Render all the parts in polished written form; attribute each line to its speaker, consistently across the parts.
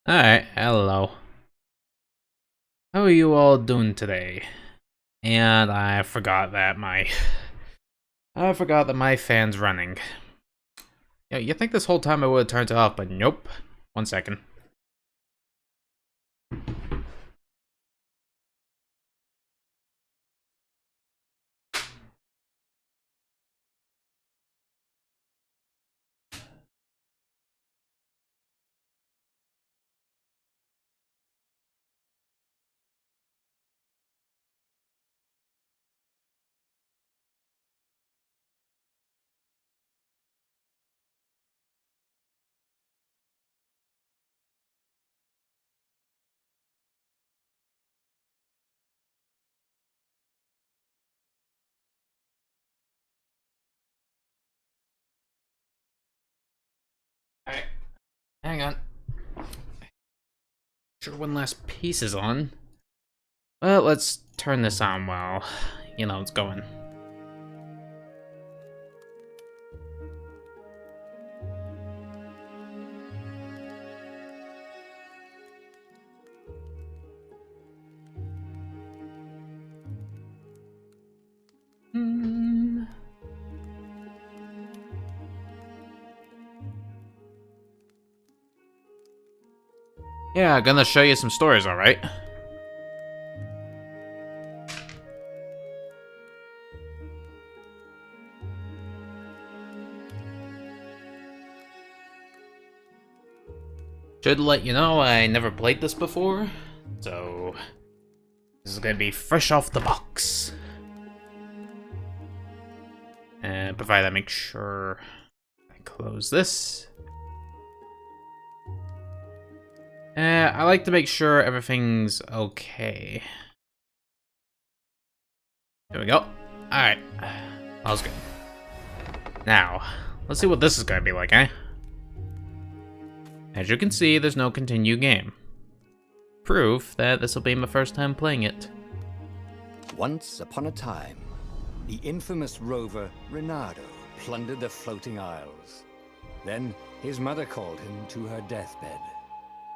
Speaker 1: Alright, hello. How are you all doing today? And I forgot that my fan's running. Yeah, you think this whole time I would have turned it off, but nope. 1 second. Alright, hang on. Sure one last piece is on. Well, let's turn this on while, it's going. Yeah, gonna show you some stories, alright? Should let you know I never played this before, so this is gonna be fresh off the box. And provided I make sure I close this. I like to make sure everything's okay. There we go. Alright. That was good. Now, let's see what this is gonna be like, eh? As you can see, there's no continue game. Proof that this will be my first time playing it.
Speaker 2: Once upon a time, the infamous rover Reynardo plundered the floating isles. Then his mother called him to her deathbed.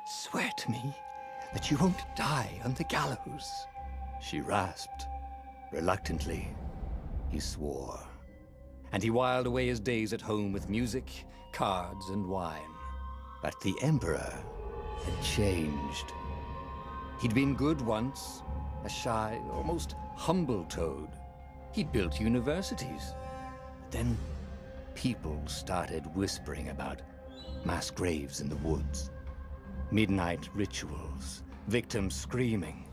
Speaker 2: "Swear to me that you won't die on the gallows," she rasped. Reluctantly, he swore. And he whiled away his days at home with music, cards, and wine. But the Emperor had changed. He'd been good once, a shy, almost humble toad. He'd built universities. Then people started whispering about mass graves in the woods. Midnight rituals, victims screaming.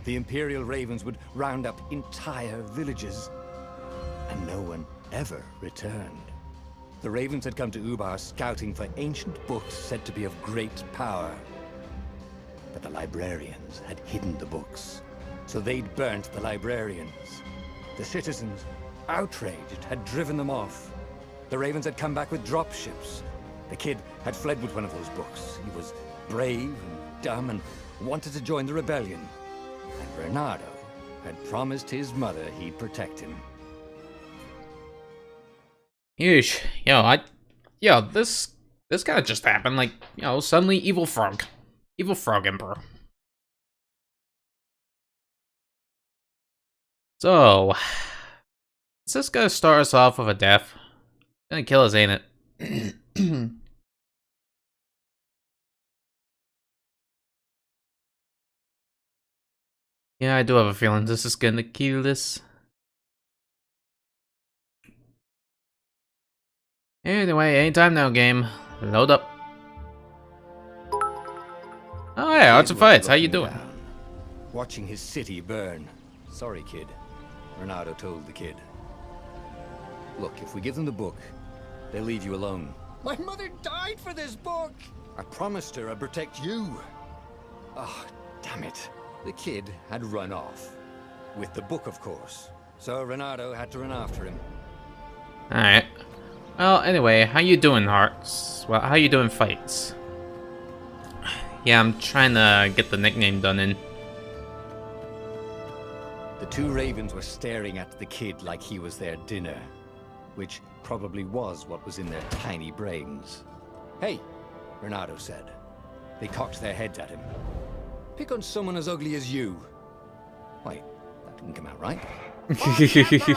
Speaker 2: The Imperial Ravens would round up entire villages, and no one ever returned. The Ravens had come to Ubar scouting for ancient books said to be of great power. But the librarians had hidden the books, so they'd burnt the librarians. The citizens, outraged, had driven them off. The Ravens had come back with dropships. The kid had fled with one of those books. He was brave and dumb and wanted to join the rebellion. And Reynardo had promised his mother he'd protect him.
Speaker 1: Yeesh. This kinda just happened, like, suddenly Evil Frog Emperor. So, is this gonna start us off with a death? Gonna kill us, ain't it? Yeah, I do have a feeling this is gonna kill this. Anyway, anytime now, game. Load up. Oh yeah, lots of fights. How you doing?
Speaker 2: Down, watching his city burn. "Sorry, kid," Reynardo told the kid. "Look, if we give them the book, they'll leave you alone." "My mother died for this book!" "I promised her I'd protect you." "Oh, damn it." The kid had run off. With the book, of course. So Reynardo had to run after him.
Speaker 1: Alright. Well, anyway, how you doing, Hearts? Well, how you doing, Fights? Yeah, I'm trying to get the nickname done in.
Speaker 2: The two Ravens were staring at the kid like he was their dinner, which probably was what was in their tiny brains. "Hey," Reynardo said. They cocked their heads at him. Pick on someone as ugly as you. Wait, that didn't come out right. The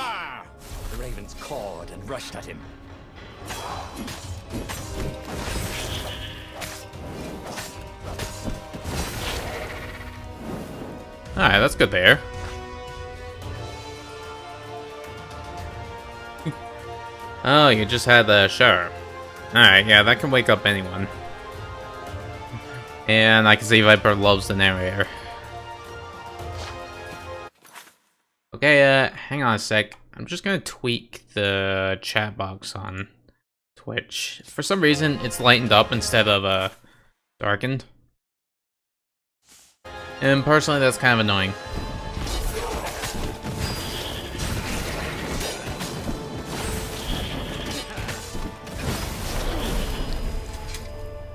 Speaker 2: ravens cawed and rushed at him.
Speaker 1: Alright, that's good there. Oh, you just had the shower. Alright, yeah, that can wake up anyone. And I can see Viper loves the narrator. Okay, hang on a sec. I'm just gonna tweak the chat box on Twitch. For some reason, it's lightened up instead of, darkened. And personally, that's kind of annoying.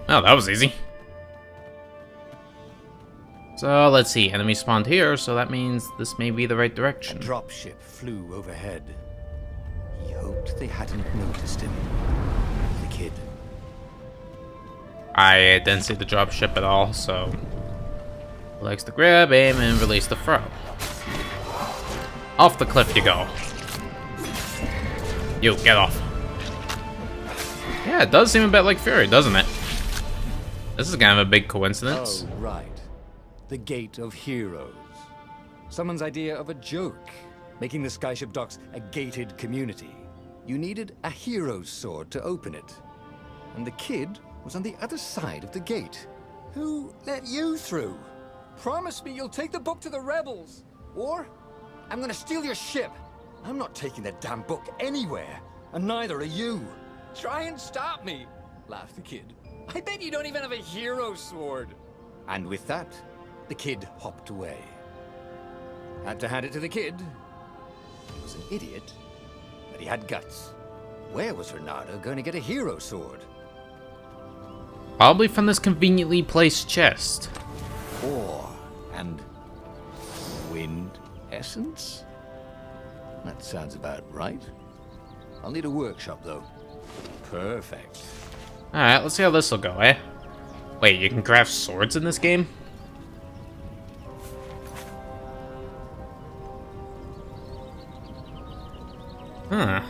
Speaker 1: Oh, that was easy. So, let's see. Enemy spawned here, so that means this may be the right direction.
Speaker 2: A dropship flew overhead. He hoped they hadn't noticed him. The kid.
Speaker 1: I didn't see the dropship at all, so... Likes to grab, aim, and release the throw. Off the cliff you go. You, get off. Yeah, it does seem a bit like Fury, doesn't it? This is kind of a big coincidence.
Speaker 2: Oh, right. The Gate of Heroes. Someone's idea of a joke, making the Skyship docks a gated community. You needed a hero's sword to open it. And the kid was on the other side of the gate. Who let you through? Promise me you'll take the book to the rebels, or I'm gonna steal your ship. I'm not taking that damn book anywhere, and neither are you. Try and stop me, laughed the kid. I bet you don't even have a hero sword. And with that, the kid hopped away. Had to hand it to the kid. He was an idiot, but he had guts. Where was Reynardo going to get a hero sword?
Speaker 1: Probably from this conveniently placed chest.
Speaker 2: Ore and wind essence? That sounds about right. I'll need a workshop, though. Perfect.
Speaker 1: Alright, let's see how this will go, eh? Wait, you can craft swords in this game? Huh.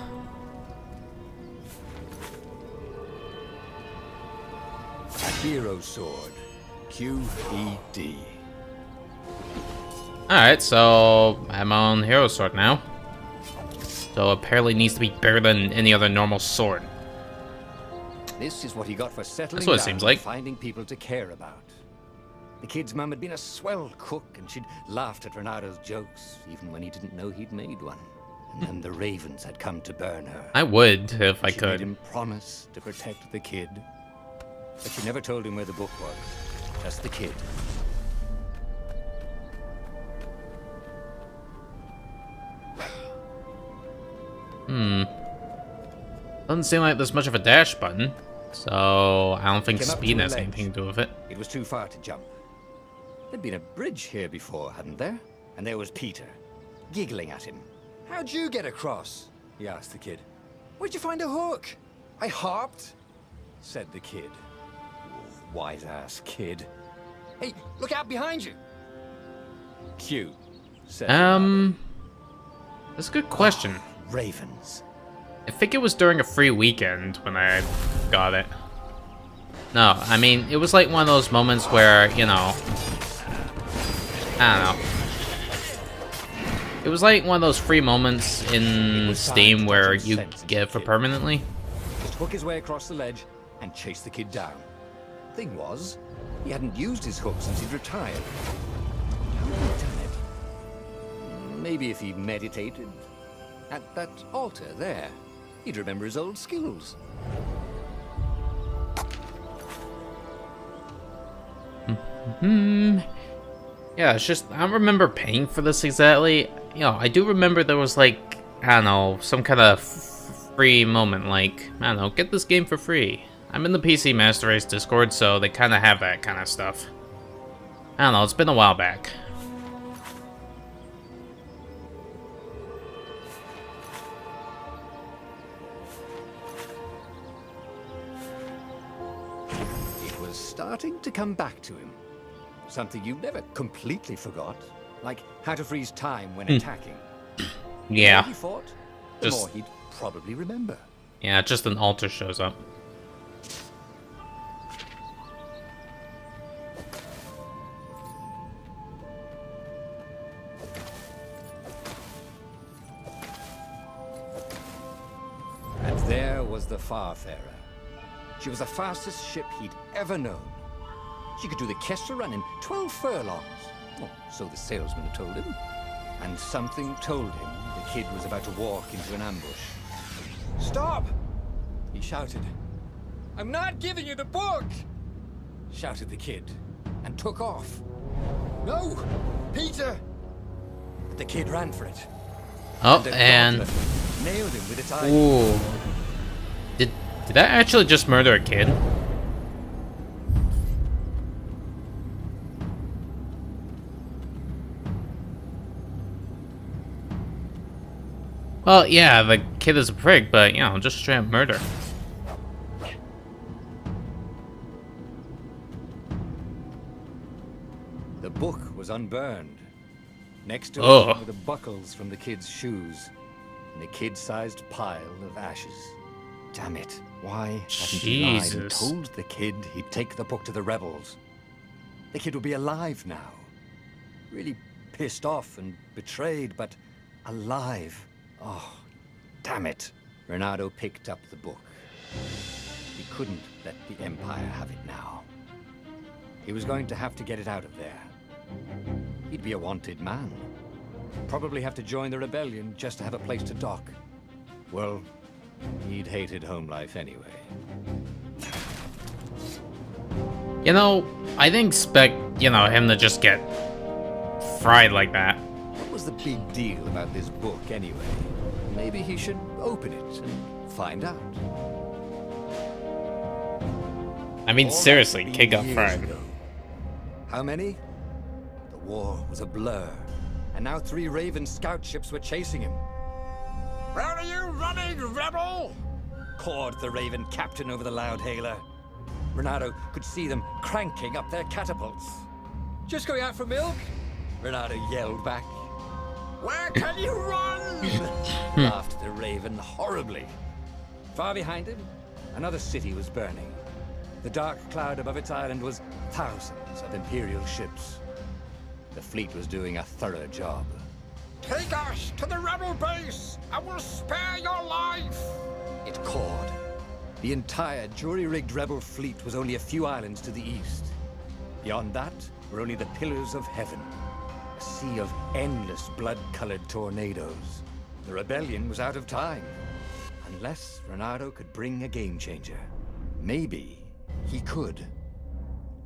Speaker 2: A hero sword. QED.
Speaker 1: Alright, so I have my own hero sword now. So apparently needs to be better than any other normal sword.
Speaker 2: This is what he got for settling
Speaker 1: That's what it
Speaker 2: down
Speaker 1: seems like.
Speaker 2: and finding people to care about. The kid's mum had been a swell cook, and she'd laughed at Reynardo's jokes, even when he didn't know he'd made one. And then the ravens had come to burn her.
Speaker 1: I would, if I
Speaker 2: She made
Speaker 1: could.
Speaker 2: him promise to protect the kid. But she never told him where the book was. Just the kid.
Speaker 1: Doesn't seem like there's much of a dash button. So I don't think
Speaker 2: Came up
Speaker 1: speed
Speaker 2: to a
Speaker 1: has
Speaker 2: ledge.
Speaker 1: anything to do with it.
Speaker 2: It was too far to jump. There'd been a bridge here before, hadn't there? And there was Peter, giggling at him. How'd you get across? He asked the kid. Where'd you find a hook? I hopped, said the kid. Wise-ass kid. Hey, look out behind you. Cute, said Reynardo.
Speaker 1: That's a good question.
Speaker 2: Ravens.
Speaker 1: I think it was during a free weekend when I got it. No, I mean, it was like one of those moments where, you know... I don't know. It was like one of those free moments in Steam where you get it for permanently.
Speaker 2: Just hook his way across the ledge and chase the kid down. Thing was, he hadn't used his hook since he'd retired. How had he done it? Maybe if he meditated at that altar there, he'd remember his old skills.
Speaker 1: Yeah, it's just, I don't remember paying for this exactly. You know, I do remember there was like, I don't know, some kind of free moment, like, I don't know, get this game for free. I'm in the PC Master Race Discord, so they kind of have that kind of stuff. I don't know, it's been a while back.
Speaker 2: It was starting to come back to him. Something you never completely forgot, like how to freeze time when attacking.
Speaker 1: Yeah.
Speaker 2: The more he fought, the more he'd probably remember.
Speaker 1: Yeah, just an altar shows up.
Speaker 2: And there was the Farfarer. She was the fastest ship he'd ever known. She could do the Kessel Run in 12 furlongs. Oh, so the salesman had told him. And something told him the kid was about to walk into an ambush. "Stop!" he shouted. "I'm not giving you the book!" shouted the kid, and took off. "No! Peter!" But the kid ran for it.
Speaker 1: Oh,
Speaker 2: and nailed him with its eye.
Speaker 1: Ooh. Did that actually just murder a kid? Well, yeah, the kid is a prick, but, you know, just straight up murder.
Speaker 2: The book was unburned. Next to
Speaker 1: Oh.
Speaker 2: it were the buckles from the kid's shoes, and a kid-sized pile of ashes. Damn it. Why hadn't he lied and
Speaker 1: Jesus.
Speaker 2: told the kid he'd take the book to the rebels? The kid would be alive now. Really pissed off and betrayed, but alive. Oh, damn it. Renato picked up the book. He couldn't let the Empire have it now. He was going to have to get it out of there. He'd be a wanted man. Probably have to join the rebellion just to have a place to dock. Well, he'd hated home life anyway.
Speaker 1: You know, I didn't expect, you know, him to just get fried like that.
Speaker 2: What was the big deal about this book anyway? Maybe he should open it and find out.
Speaker 1: I mean,
Speaker 2: All
Speaker 1: seriously,
Speaker 2: that
Speaker 1: kid got
Speaker 2: years
Speaker 1: fried.
Speaker 2: ago. How many? The war was a blur, and now 3 Raven scout ships were chasing him. "Where are you running, rebel?" cawed the Raven captain over the loud hailer. Renato could see them cranking up their catapults. "Just going out for milk?" Renato yelled back. "Where can you run?" laughed the Raven horribly. Far behind him, another city was burning. The dark cloud above its island was thousands of Imperial ships. The fleet was doing a thorough job. "Take us to the rebel base! I will spare your life!" it cawed. The entire jury-rigged rebel fleet was only a few islands to the east. Beyond that were only the pillars of heaven. A sea of endless blood-colored tornadoes. The rebellion was out of time. Unless Renato could bring a game-changer. Maybe he could.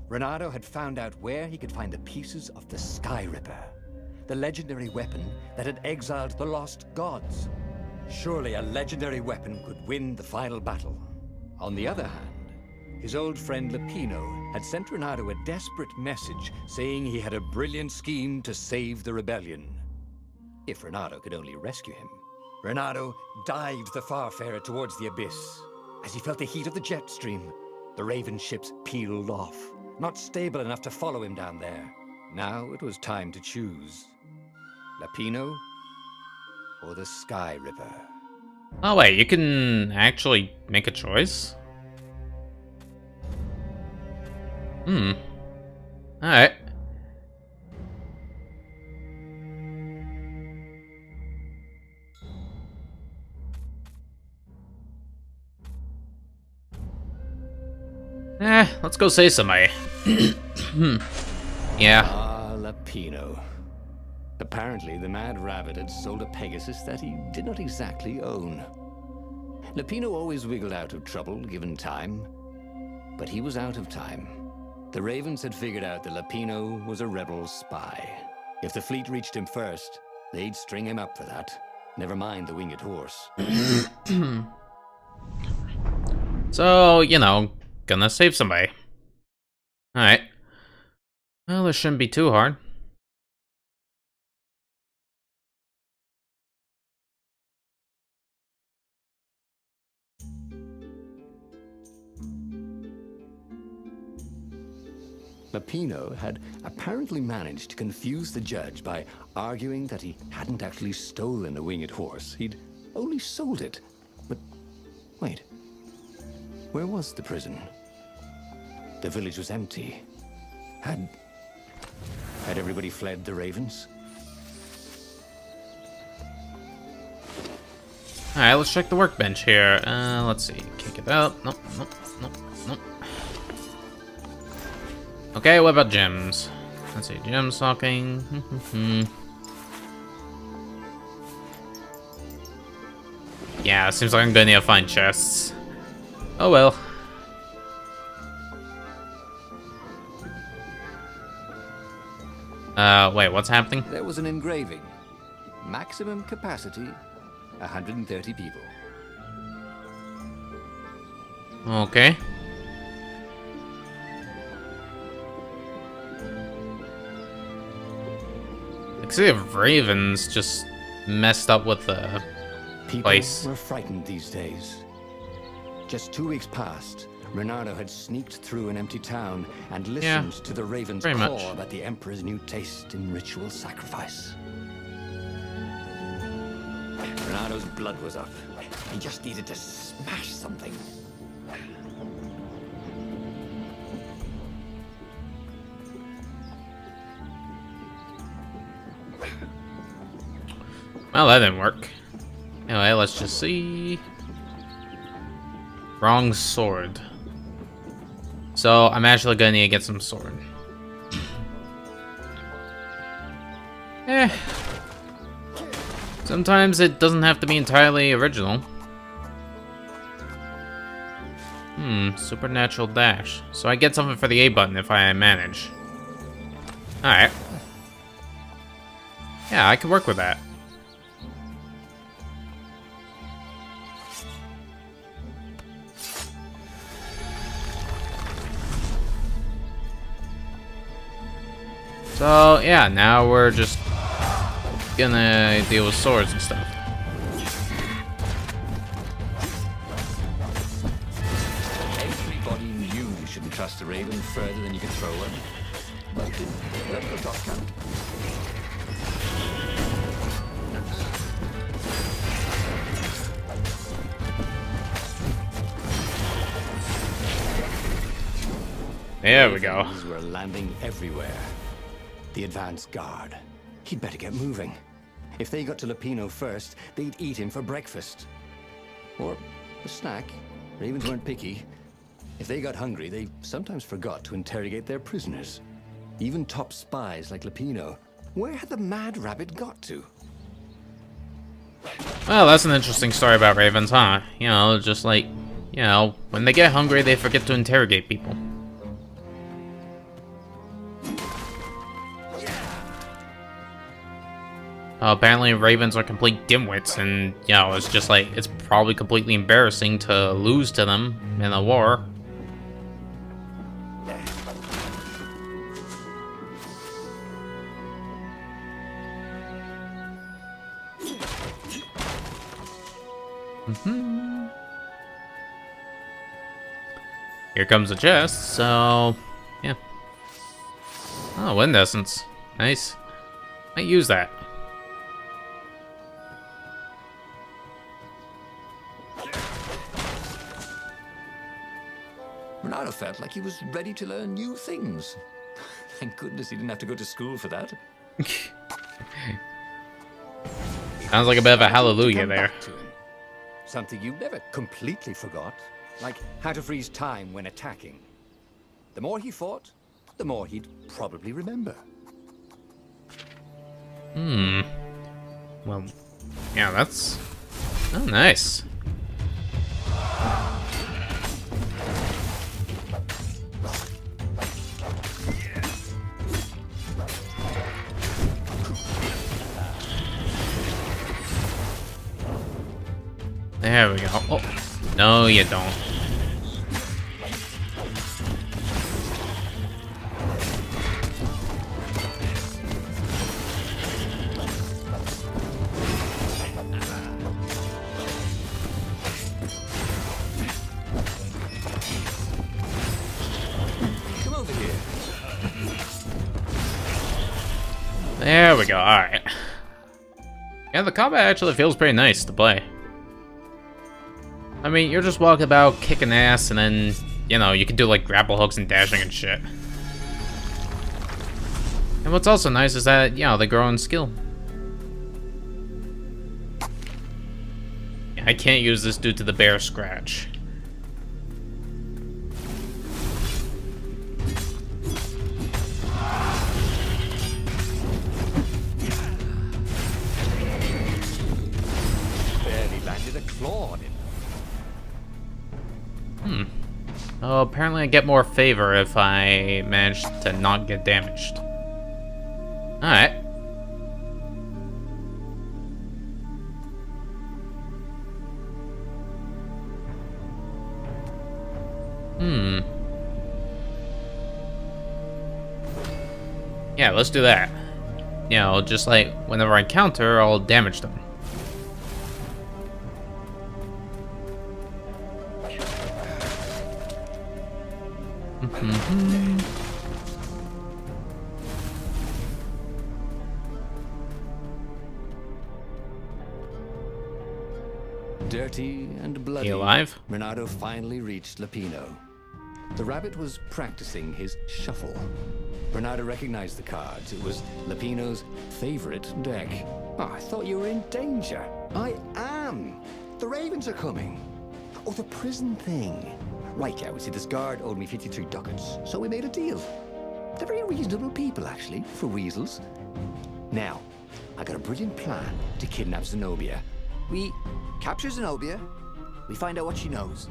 Speaker 2: Renato had found out where he could find the pieces of the Sky Ripper, the legendary weapon that had exiled the lost gods. Surely a legendary weapon could win the final battle. On the other hand, his old friend Lapino had sent Renato a desperate message saying he had a brilliant scheme to save the rebellion. If Renato could only rescue him. Renato dived the Farfarer towards the abyss. As he felt the heat of the jet stream, the Raven ships peeled off, not stable enough to follow him down there. Now it was time to choose. Lapino or the Sky Ripper?
Speaker 1: Oh wait, you can actually make a choice? Alright. Let's go say somebody. Yeah.
Speaker 2: Ah, Lapino. Apparently, the Mad Rabbit had sold a Pegasus that he did not exactly own. Lapino always wiggled out of trouble, given time. But he was out of time. The Ravens had figured out that Lapino was a rebel spy. If the fleet reached him first, they'd string him up for that. Never mind the winged horse.
Speaker 1: So, you know, gonna save somebody. Alright. Well, this shouldn't be too hard.
Speaker 2: Lapino had apparently managed to confuse the judge by arguing that he hadn't actually stolen a winged horse. He'd only sold it. But wait, where was the prison? The village was empty. Had everybody fled the Ravens?
Speaker 1: Alright, let's check the workbench here. Let's see. Kick it out. Nope, nope, nope, nope. Okay, what about gems? Let's see, gem stocking. Yeah, seems like I'm gonna need to find chests. Oh well. Wait, what's happening?
Speaker 2: There was an engraving. Maximum capacity, 130 people.
Speaker 1: Okay. I see if Ravens just messed up with the
Speaker 2: People
Speaker 1: place.
Speaker 2: were frightened these days. Just 2 weeks past, Renardo had sneaked through an empty town and listened to the Ravens
Speaker 1: pretty
Speaker 2: call
Speaker 1: much.
Speaker 2: about the Emperor's new taste in ritual sacrifice. Renardo's blood was up. He just needed to smash something.
Speaker 1: Well, that didn't work. Anyway, let's just see. Wrong sword. So, I'm actually gonna need to get some sword. Sometimes it doesn't have to be entirely original. Supernatural dash. So I get something for the A button if I manage. Alright. Yeah, I could work with that. So, yeah, now we're just gonna deal with swords and stuff.
Speaker 2: Everybody knew you shouldn't trust a raven further than you could throw one. But let the dot count.
Speaker 1: There we go.
Speaker 2: Ravens were landing everywhere. The advance guard. He'd better get moving. If they got to Lapino first, they'd eat him for breakfast. Or a snack. Ravens weren't picky. If they got hungry, they sometimes forgot to interrogate their prisoners. Even top spies like Lapino. Where had the mad rabbit got to?
Speaker 1: Well, that's an interesting story about ravens, huh? You know, just like, you know, when they get hungry, they forget to interrogate people. Apparently ravens are complete dimwits, and, you know, it's just like, it's probably completely embarrassing to lose to them in a war. Here comes the chest, so, yeah. Oh, wind essence. Nice. Might use that.
Speaker 2: Renardo felt like he was ready to learn new things. Thank goodness he didn't have to go to school for that.
Speaker 1: Sounds like a bit of a hallelujah there.
Speaker 2: Something you never completely forgot, like how to freeze time when attacking. The more he fought, the more he'd probably remember.
Speaker 1: Well, yeah, that's... Oh, nice. There we go. Oh, no, you don't.
Speaker 2: Come over here.
Speaker 1: There we go, alright. Yeah, the combat actually feels pretty nice to play. I mean, you're just walking about, kicking ass, and then, you know, you can do, like, grapple hooks and dashing and shit. And what's also nice is that, you know, they grow in skill. I can't use this due to the bear scratch.
Speaker 2: Barely landed a claw on him.
Speaker 1: Oh, apparently I get more favor if I manage to not get damaged. Alright. Yeah, let's do that. You know, just like whenever I counter, I'll damage them.
Speaker 2: Dirty and bloody,
Speaker 1: He alive?
Speaker 2: Renato finally reached Lapino. The rabbit was practicing his shuffle. Renato recognized the cards. It was Lapino's favorite deck. Oh, I thought you were in danger. I am. The ravens are coming. Oh, the prison thing. Right, yeah, we see this guard owed me 53 ducats, so we made a deal. They're very reasonable people, actually, for weasels. Now, I got a brilliant plan to kidnap Zenobia. We capture Zenobia, we find out what she knows,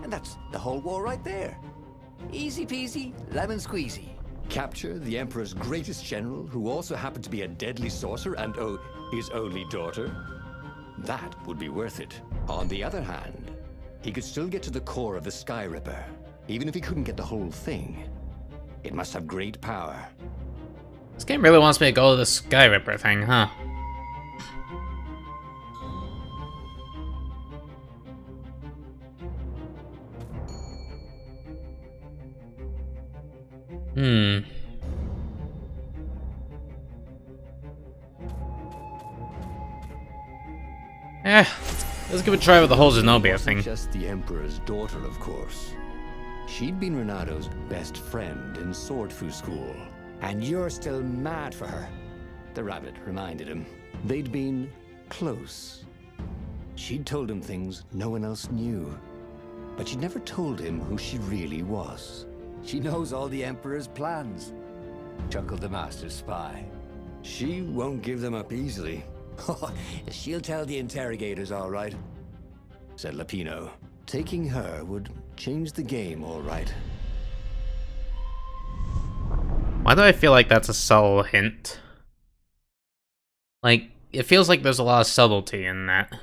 Speaker 2: and that's the whole war right there. Easy peasy, lemon squeezy. Capture the Emperor's greatest general, who also happened to be a deadly sorcerer and, oh, his only daughter. That would be worth it. On the other hand, he could still get to the core of the Sky Ripper, even if he couldn't get the whole thing. It must have great power.
Speaker 1: This game really wants me to go to the Sky Ripper thing, huh? Let's give it a try with the whole Zenobia thing.
Speaker 2: Just the Emperor's daughter, of course. She'd been Renato's best friend in sword fu school. And you're still mad for her, the rabbit reminded him. They'd been close. She'd told him things no one else knew. But she'd never told him who she really was. She knows all the Emperor's plans, chuckled the master spy. She won't give them up easily. She'll tell the interrogators, all right, said Lapino. Taking her would change the game, all right.
Speaker 1: Why do I feel like that's a subtle hint? Like, it feels like there's a lot of subtlety in that.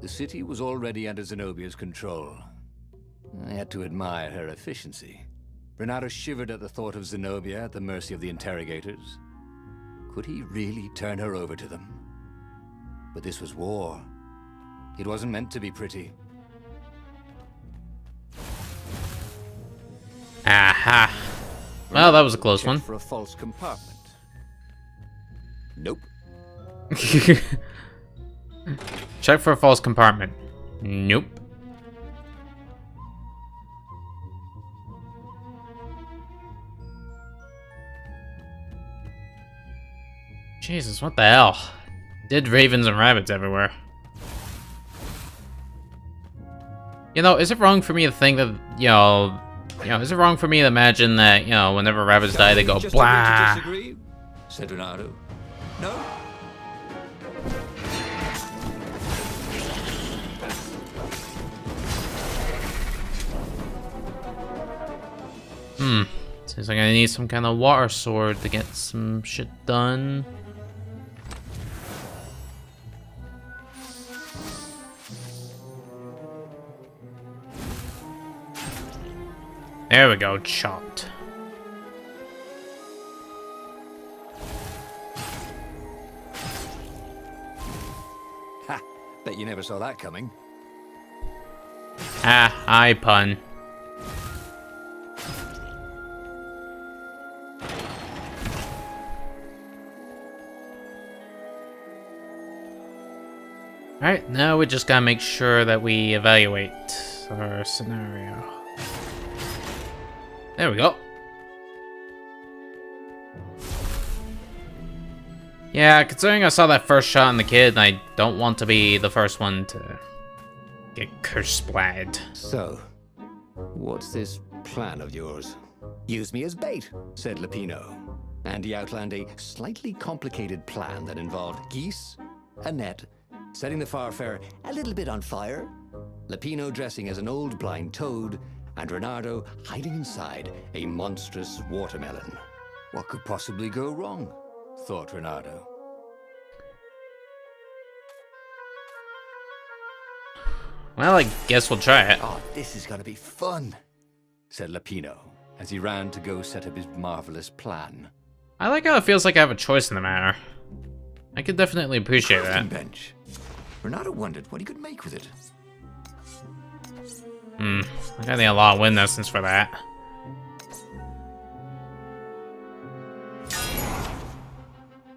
Speaker 2: The city was already under Zenobia's control. I had to admire her efficiency. Renato shivered at the thought of Zenobia at the mercy of the interrogators. Could he really turn her over to them? But this was war. It wasn't meant to be pretty.
Speaker 1: Aha. Well, that was a close one.
Speaker 2: For a false compartment. Nope.
Speaker 1: Check for a false compartment. Nope. Jesus, what the hell? Dead ravens and rabbits everywhere. You know, is it wrong for me to think that, is it wrong for me to imagine that, whenever rabbits die, they go blah?
Speaker 2: Disagree? Said Renato. No?
Speaker 1: Seems like I need some kind of water sword to get some shit done. There we go, chopped.
Speaker 2: Ha! Bet you never saw that coming.
Speaker 1: Ah, I pun. Alright, now we just gotta make sure that we evaluate our scenario. There we go. Yeah, considering I saw that first shot on the kid, I don't want to be the first one to get curse splatted.
Speaker 2: So, what's this plan of yours? Use me as bait, said Lupino. And he outlined a slightly complicated plan that involved geese, a net, setting the Farfarer a little bit on fire, Lupino dressing as an old blind toad, and Reynardo hiding inside a monstrous watermelon. What could possibly go wrong? Thought Reynardo.
Speaker 1: Well, I guess we'll try it.
Speaker 2: Oh, this is gonna be fun, said Lupino, as he ran to go set up his marvelous plan.
Speaker 1: I like how it feels like I have a choice in the matter. I could definitely appreciate
Speaker 2: Crafting
Speaker 1: that.
Speaker 2: bench. Reynardo wondered what he could make with it.
Speaker 1: I gotta need a lot of wind essence for that.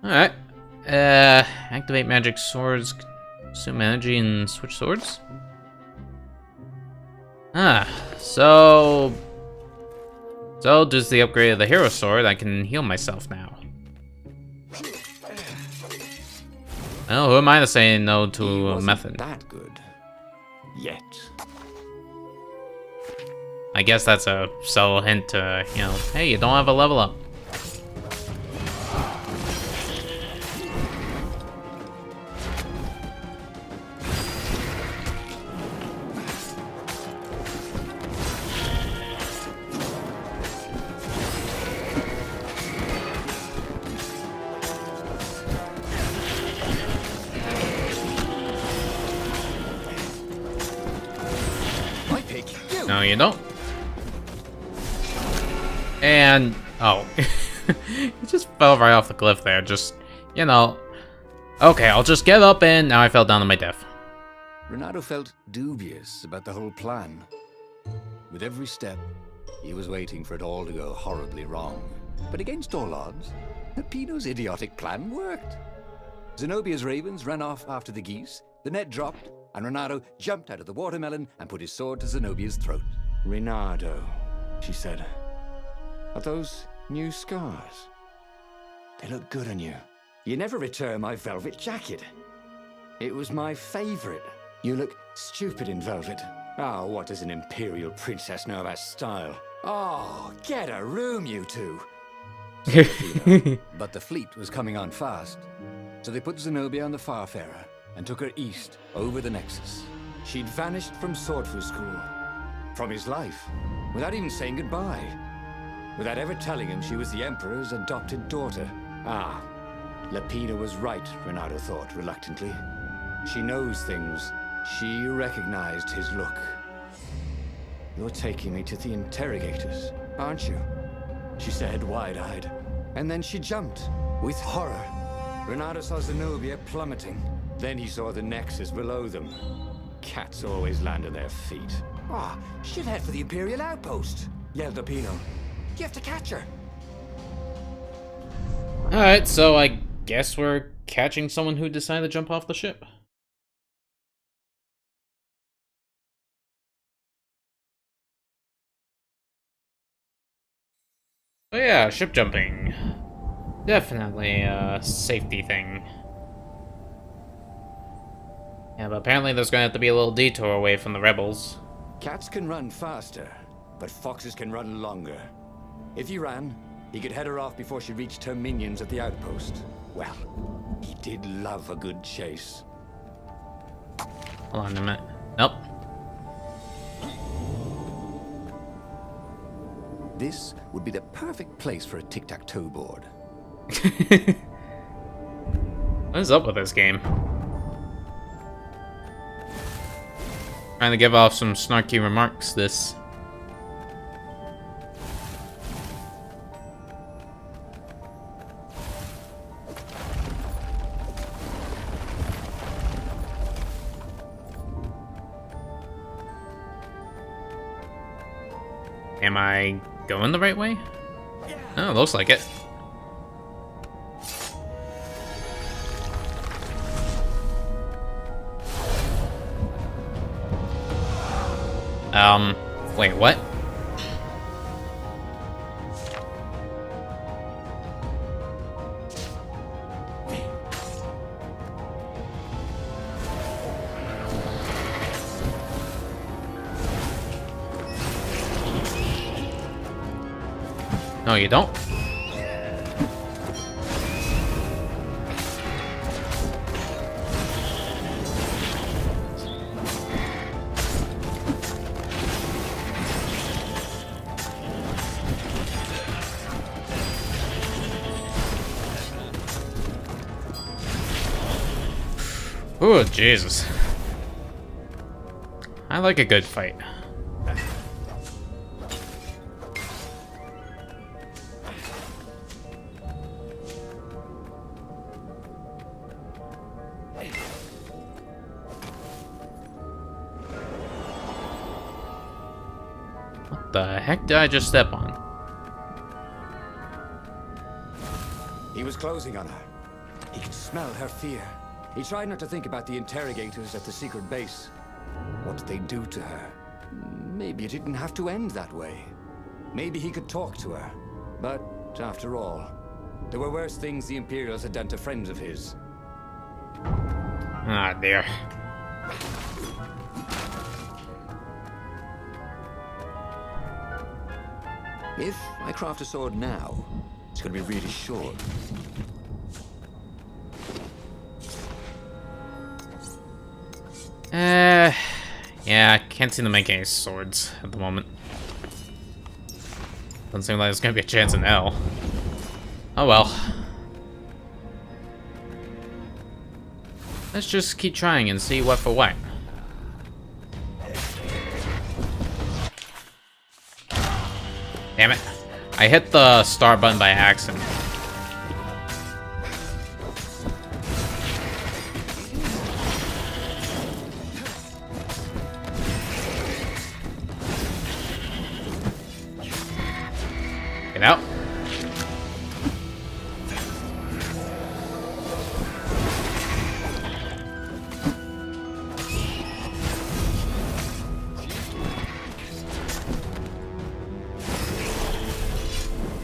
Speaker 1: Alright. Activate magic swords, consume energy, and switch swords? So due to the upgrade of the hero sword, I can heal myself now. Oh, who am I to say no to a method?
Speaker 2: That good. Yet.
Speaker 1: I guess that's a subtle hint to, you know, hey, you don't have a level up. No, you don't. And, oh. It just fell right off the cliff there. Just, you know. Okay, I'll just get up and now I fell down to my death.
Speaker 2: Reynardo felt dubious about the whole plan. With every step, he was waiting for it all to go horribly wrong. But against all odds, Lupino's idiotic plan worked. Zenobia's ravens ran off after the geese, the net dropped, and Reynardo jumped out of the watermelon and put his sword to Zenobia's throat. Reynardo, she said, are those new scars? They look good on you. You never return my velvet jacket. It was my favorite. You look stupid in velvet. Oh, what does an imperial princess know about style? Oh, get a room, you two. But the fleet was coming on fast, so they put Zenobia on the Farfarer and took her east, over the Nexus. She'd vanished from Swordfu School, from his life, without even saying goodbye. Without ever telling him she was the Emperor's adopted daughter. Ah, Lupino was right, Reynardo thought reluctantly. She knows things. She recognized his look. You're taking me to the interrogators, aren't you? She said, wide-eyed. And then she jumped, with horror. Reynardo saw Zenobia plummeting. Then he saw the Nexus below them. Cats always land on their feet. Ah, she'll head for the Imperial outpost, yelled Lupino. You have to catch her.
Speaker 1: Alright, so I guess we're catching someone who decided to jump off the ship. Oh yeah, ship jumping. Definitely a safety thing. Yeah, but apparently there's gonna have to be a little detour away from the rebels.
Speaker 2: Cats can run faster, but foxes can run longer. If he ran, he could head her off before she reached her minions at the outpost. Well, he did love a good chase.
Speaker 1: Hold on a minute. Nope.
Speaker 2: This would be the perfect place for a tic-tac-toe board.
Speaker 1: What is up with this game? Trying to give off some snarky remarks, this. Am I going the right way? Oh, looks like it. Wait, what? No, you don't. Oh, Jesus. I like a good fight. What the heck did I just step on?
Speaker 2: He was closing on her. He could smell her fear. He tried not to think about the interrogators at the secret base. What did they do to her? Maybe it didn't have to end that way. Maybe he could talk to her. But, after all, there were worse things the Imperials had done to friends of his.
Speaker 1: Ah, dear.
Speaker 2: If I craft a sword now, it's going to be really short.
Speaker 1: Yeah, I can't seem to make any swords at the moment. Doesn't seem like there's gonna be a chance in L. Oh well. Let's just keep trying and see what for what. Damn it. I hit the star button by accident. Get out.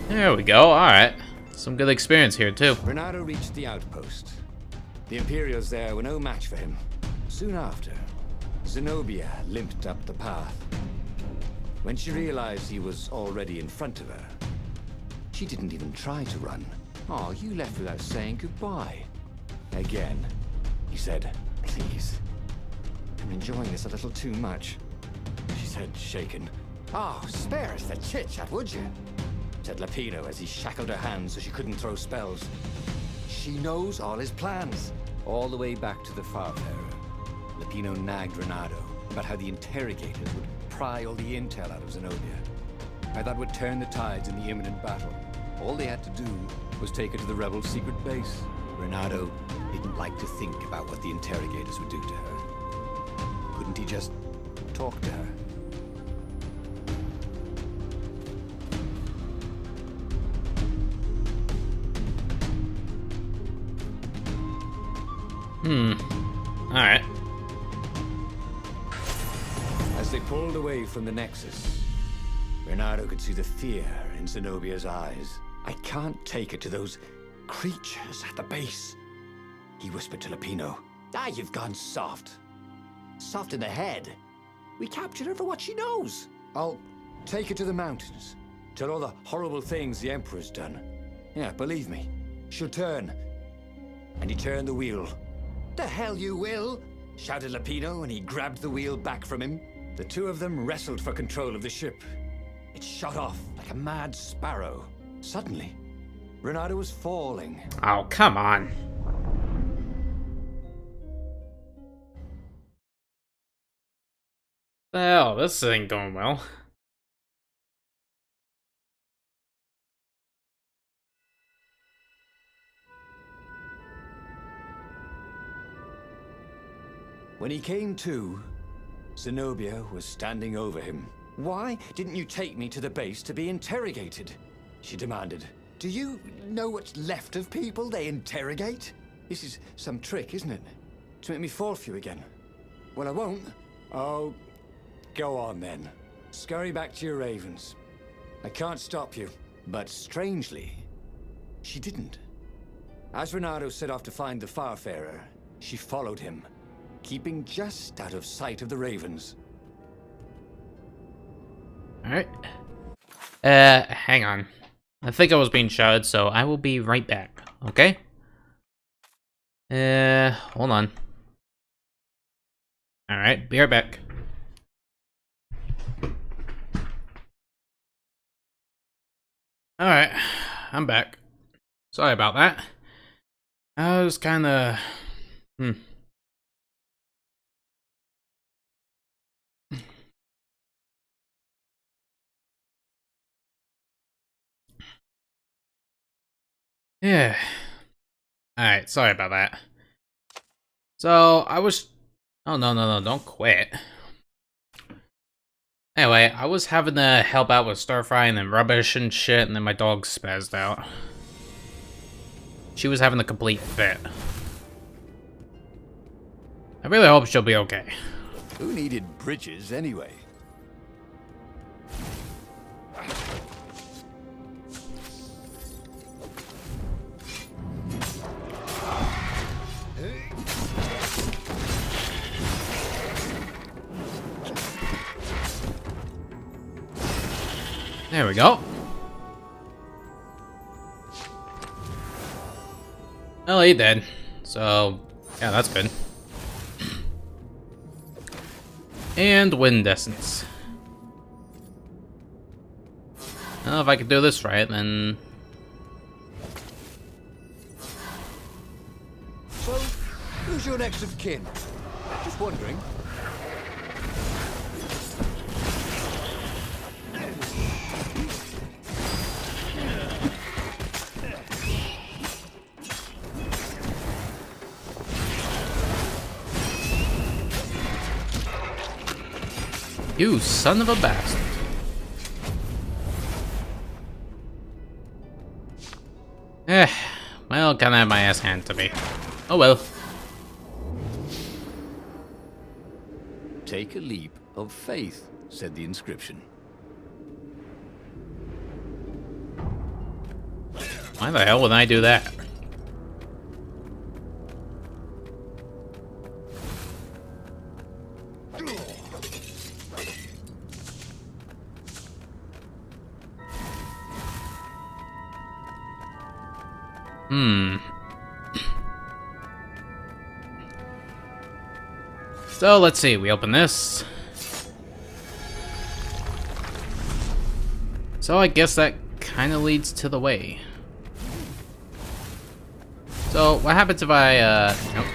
Speaker 1: There we go, alright. Some good experience here, too.
Speaker 2: Renato reached the outpost. The Imperials there were no match for him. Soon after, Zenobia limped up the path. When she realized he was already in front of her, she didn't even try to run. Oh, you left without saying goodbye. Again, he said, please. I'm enjoying this a little too much. She said, shaken. Oh, spare us the chit-chat, would you? Said Lapino as he shackled her hands so she couldn't throw spells. She knows all his plans. All the way back to the Farfarer, Lapino nagged Renato about how the interrogators would pry all the intel out of Zenobia. How that would turn the tides in the imminent battle. All they had to do was take her to the rebel secret base. Renato didn't like to think about what the interrogators would do to her. Couldn't he just talk to her?
Speaker 1: Alright.
Speaker 2: As they pulled away from the Nexus, Renato could see the fear in Zenobia's eyes. I can't take her to those creatures at the base, he whispered to Lapino. Ah, you've gone soft. Soft in the head. We captured her for what she knows. I'll take her to the mountains. Tell all the horrible things the Emperor's done. Yeah, believe me, she'll turn. And he turned the wheel. The hell you will! Shouted Lapino, and he grabbed the wheel back from him. The two of them wrestled for control of the ship. It shot off like a mad sparrow. Suddenly, Renato was falling.
Speaker 1: Oh, come on. Well, this ain't going well.
Speaker 2: When he came to, Zenobia was standing over him, Why didn't you take me to the base to be interrogated? She demanded. Do you know what's left of people they interrogate? This is some trick, isn't it? To make me fall for you again. Well, I won't. Oh, go on then. Scurry back to your ravens. I can't stop you. But strangely, she didn't. As Renato set off to find the Farfarer, she followed him, keeping just out of sight of the ravens.
Speaker 1: Alright. Hang on. I think I was being shouted, so I will be right back, okay? Hold on. Alright, be right back. Alright, I'm back. Sorry about that. I was kinda... Yeah. Alright, sorry about that. So, I was... Oh, no, don't quit. Anyway, I was having to help out with stir frying and rubbish and shit, and then my dog spazzed out. She was having a complete fit. I really hope she'll be okay.
Speaker 2: Who needed bridges anyway?
Speaker 1: There we go. Well, he did. So, yeah, that's good. And wind essence. Well, if I could do this right, then...
Speaker 2: So, who's your next of kin? Just wondering.
Speaker 1: You son of a bastard. Well, kinda have my ass handed to me. Oh well.
Speaker 2: Take a leap of faith, said the inscription.
Speaker 1: Why the hell would I do that? So let's see, we open this. So I guess that kind of leads to the way. So what happens if I, nope.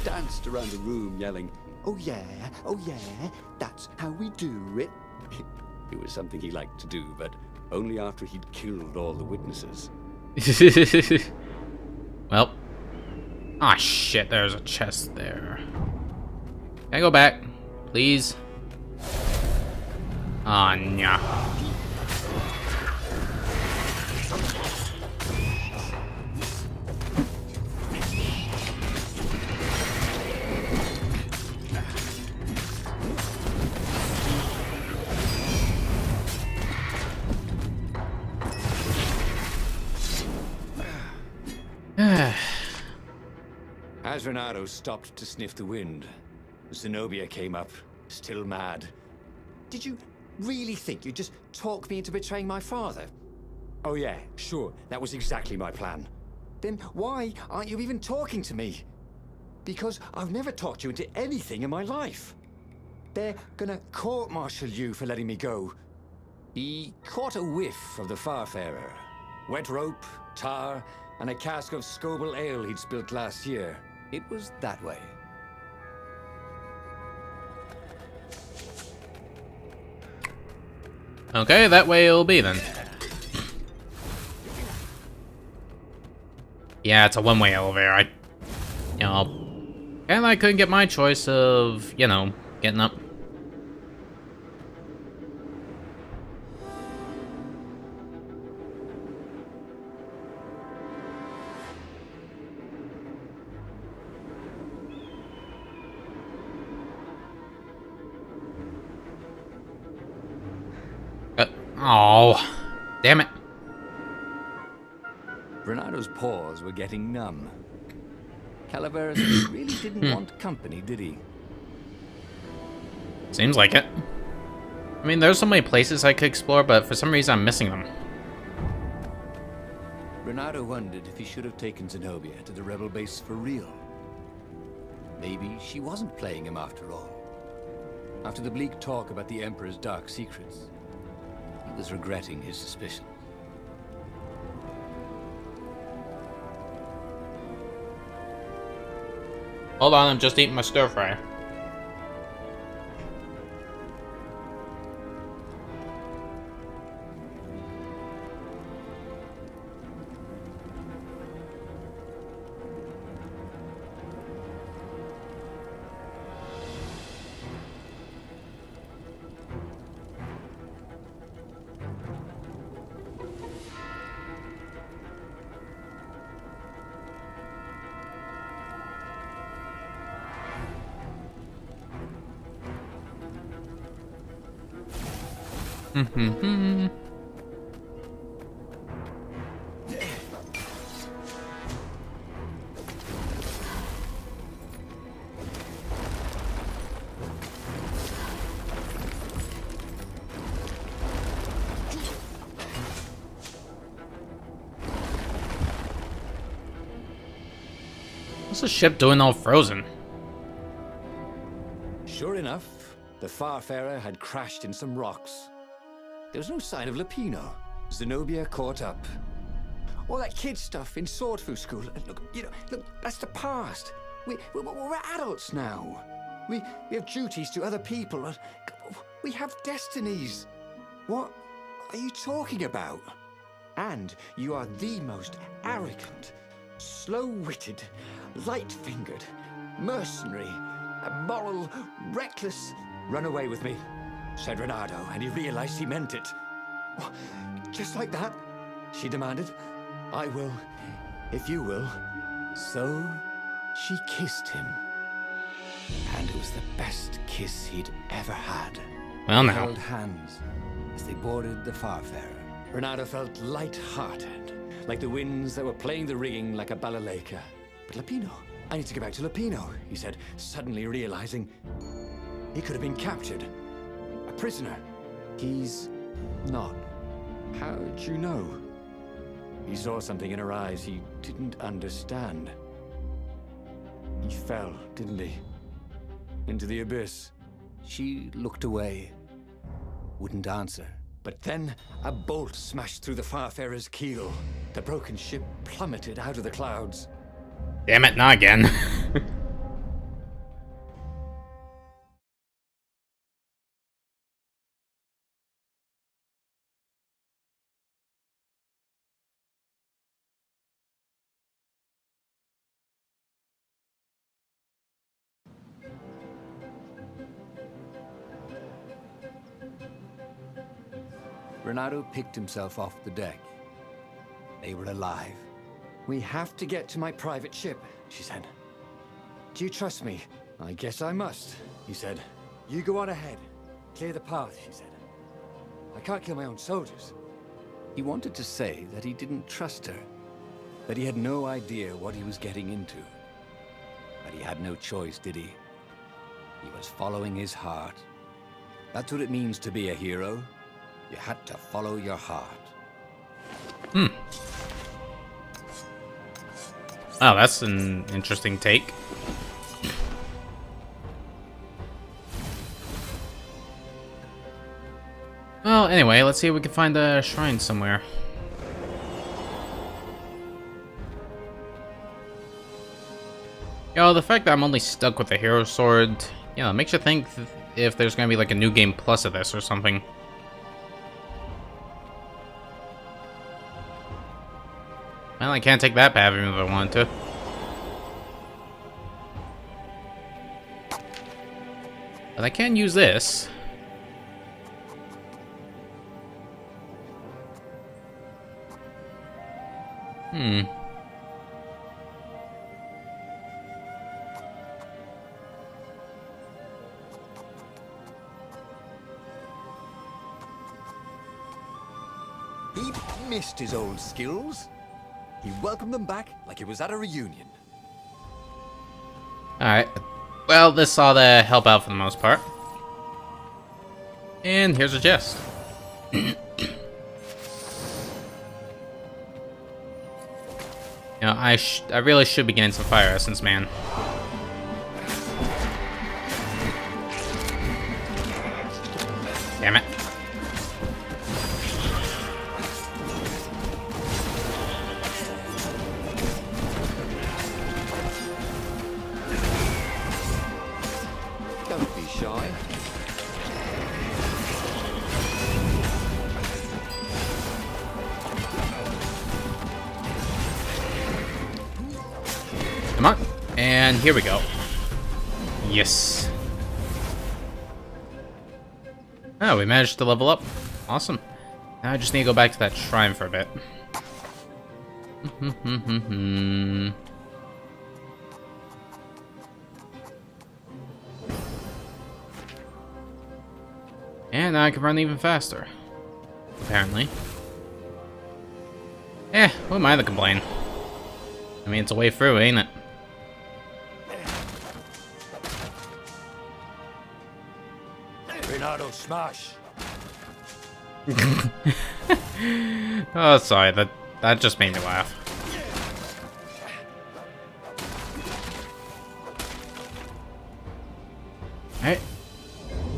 Speaker 2: Danced around the room yelling, oh yeah, that's how we do it. It was something he liked to do, but only after he'd killed all the witnesses.
Speaker 1: Well. Ah, shit, there's a chest there. Can I go back? Please? Ah, nah.
Speaker 2: As Renato stopped to sniff the wind, Zenobia came up, still mad. Did you really think you'd just talk me into betraying my father? Oh yeah, sure, that was exactly my plan. Then why aren't you even talking to me? Because I've never talked you into anything in my life. They're gonna court-martial you for letting me go. He caught a whiff of the Farfarer. Wet rope, tar, and a cask of Scoble ale he'd spilt last year. It was that way.
Speaker 1: Okay, that way it'll be then. Yeah, it's a one-way elevator. And I couldn't get my choice of, getting up. Oh, damn it.
Speaker 2: Renado's paws were getting numb. Calaveras really didn't want company, did he?
Speaker 1: Seems like it. I mean, there's so many places I could explore, but for some reason I'm missing them.
Speaker 2: Renado wondered if he should have taken Zenobia to the rebel base for real. Maybe she wasn't playing him after all. After the bleak talk about the Emperor's dark secrets, he was regretting his suspicions.
Speaker 1: Hold on, I'm just eating my stir fry. What's the ship doing all frozen?
Speaker 2: Sure enough, the Farfarer had crashed in some rocks. There was no sign of Lupino. Zenobia caught up. All that kid stuff in Swordfu School. Look, that's the past. We're adults now. We have duties to other people. We have destinies. What are you talking about? And you are the most arrogant, slow-witted, light-fingered, mercenary, immoral, reckless. Run away with me, said Renado, and he realized he meant it. What? Just like that? She demanded. I will, if you will. So she kissed him. And it was the best kiss he'd ever had.
Speaker 1: Well,
Speaker 2: They
Speaker 1: now.
Speaker 2: held hands as they boarded the Farfarer. Renado felt light-hearted, like the winds that were playing the rigging like a balalaika. But Lupino, I need to get back to Lupino, he said, suddenly realizing he could have been captured. A prisoner. He's not. How'd you know? He saw something in her eyes he didn't understand. He fell, didn't he? Into the abyss. She looked away, wouldn't answer. But then a bolt smashed through the Farfarer's keel. The broken ship plummeted out of the clouds.
Speaker 1: Damn it, not again.
Speaker 2: Renado picked himself off the deck. They were alive. We have to get to my private ship, she said. Do you trust me? I guess I must, he said. You go on ahead. Clear the path, she said. I can't kill my own soldiers. He wanted to say that he didn't trust her, that he had no idea what he was getting into. But he had no choice, did he? He was following his heart. That's what it means to be a hero. You had to follow your heart.
Speaker 1: Oh, that's an interesting take. Well, anyway, let's see if we can find a shrine somewhere. Yo, the fact that I'm only stuck with the hero sword, makes you think if there's gonna be like a new game plus of this or something. Well, I can't take that path even if I wanted to. But I can use this.
Speaker 2: He missed his old skills. He welcomed them back like it was at a reunion.
Speaker 1: Alright. Well, this ought to help out for the most part. And here's a chest. You know, I really should be getting some fire essence, man. Damn it.
Speaker 2: Don't be shy.
Speaker 1: Come on. And here we go. Yes. Oh, we managed to level up. Awesome. Now I just need to go back to that shrine for a bit. And now I can run even faster. Apparently. Who am I to complain? I mean, it's a way through, ain't it?
Speaker 2: Renato, smash!
Speaker 1: Oh, sorry, that just made me laugh. Alright.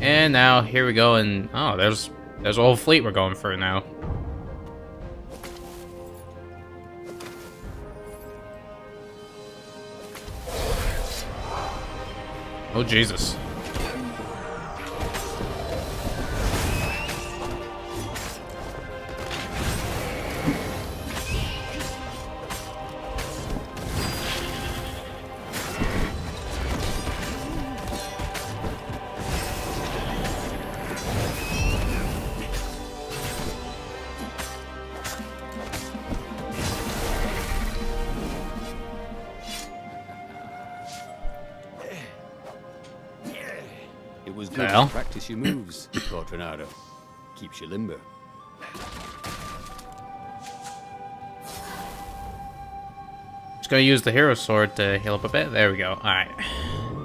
Speaker 1: And now, here we go, and... oh, there's a whole fleet we're going through now. Oh, Jesus.
Speaker 2: It was good
Speaker 1: Well.
Speaker 2: to practice your moves, thought Renato. Keeps you limber.
Speaker 1: Just gonna use the hero sword to heal up a bit. There we go. Alright.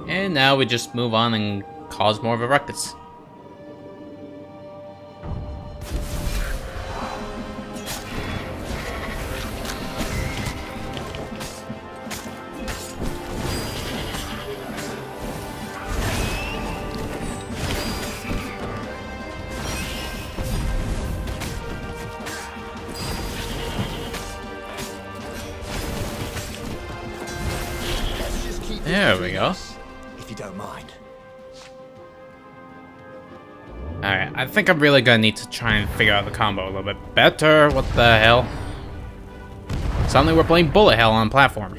Speaker 1: And now we just move on and cause more of a ruckus. There we go.
Speaker 2: If you don't mind.
Speaker 1: Alright, I think I'm really gonna need to try and figure out the combo a little bit better. What the hell? Suddenly we're playing bullet hell on platform.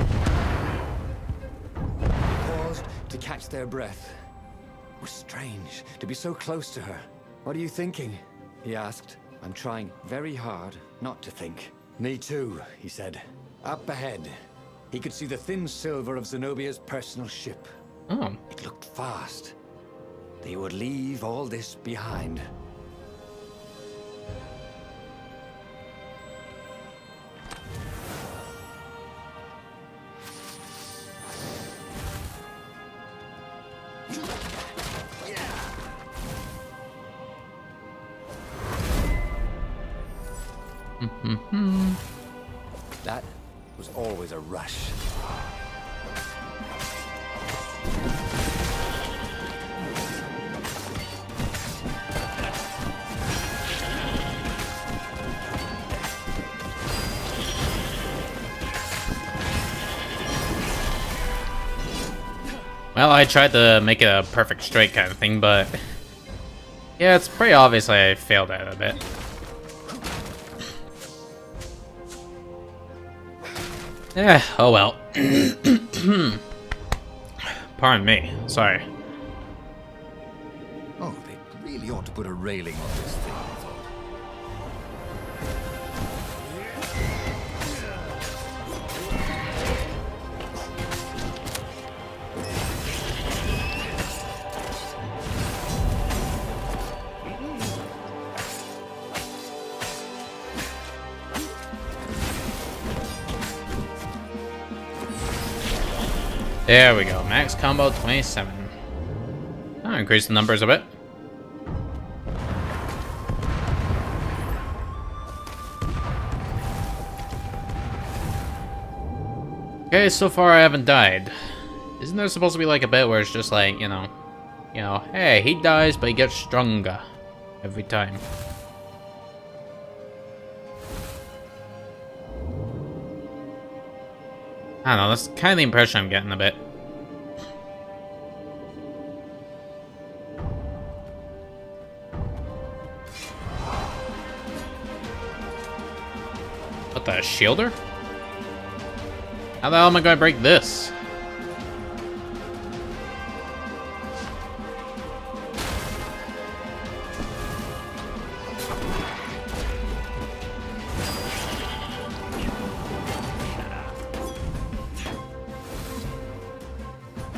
Speaker 2: Paused to catch their breath. It was strange to be so close to her. What are you thinking? He asked. I'm trying very hard not to think. Me too, he said. Up ahead, he could see the thin silver of Zenobia's personal ship.
Speaker 1: Oh.
Speaker 2: It looked fast. They would leave all this behind. That was always a rush.
Speaker 1: Well, I tried to make it a perfect straight kind of thing, but... yeah, it's pretty obvious I failed at it a bit. Oh well. Pardon me. Sorry.
Speaker 3: Oh, they really ought to put a railing on this thing, I thought.
Speaker 1: There we go. Max combo 27. I'll increase the numbers a bit. Okay, so far I haven't died. Isn't there supposed to be like a bit where it's just like, you know, hey, he dies but he gets stronger every time. I don't know, that's kind of the impression I'm getting a bit. What the, shielder? How the hell am I gonna break this?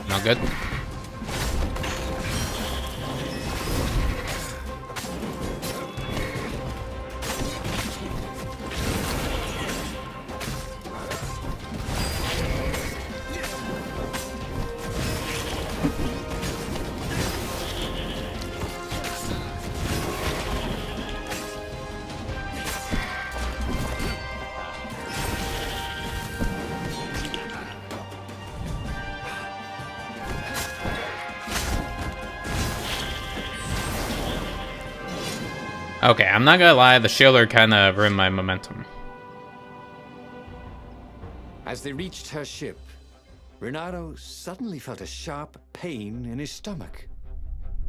Speaker 1: Not good. Okay, I'm not gonna lie, the shielder kind of ruined my momentum.
Speaker 2: As they reached her ship, Renato suddenly felt a sharp pain in his stomach.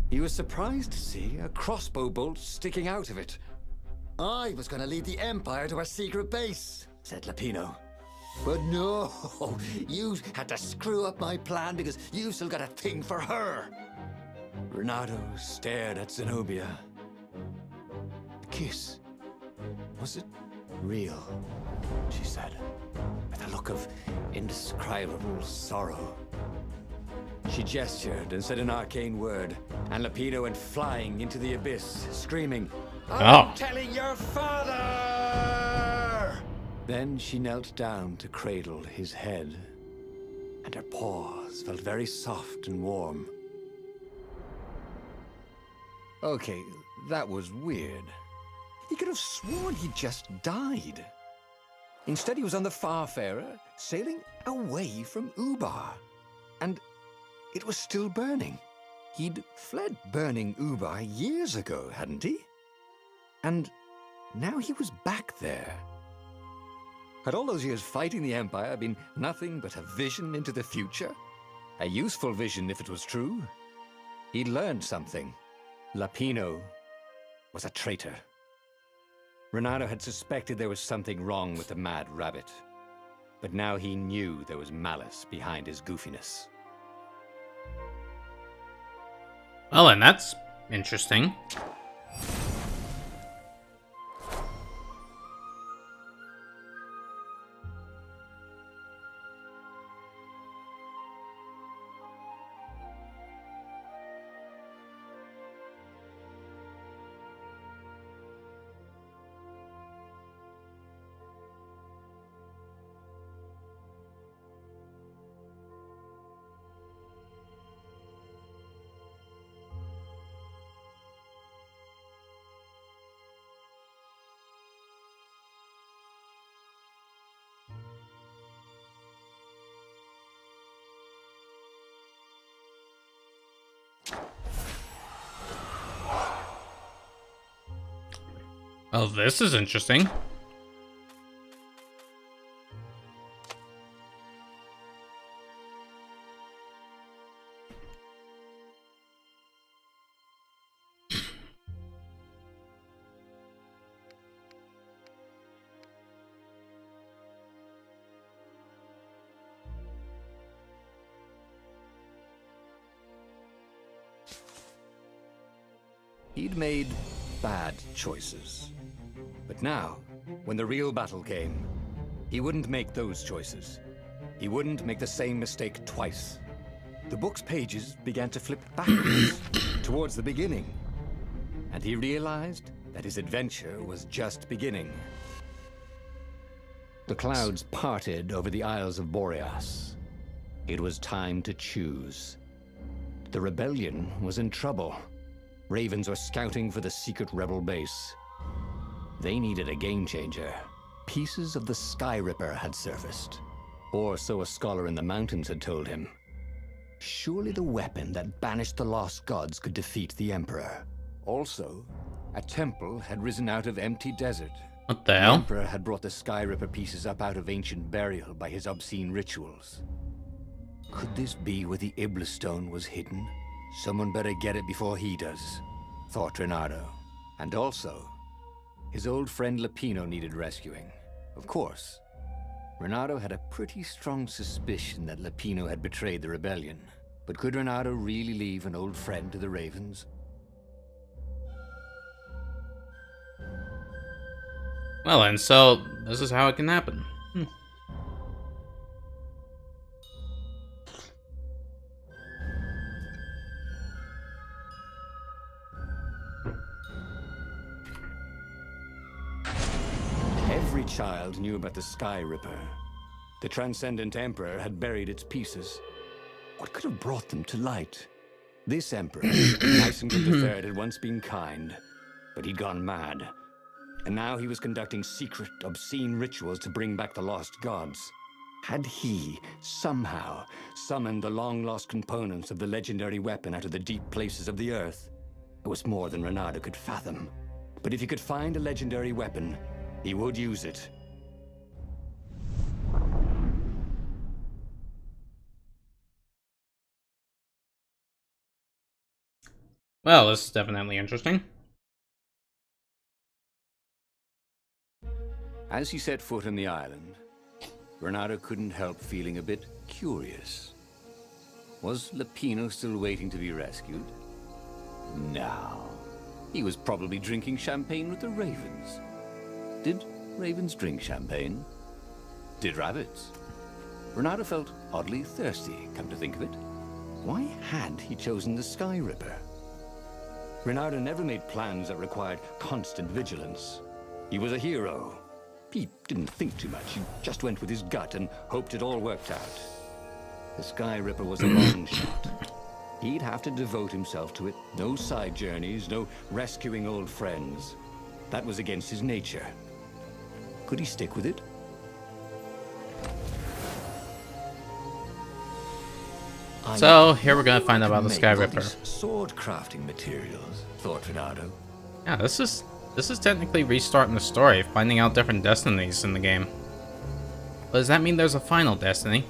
Speaker 2: He was surprised to see a crossbow bolt sticking out of it.
Speaker 3: I was going to lead the Empire to a secret base, said Lapino. But no, you had to screw up my plan because you still got a thing for her.
Speaker 2: Renato stared at Zenobia. The kiss. Was it real? She said, with a look of indescribable sorrow. She gestured and said an arcane word, and Lapino went flying into the abyss, screaming, "I'm telling your father!" Then she knelt down to cradle his head, and her paws felt very soft and warm. Okay, that was weird. He could have sworn he just died. Instead, he was on the Farfarer, sailing away from Ubar. And it was still burning. He'd fled burning Ubar years ago, hadn't he? And now he was back there. Had all those years fighting the Empire been nothing but a vision into the future? A useful vision if it was true. He'd learned something. Lapino was a traitor. Renato had suspected there was something wrong with the Mad Rabbit. But now he knew there was malice behind his goofiness.
Speaker 1: Well, and that's interesting. Oh, this is interesting.
Speaker 2: He'd made bad choices. But now, when the real battle came, he wouldn't make those choices. He wouldn't make the same mistake twice. The book's pages began to flip backwards, towards the beginning. And he realized that his adventure was just beginning. The clouds parted over the Isles of Boreas. It was time to choose. The rebellion was in trouble. Ravens were scouting for the secret rebel base. They needed a game changer. Pieces of the Sky Ripper had surfaced. Or so a scholar in the mountains had told him. Surely the weapon that banished the lost gods could defeat the Emperor. Also, a temple had risen out of empty desert.
Speaker 1: What the
Speaker 2: The
Speaker 1: hell?
Speaker 2: Emperor had brought the Sky Ripper pieces up out of ancient burial by his obscene rituals. Could this be where the Iblis Stone was hidden? Someone better get it before he does, thought Reynardo. And also, his old friend Lapino needed rescuing. Of course, Reynardo had a pretty strong suspicion that Lapino had betrayed the rebellion. But could Reynardo really leave an old friend to the Ravens?
Speaker 1: Well, and so this is how it can happen.
Speaker 2: Every child knew about the Sky Ripper. The Transcendent Emperor had buried its pieces. What could have brought them to light? This Emperor, Lysander III, had once been kind, but he'd gone mad. And now he was conducting secret, obscene rituals to bring back the lost gods. Had he, somehow, summoned the long-lost components of the legendary weapon out of the deep places of the earth? It was more than Reynardo could fathom. But if he could find a legendary weapon, he would use it.
Speaker 1: Well, this is definitely interesting.
Speaker 2: As he set foot on the island, Reynardo couldn't help feeling a bit curious. Was Lapino still waiting to be rescued? No. He was probably drinking champagne with the ravens. Did ravens drink champagne? Did rabbits? Reynardo felt oddly thirsty, come to think of it. Why had he chosen the Sky Ripper? Reynardo never made plans that required constant vigilance. He was a hero. He didn't think too much. He just went with his gut and hoped it all worked out. The Sky Ripper was a long shot. He'd have to devote himself to it. No side journeys, no rescuing old friends. That was against his nature. Could he stick with it?
Speaker 1: So, here we're gonna find out about the Sky Ripper.
Speaker 2: Sword crafting materials, thought Reynardo.
Speaker 1: Yeah, this is technically restarting the story, finding out different destinies in the game. But does that mean there's a final destiny?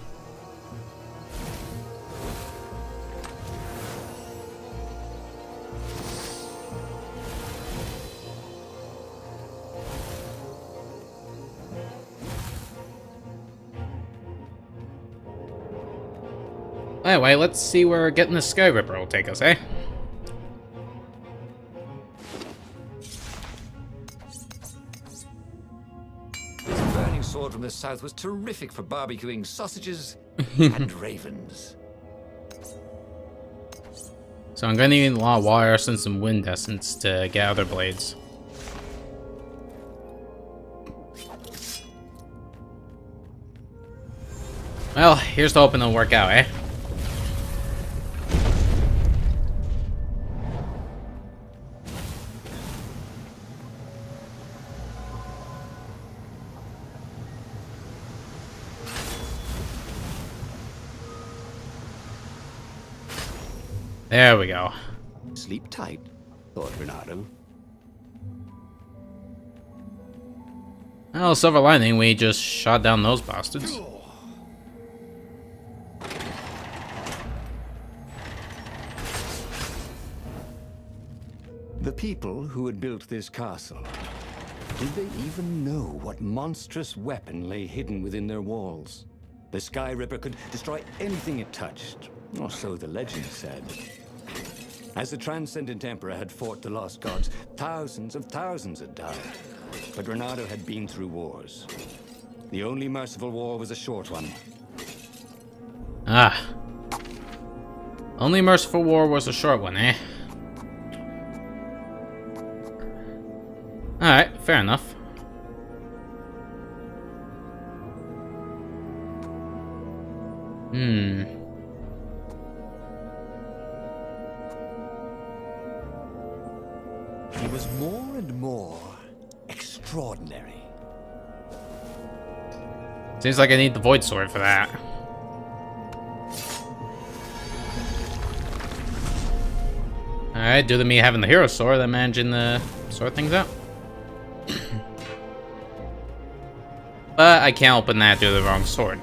Speaker 1: Anyway, let's see where getting the Sky Ripper will take us, eh?
Speaker 3: This burning sword from the south was terrific for barbecuing sausages and ravens.
Speaker 1: So I'm gonna need a lot of water and some wind essence to get other blades. Well, here's to hoping it'll work out, eh? There we go.
Speaker 2: Sleep tight, thought Reynardo.
Speaker 1: Well, silver lining, we just shot down those bastards.
Speaker 2: The people who had built this castle, did they even know what monstrous weapon lay hidden within their walls? The Sky Ripper could destroy anything it touched, or so the legend said. As the Transcendent Emperor had fought the lost gods, thousands had died. But Reynardo had been through wars. The only merciful war was a short one.
Speaker 1: Ah. Only merciful war was a short one, eh? Alright, fair enough.
Speaker 3: He was more and more extraordinary.
Speaker 1: Seems like I need the Void Sword for that. Alright, due to me having the Hero Sword, I'm managing to sort things out. But I can't open that due to the wrong sword.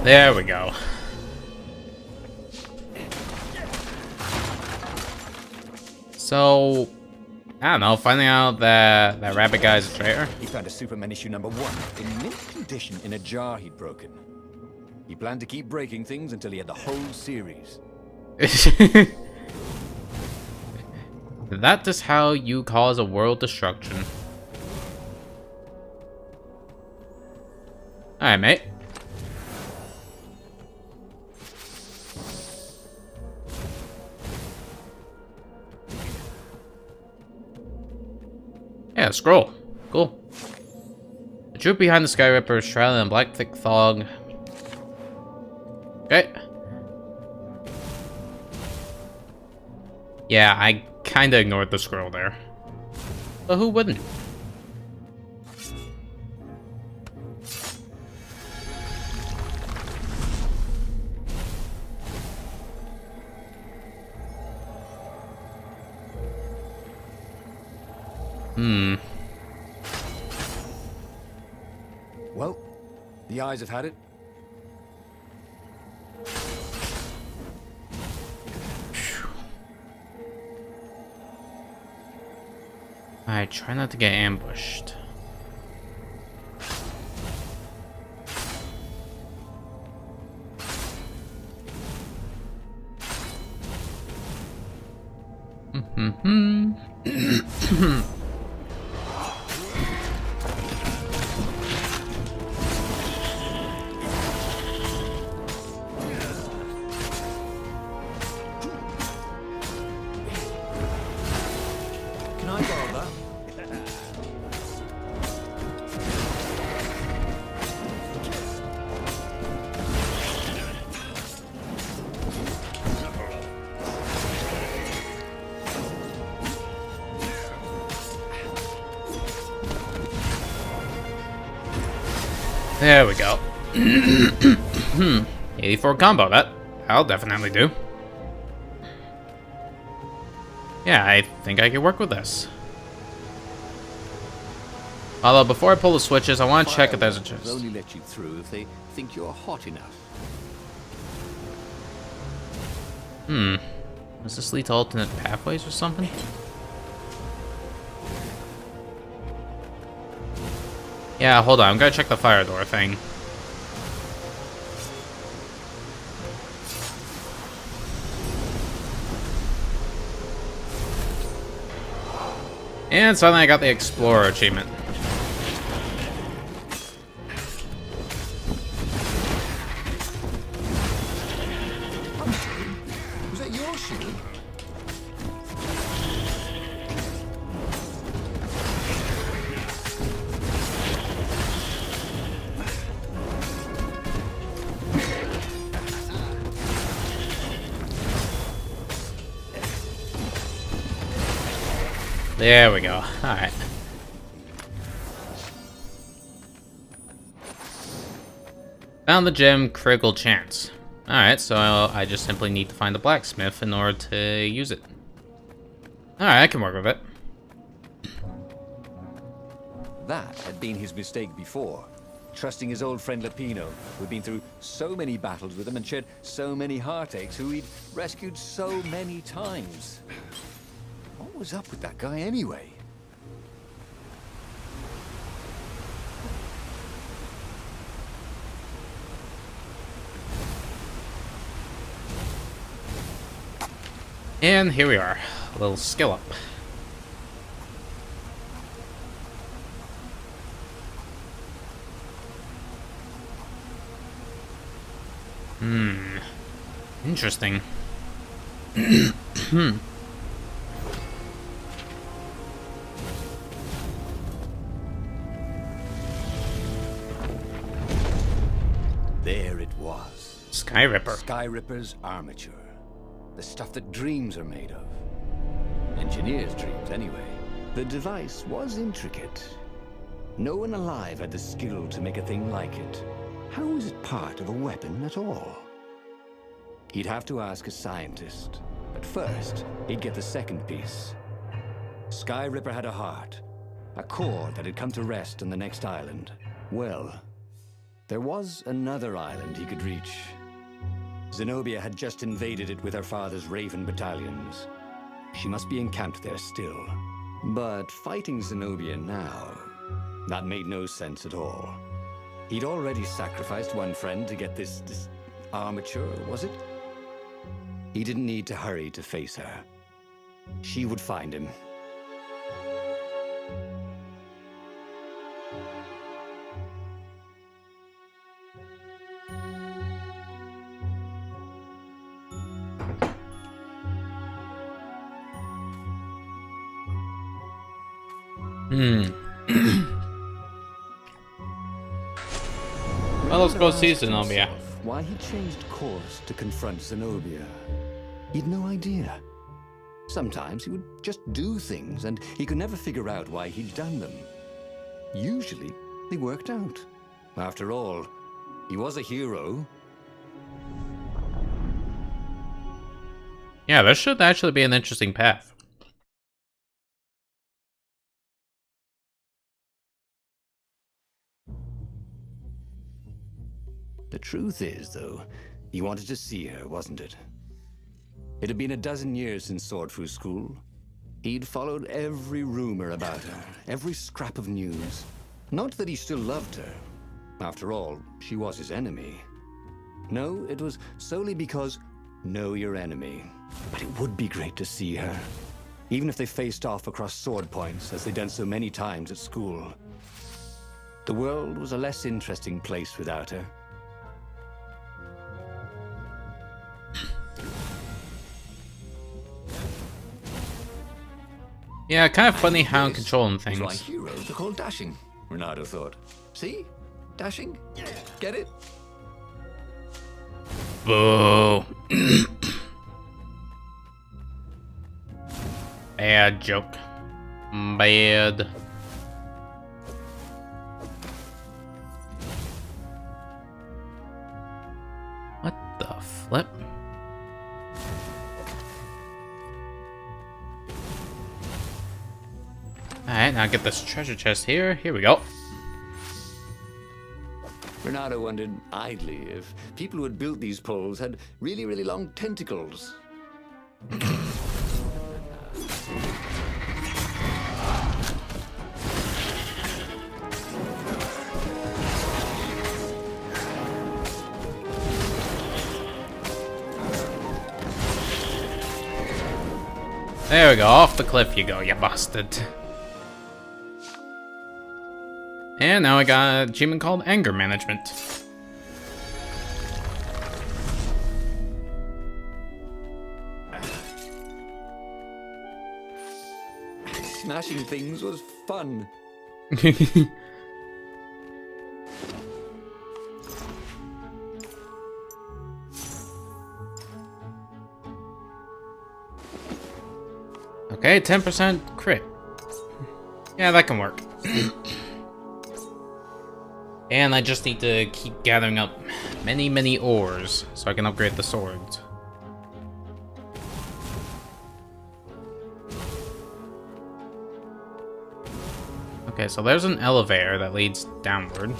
Speaker 1: There we go. So, I don't know, finding out that that rabbit guy's a traitor.
Speaker 3: He found a Superman issue #1 in mint condition in a jar he'd broken. He planned to keep breaking things until he had the whole series.
Speaker 1: That is how you cause a world destruction. Alright, mate. Yeah, scroll. Cool. The troop behind the Sky Ripper is shrouded in black thick fog. Okay. Yeah, I kinda ignored the scroll there. But who wouldn't?
Speaker 3: Well, the eyes have had it.
Speaker 1: Alright, try not to get ambushed.
Speaker 3: Can I borrow that?
Speaker 1: There we go. 84 combo, that'll definitely do. Yeah, I think I can work with this. Although, before I pull the switches, I want to check if there's a chest.
Speaker 3: They'll only let you through if they think you're hot enough.
Speaker 1: Does this lead to alternate pathways or something? Yeah, hold on, I'm gonna check the fire door thing. And suddenly I got the Explorer achievement.
Speaker 3: Was that your shield?
Speaker 1: There we go. Alright. Found the gem, critical chance. Alright, so I just simply need to find a blacksmith in order to use it. Alright, I can work with it.
Speaker 2: That had been his mistake before. Trusting his old friend Lapino, who'd been through so many battles with him and shared so many heartaches, who he'd rescued so many times. What was up with that guy anyway?
Speaker 1: And here we are. A little skill up. Interesting.
Speaker 2: There it was.
Speaker 1: Sky Ripper.
Speaker 2: Sky Ripper's armature. The stuff that dreams are made of. Engineers' dreams, anyway. The device was intricate. No one alive had the skill to make a thing like it. How is it part of a weapon at all? He'd have to ask a scientist. But first, he'd get the second piece. Sky Ripper had a heart. A core that had come to rest on the next island. Well, there was another island he could reach. Zenobia had just invaded it with her father's Raven battalions. She must be encamped there still. But fighting Zenobia now, that made no sense at all. He'd already sacrificed one friend to get this armature, was it? He didn't need to hurry to face her. She would find him.
Speaker 1: Well, let's go see Zenobia.
Speaker 2: Why he changed course to confront Zenobia. He'd no idea. Sometimes he would just do things, and he could never figure out why he'd done them. Usually, they worked out. After all, he was a hero.
Speaker 1: Yeah, this should actually be an interesting path.
Speaker 2: The truth is, though, he wanted to see her, wasn't it? It had been a dozen years since Swordfu School. He'd followed every rumor about her, every scrap of news. Not that he still loved her. After all, she was his enemy. No, it was solely because know your enemy. But it would be great to see her. Even if they faced off across sword points, as they'd done so many times at school. The world was a less interesting place without her.
Speaker 1: Yeah, kind of funny how I'm controlling things.
Speaker 3: Why heroes are called dashing, Renato thought. See? Dashing? Get it?
Speaker 1: Boo. Bad joke. Bad. What the flip? Alright, now get this treasure chest here. Here we go.
Speaker 2: Renato wondered idly if people who had built these poles had really, really long tentacles.
Speaker 1: There we go, off the cliff you go, you bastard. And now I got an achievement called Anger Management.
Speaker 2: Smashing things was fun.
Speaker 1: Okay, 10% crit. Yeah, that can work. And I just need to keep gathering up many, many ores so I can upgrade the swords. Okay, so there's an elevator that leads downward.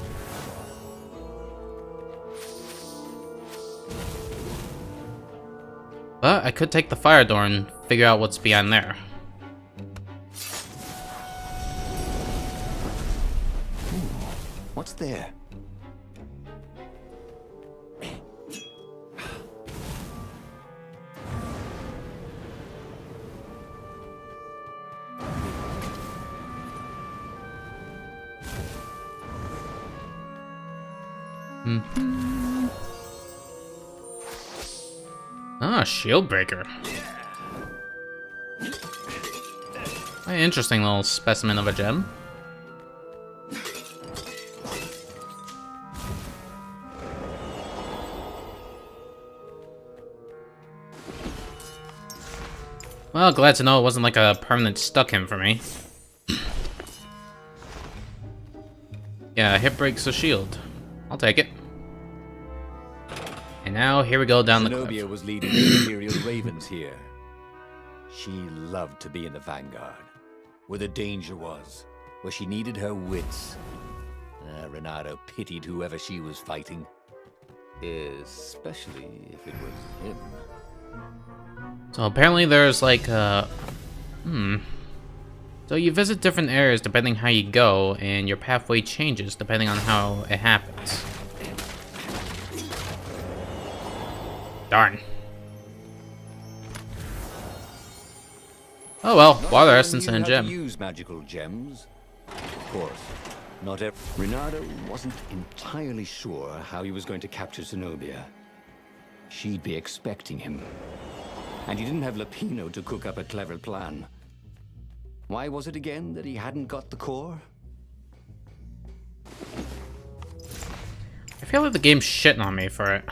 Speaker 1: But I could take the fire door and figure out what's behind there.
Speaker 3: What's there?
Speaker 1: Ah, shield breaker. An interesting little specimen of a gem. Well, glad to know it wasn't like a permanent stuck him for me. Yeah, hit breaks the shield. I'll take it. And now, here we go down the cliff.
Speaker 2: Zenobia was leading the Imperial Ravens here. She loved to be in the vanguard, where the danger was, where she needed her wits. Renato pitied whoever she was fighting, especially if it was him.
Speaker 1: So apparently there's like So you visit different areas depending how you go, and your pathway changes depending on how it happens. Darn. Oh well, water essence and a gem.
Speaker 2: Use magical gems. Of course, not every. Renato wasn't entirely sure how he was going to capture Zenobia. She'd be expecting him. And he didn't have Lapino to cook up a clever plan. Why was it again that he hadn't got the core?
Speaker 1: I feel like the game's shitting on me for it.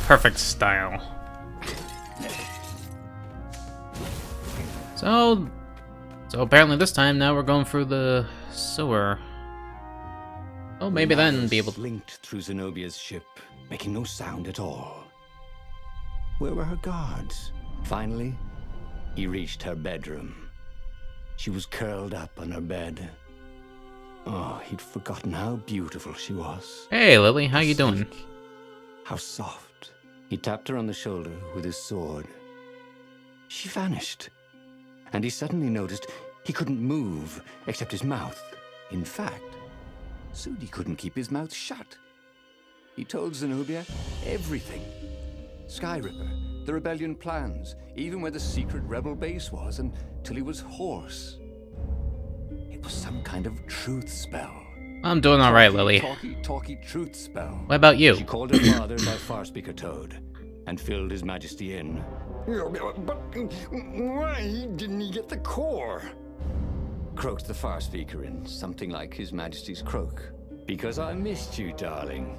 Speaker 1: Perfect style. So apparently this time now we're going through the sewer. Oh, maybe then be able to
Speaker 2: linked through Zenobia's ship, making no sound at all. Where were her guards? Finally, he reached her bedroom. She was curled up on her bed. Oh, he'd forgotten how beautiful she was.
Speaker 1: Hey, Lily, how you doing?
Speaker 2: How soft. He tapped her on the shoulder with his sword. She vanished. And he suddenly noticed he couldn't move except his mouth. In fact, soon he couldn't keep his mouth shut. He told Zenobia everything. Skyripper, the rebellion plans, even where the secret rebel base was, until he was hoarse. It was some kind of truth spell.
Speaker 1: I'm doing all right, Lily.
Speaker 2: Talky truth spell.
Speaker 1: What about you?
Speaker 2: She called her father by Far Speaker Toad and filled His Majesty in.
Speaker 3: But why didn't he get the core?
Speaker 2: Croaked the Far Speaker in something like His Majesty's croak. Because I missed you, darling.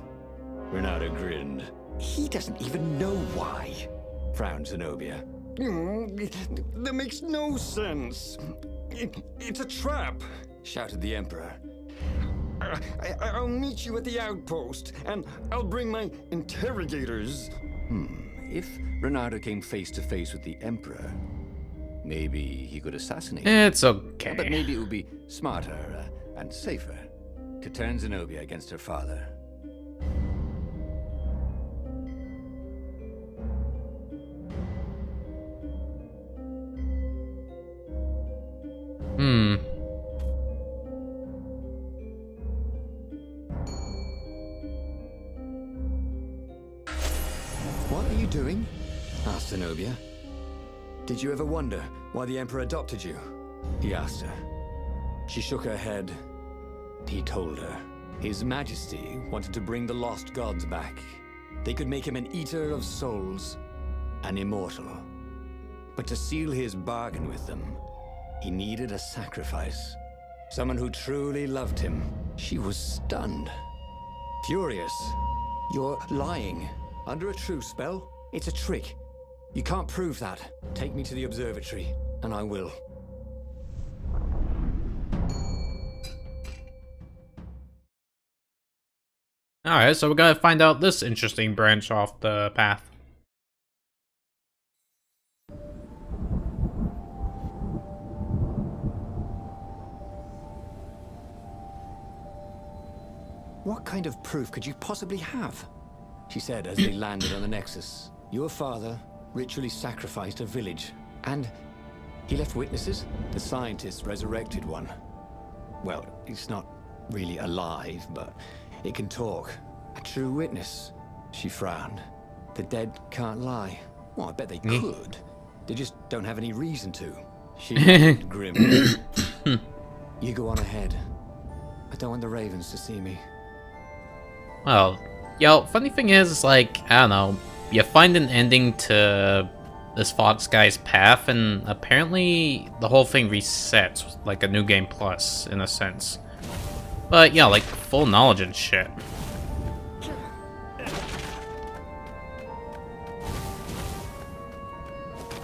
Speaker 2: Renato grinned.
Speaker 3: He doesn't even know why.
Speaker 2: Frowned Zenobia.
Speaker 3: That makes no sense. It's a trap.
Speaker 2: Shouted the Emperor.
Speaker 3: I'll meet you at the outpost, and I'll bring my interrogators.
Speaker 2: If Renato came face to face with the Emperor, maybe he could assassinate him.
Speaker 1: It's okay.
Speaker 2: But maybe it would be smarter and safer to turn Zenobia against her father.
Speaker 3: What are you doing? Asked Zenobia. Did you ever wonder why the Emperor adopted you? He asked her. She shook her head. He told her. His Majesty wanted to bring the lost gods back. They could make him an eater of souls, an immortal. But to seal his bargain with them, he needed a sacrifice. Someone who truly loved him. She was stunned. Furious. You're lying. Under a truce spell? It's a trick. You can't prove that. Take me to the observatory, and I will.
Speaker 1: Alright, so we're gonna find out this interesting branch off the path.
Speaker 3: What kind of proof could you possibly have? She said as they landed on the Nexus. Your father ritually sacrificed a village, and he left witnesses? The scientists resurrected one. Well, it's not really alive, but it can talk. A true witness. She frowned. The dead can't lie. Well, I bet they could. They just don't have any reason to. She looked grimly. You go on ahead. I don't want the ravens to see me.
Speaker 1: Well, yo, funny thing is, like, I don't know, you find an ending to this Fox guy's path, and apparently the whole thing resets, like a new game plus, in a sense. But, yeah, like, full knowledge and shit.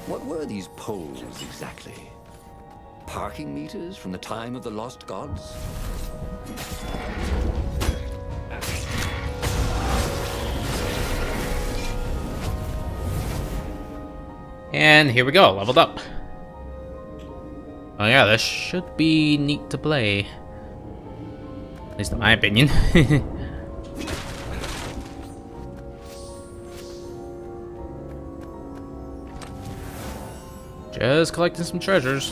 Speaker 3: What were these poles exactly? Parking meters from the time of the lost gods?
Speaker 1: And here we go, leveled up. Oh yeah, this should be neat to play. At least in my opinion. Just collecting some treasures.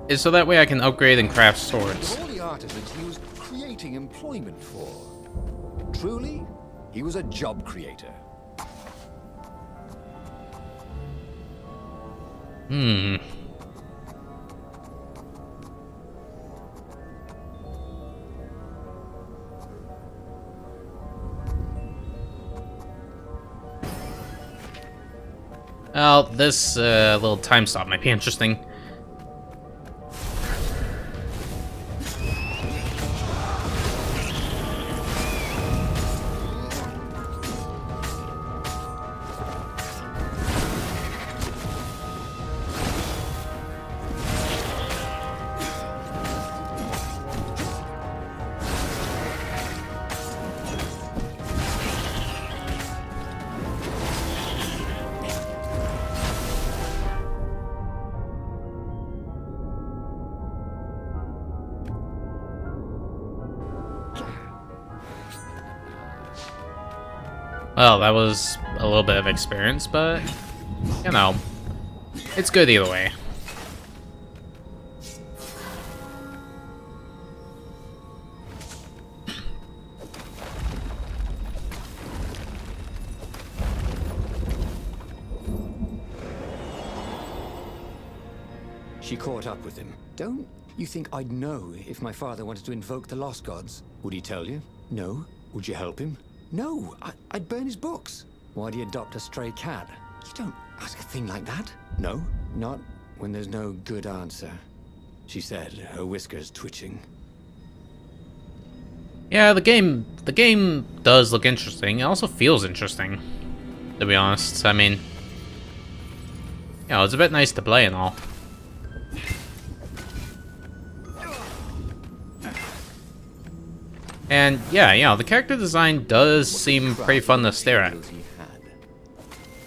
Speaker 1: It's so that way I can upgrade and craft swords.
Speaker 3: All the artisans he was creating employment for. Truly, he was a job creator.
Speaker 1: Well, this little time stop might be interesting. Well, that was a little bit of experience, but, you know, it's good either way.
Speaker 3: She caught up with him. Don't you think I'd know if my father wanted to invoke the lost gods? Would he tell you? No. Would you help him? No. I'd burn his books. Why'd he adopt a stray cat? You don't ask a thing like that. No, not when there's no good answer, she said, her whiskers twitching.
Speaker 1: Yeah, the game does look interesting. It also feels interesting, to be honest. I mean, you know, it's a bit nice to play and all. And yeah, you know, the character design does seem pretty fun to stare at.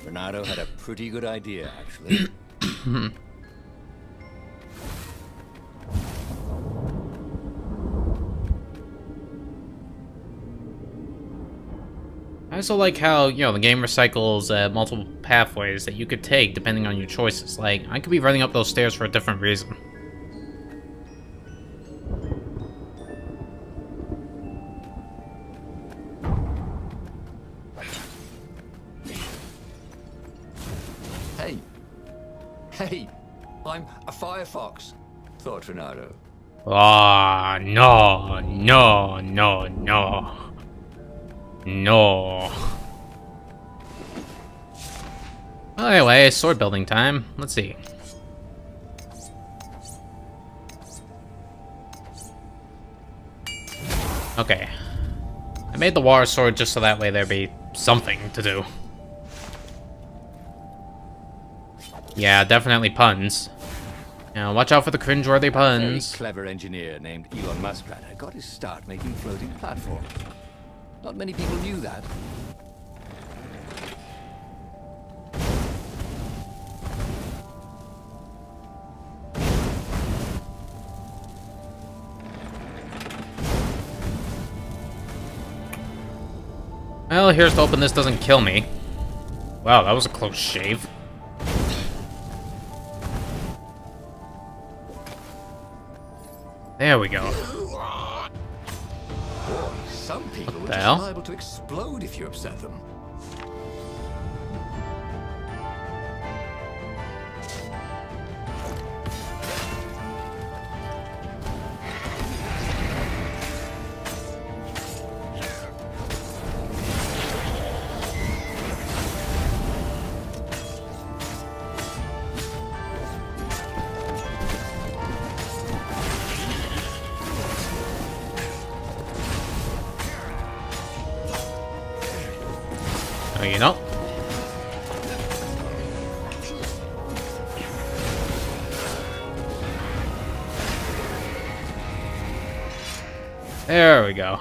Speaker 3: Bernardo had a pretty good idea, actually.
Speaker 1: I also like how, you know, the game recycles multiple pathways that you could take depending on your choices. Like, I could be running up those stairs for a different reason.
Speaker 3: Hey, I'm a firefox, thought Renato.
Speaker 1: Ah, no, no, no, no. No. Well, anyway, sword building time. Let's see. Okay. I made the water sword just so that way there'd be something to do. Yeah, definitely puns. Now, watch out for the cringeworthy
Speaker 2: A
Speaker 1: puns.
Speaker 2: clever engineer named Elon Muskrat got his start making floating platforms. Not many people knew that.
Speaker 1: Well, here's to hoping this doesn't kill me. Wow, that was a close shave. There we go.
Speaker 2: Boy, some people
Speaker 1: What
Speaker 2: were
Speaker 1: the
Speaker 2: just
Speaker 1: hell?
Speaker 2: liable to explode if you upset them.
Speaker 1: Oh, you know. There we go.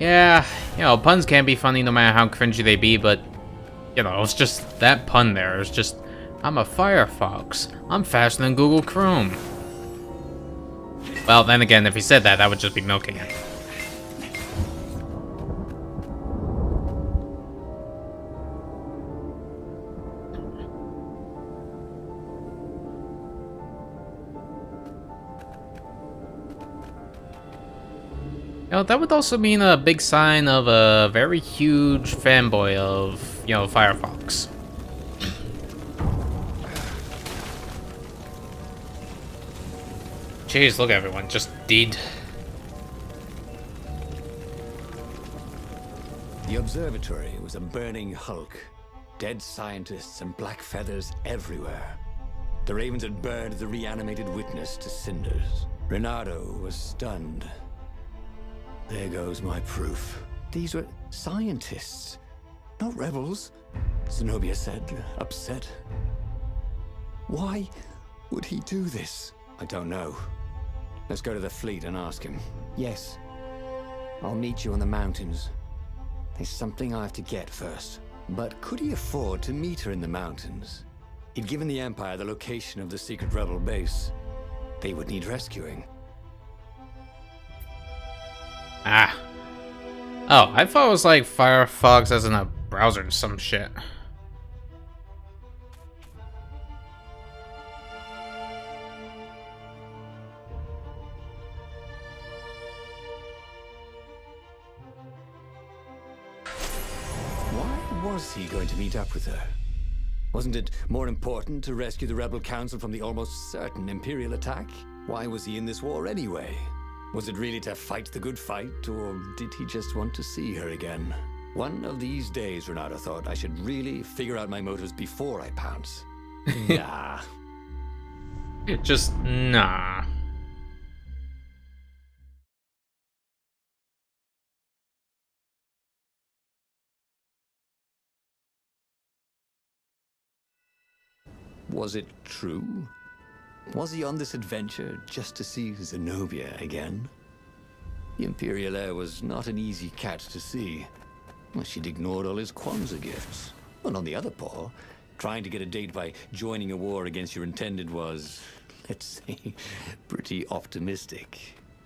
Speaker 1: Yeah, you know, puns can be funny no matter how cringy they be, but, you know, it's just that pun there. It's just, I'm a Firefox. I'm faster than Google Chrome. Well, then again, if he said that, that would just be milking it. You know, that would also mean a big sign of a very huge fanboy of, you know, Firefox. Jeez, look everyone, just deed.
Speaker 2: The observatory was a burning hulk. Dead scientists and black feathers everywhere. The ravens had burned the reanimated witness to cinders. Renato was stunned. There goes my proof. These were scientists, not rebels, Zenobia said, upset. Why would he do this? I don't know. Let's go to the fleet and ask him. Yes. I'll meet you on the mountains. There's something I have to get first. But could he afford to meet her in the mountains? He'd given the Empire the location of the secret rebel base. They would need rescuing.
Speaker 1: Ah. Oh, I thought it was like Firefox as in a browser or some shit.
Speaker 2: Why was he going to meet up with her? Wasn't it more important to rescue the Rebel Council from the almost certain Imperial attack? Why was he in this war anyway? Was it really to fight the good fight, or did he just want to see her again? One of these days, Renato thought, I should really figure out my motives before I pounce. Nah.
Speaker 1: Just, nah.
Speaker 2: Was it true? Was he on this adventure just to see Zenobia again? The Imperial heir was not an easy cat to see. Well, she'd ignored all his Kwanzaa gifts. And on the other paw, trying to get a date by joining a war against your intended was, let's say, pretty optimistic.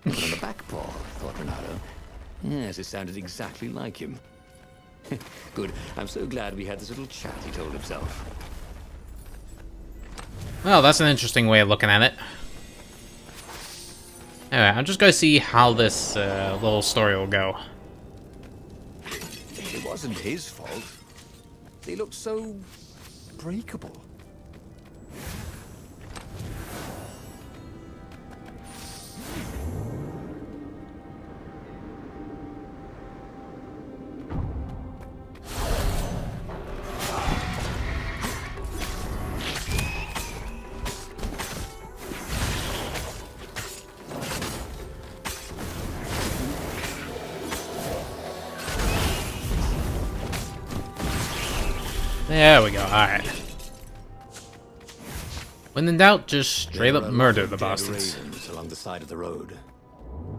Speaker 2: But on the back paw, thought Renato. Yes, it sounded exactly like him. Good. I'm so glad we had this little chat, he told himself.
Speaker 1: Well, that's an interesting way of looking at it. Anyway, I'm just gonna see how this little story will go.
Speaker 2: It wasn't his fault. They looked so breakable.
Speaker 1: There we go, alright. When in doubt, just straight up murder the bastards.
Speaker 2: Ravens along the side of the road.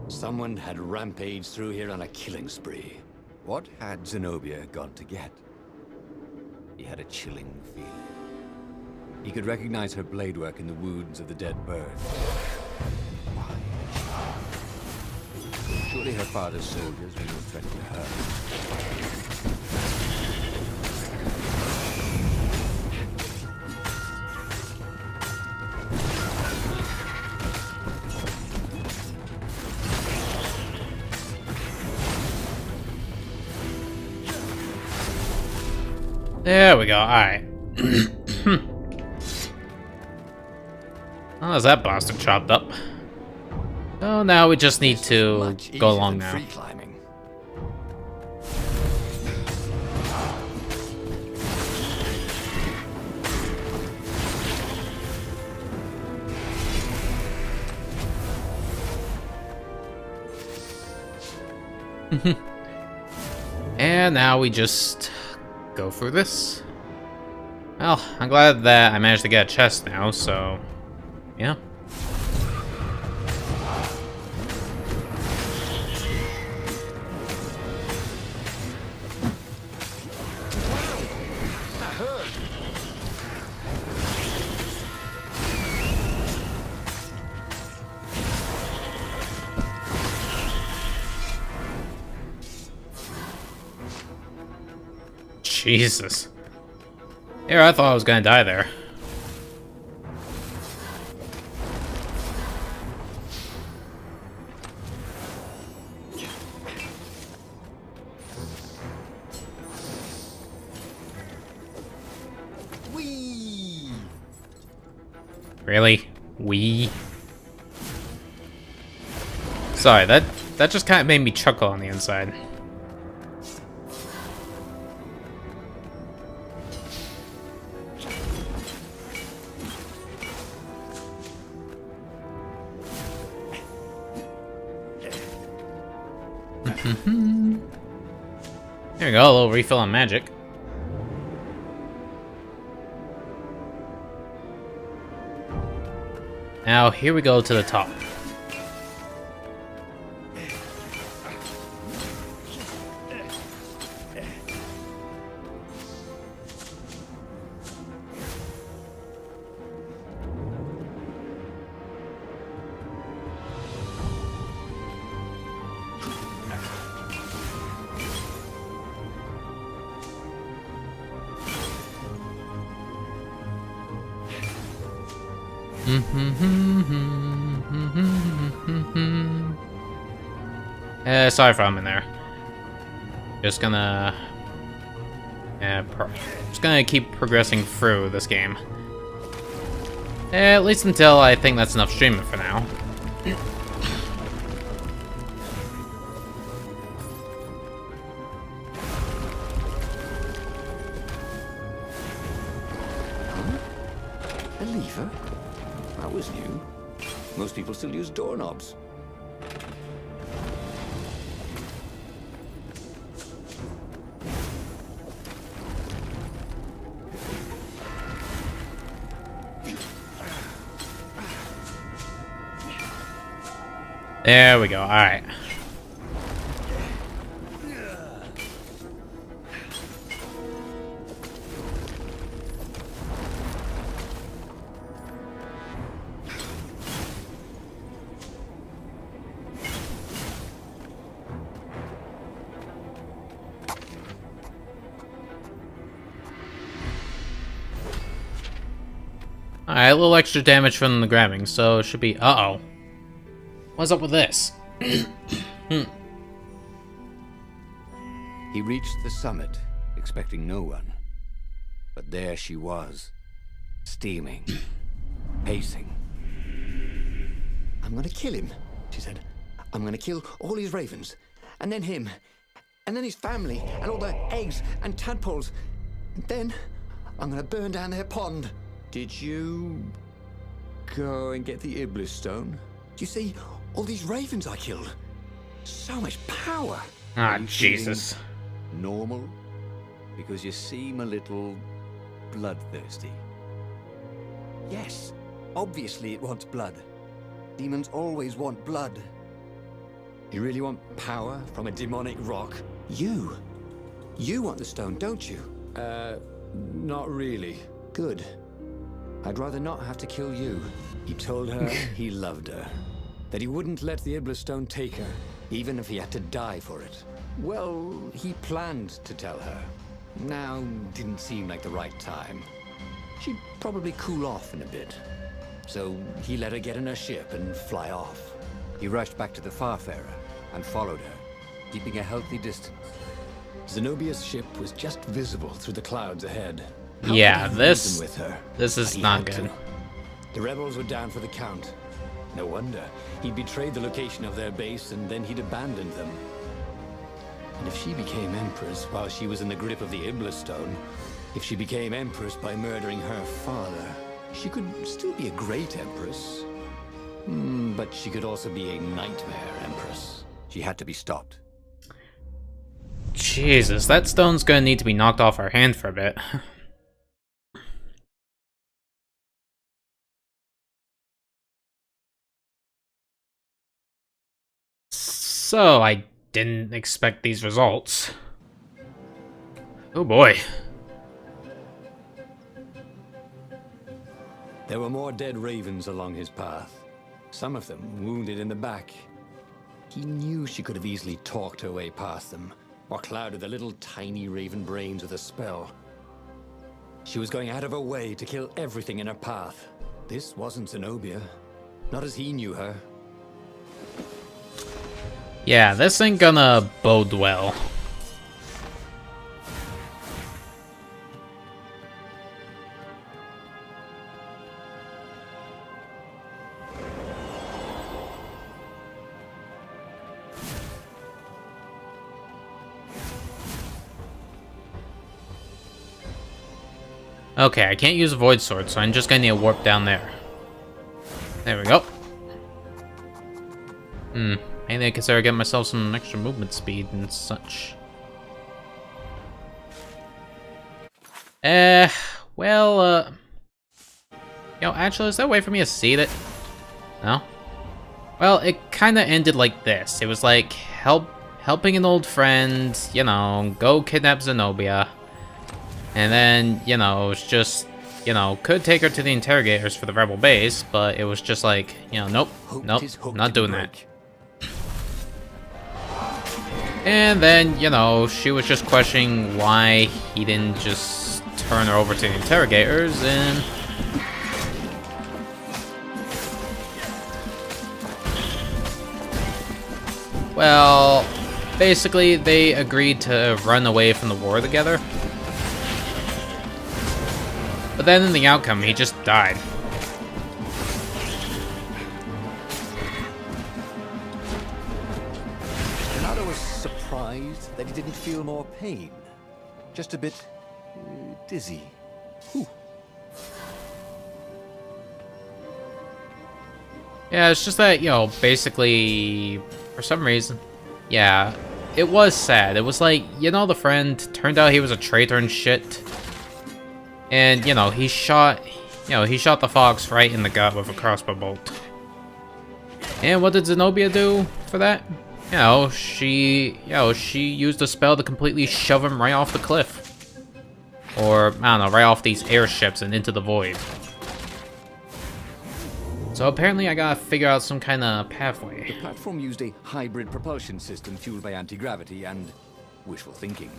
Speaker 2: Someone had rampaged through here on a killing spree. What had Zenobia gone to get? He had a chilling feeling. He could recognize her blade work in the wounds of the dead bird. Why? Surely her father's soldiers were no threat to her.
Speaker 1: There we go, alright. Oh, there's that bastard chopped up. So now we just need to go along now.
Speaker 2: Free climbing.
Speaker 1: And now we just go through this. Well, I'm glad that I managed to get a chest now, so yeah. Jesus. Here, I thought I was gonna die there.
Speaker 2: Whee!
Speaker 1: Really? We? Sorry, that just kind of made me chuckle on the inside. There we go, a little refill on magic. Now, here we go to the top. Sorry if I'm in there. Just gonna keep progressing through this game. At least until I think that's enough streaming for now.
Speaker 2: A lever? That was new. Most people still use doorknobs.
Speaker 1: There we go, alright. Alright, a little extra damage from the grabbing, so it should be... Uh-oh. What's up with this?
Speaker 2: He reached the summit, expecting no one. But there she was, steaming, pacing. "I'm gonna kill him," she said. "I'm gonna kill all his ravens, and then him, and then his family, and all their eggs and tadpoles. And then I'm gonna burn down their pond." "Did you go and get the Iblis stone?" "Do you see all these ravens I killed? So much power."
Speaker 1: Ah,
Speaker 2: Are you
Speaker 1: Jesus.
Speaker 2: feeling normal? Because you seem a little bloodthirsty. Yes, obviously it wants blood. Demons always want blood.
Speaker 3: You really want power from a demonic rock?
Speaker 2: You want the stone, don't you?
Speaker 3: Not really.
Speaker 2: Good. I'd rather not have to kill you.
Speaker 3: He told her he loved her. That he wouldn't let the Iblis stone take her, even if he had to die for it. Well, he planned to tell her. Now didn't seem like the right time. She'd probably cool off in a bit. So he let her get in her ship and fly off.
Speaker 2: He rushed back to the Farfarer and followed her, keeping a healthy distance.
Speaker 3: Zenobia's ship was just visible through the clouds ahead.
Speaker 1: Yeah,
Speaker 3: How could he
Speaker 1: this
Speaker 3: reason with her?
Speaker 1: this is
Speaker 3: But he
Speaker 1: not
Speaker 3: had
Speaker 1: good.
Speaker 3: to. The rebels were down for the count. No wonder. He'd betrayed the location of their base and then he'd abandoned them. And if she became Empress while she was in the grip of the Iblis Stone, if she became Empress by murdering her father, she could still be a great Empress. But she could also be a nightmare Empress.
Speaker 2: She had to be stopped.
Speaker 1: Jesus, that stone's gonna need to be knocked off our hand for a bit. So, I didn't expect these results. Oh boy.
Speaker 3: There were more dead ravens along his path. Some of them wounded in the back. He knew she could have easily talked her way past them, or clouded the little tiny raven brains with a spell. She was going out of her way to kill everything in her path. This wasn't Zenobia. Not as he knew her.
Speaker 1: Yeah, this ain't gonna bode well. Okay, I can't use a Void Sword, so I'm just gonna need a warp down there. There we go. Maybe I consider getting myself some extra movement speed and such. Well, actually, is there a way for me to see it? No? Well, it kinda ended like this. It was like, helping an old friend, go kidnap Zenobia. And then, it's just, could take her to the interrogators for the rebel base, but it was just like, nope, not doing that. And then, she was just questioning why he didn't just turn her over to the interrogators, and... Well, basically, they agreed to run away from the war together. But then in the outcome, he just died.
Speaker 2: Renato was surprised that he didn't feel more pain. Just a bit dizzy. Whew.
Speaker 1: Yeah, it's just that, basically, for some reason, yeah, it was sad. It was like, the friend, turned out he was a traitor and shit. And, he shot the fox right in the gut with a crossbow bolt. And what did Zenobia do for that? She used a spell to completely shove him right off the cliff. Or, I don't know, right off these airships and into the void. So apparently I gotta figure out some kind of pathway.
Speaker 2: The platform used a hybrid propulsion system fueled by anti-gravity and wishful thinking.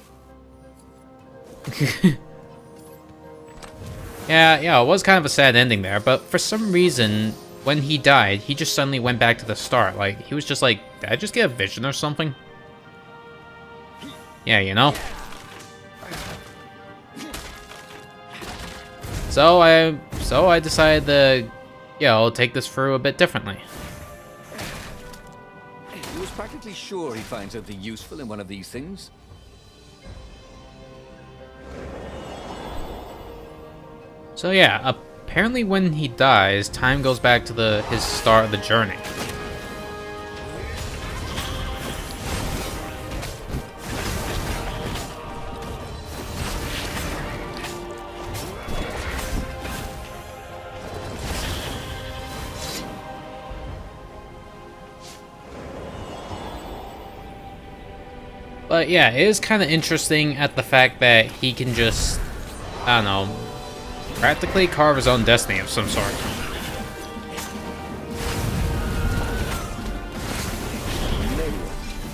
Speaker 1: Yeah, it was kind of a sad ending there, but for some reason, when he died, he just suddenly went back to the start. Like, he was just like, did I just get a vision or something? Yeah, So I decided to, take this through a bit differently.
Speaker 2: He was practically sure he'd find something useful in one of these things.
Speaker 1: So yeah, apparently when he dies, time goes back to his start of the journey. But yeah, it is kind of interesting at the fact that he can just, I don't know, practically carve his own destiny of some sort.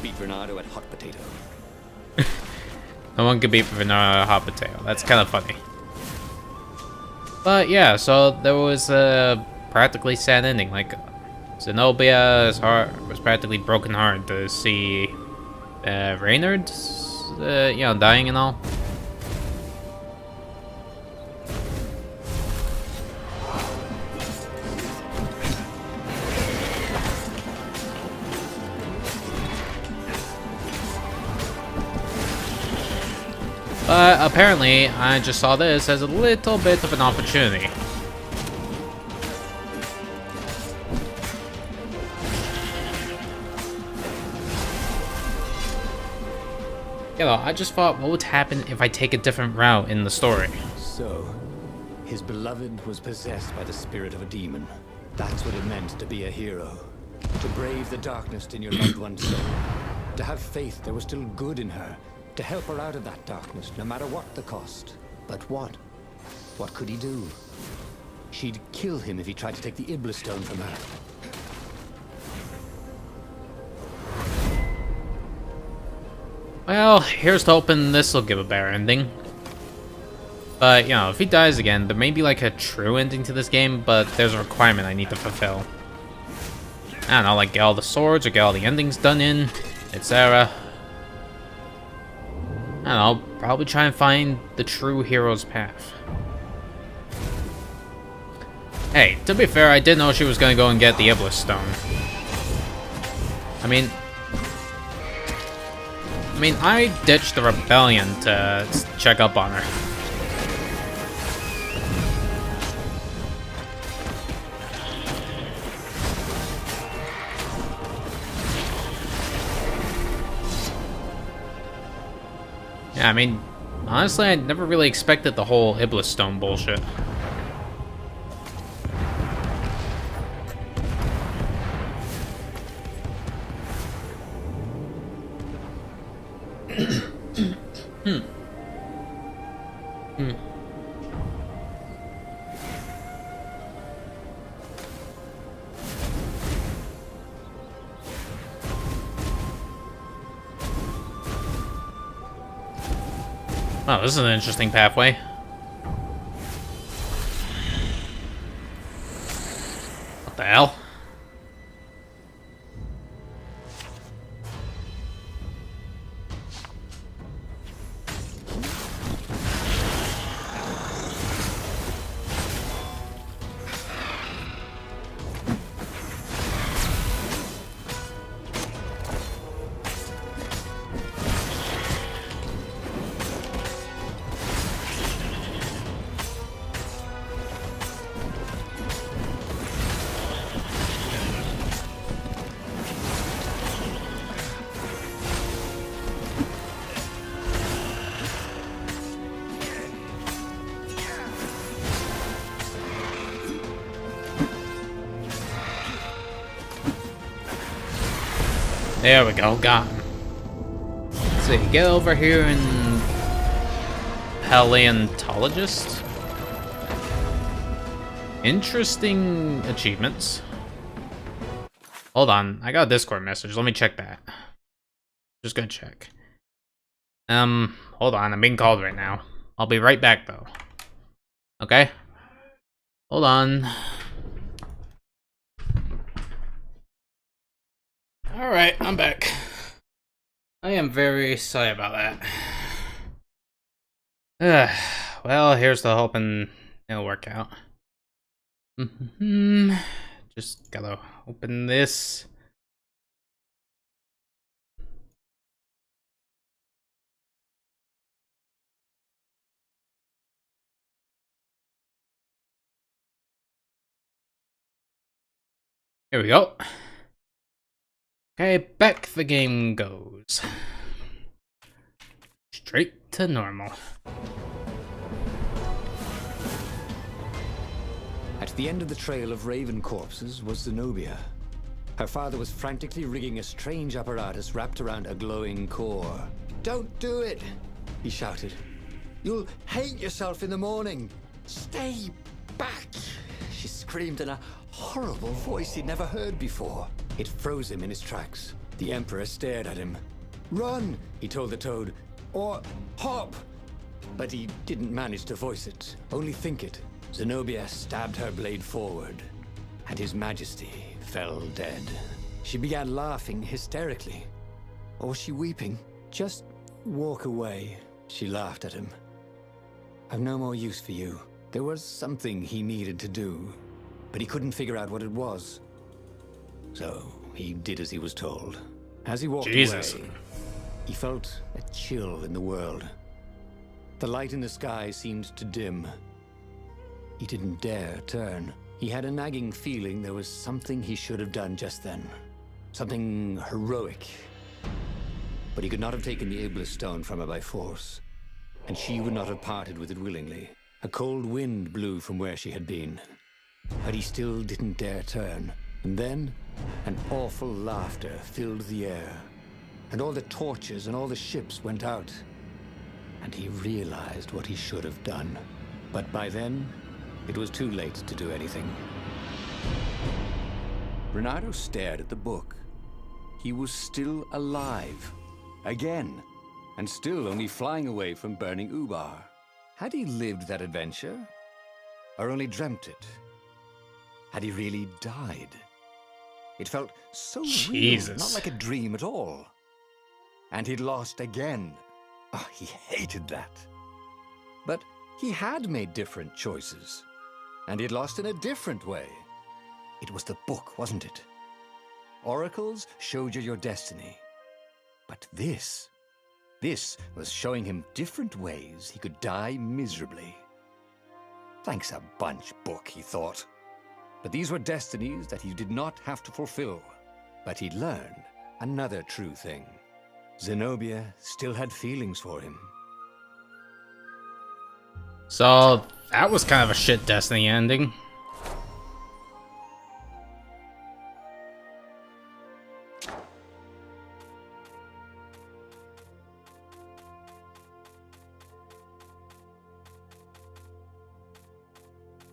Speaker 3: Beat Bernardo at hot potato.
Speaker 1: No one could beat Vanilla Hot Potato. That's kind of funny. But yeah, so there was a practically sad ending. Like, Zenobia's heart was practically broken heart to see Reynard, you know, dying and all. But apparently, I just saw this as a little bit of an opportunity. You know, I just thought, what would happen if I take a different route in the story?
Speaker 3: So, his beloved was possessed by the spirit of a demon. That's what it meant to be a hero. To brave the darkness in your loved one's soul. To have faith there was still good in her. To help her out of that darkness, no matter what the cost. But what? What could he do? She'd kill him if he tried to take the Iblis stone from her.
Speaker 1: Well, here's to hoping this will give a better ending. But, you know, if he dies again, there may be like a true ending to this game, but there's a requirement I need to fulfill. I don't know, like get all the swords or get all the endings done in, etc. I don't know, probably try and find the true hero's path. Hey, to be fair, I did know she was gonna go and get the Iblis stone. I mean, I ditched the rebellion to check up on her. Yeah, I mean, honestly, I never really expected the whole Iblis stone bullshit. Oh, this is an interesting pathway. What the hell? There we go, got him. Let's see, get over here and paleontologist. Interesting achievements. Hold on, I got a Discord message. Let me check that. Just gonna check. Hold on, I'm being called right now. I'll be right back though. Okay? Hold on. Alright, I'm back. I am very sorry about that. Well, here's the hoping it'll work out. Just gotta open this. Here we go. Okay, back the game goes. Straight to normal.
Speaker 3: At the end of the trail of raven corpses was Zenobia. Her father was frantically rigging a strange apparatus wrapped around a glowing core. Don't do it, he shouted. You'll hate yourself in the morning. Stay back, she screamed in a horrible voice he'd never heard before. It froze him in his tracks. The Emperor stared at him. Run, he told the toad, or hop. But he didn't manage to voice it, only think it. Zenobia stabbed her blade forward, and His Majesty fell dead. She began laughing hysterically. Or was she weeping? Just walk away, she laughed at him. I've no more use for you. There was something he needed to do, but he couldn't figure out what it was. So he did as he was told. As he walked away, he felt a chill in the world. The light in the sky seemed to dim. He didn't dare turn. He had a nagging feeling there was something he should have done just then. Something heroic. But he could not have taken the Iblis stone from her by force. And she would not have parted with it willingly. A cold wind blew from where she had been. But he still didn't dare turn. And then, an awful laughter filled the air. And all the torches and all the ships went out. And he realized what he should have done. But by then, it was too late to do anything. Renato stared at the book. He was still alive. Again. And still only flying away from burning Ubar. Had he lived that adventure? Or only dreamt it? Had he really died? It felt so real, not like a dream at all. And he'd lost again. Oh, he hated that. But he had made different choices. And he'd lost in a different way. It was the book, wasn't it? Oracles showed you your destiny. But this was showing him different ways he could die miserably. Thanks a bunch, book, he thought. But these were destinies that he did not have to fulfill. But he'd learned another true thing. Zenobia still had feelings for him.
Speaker 1: So, that was kind of a shit Destiny ending.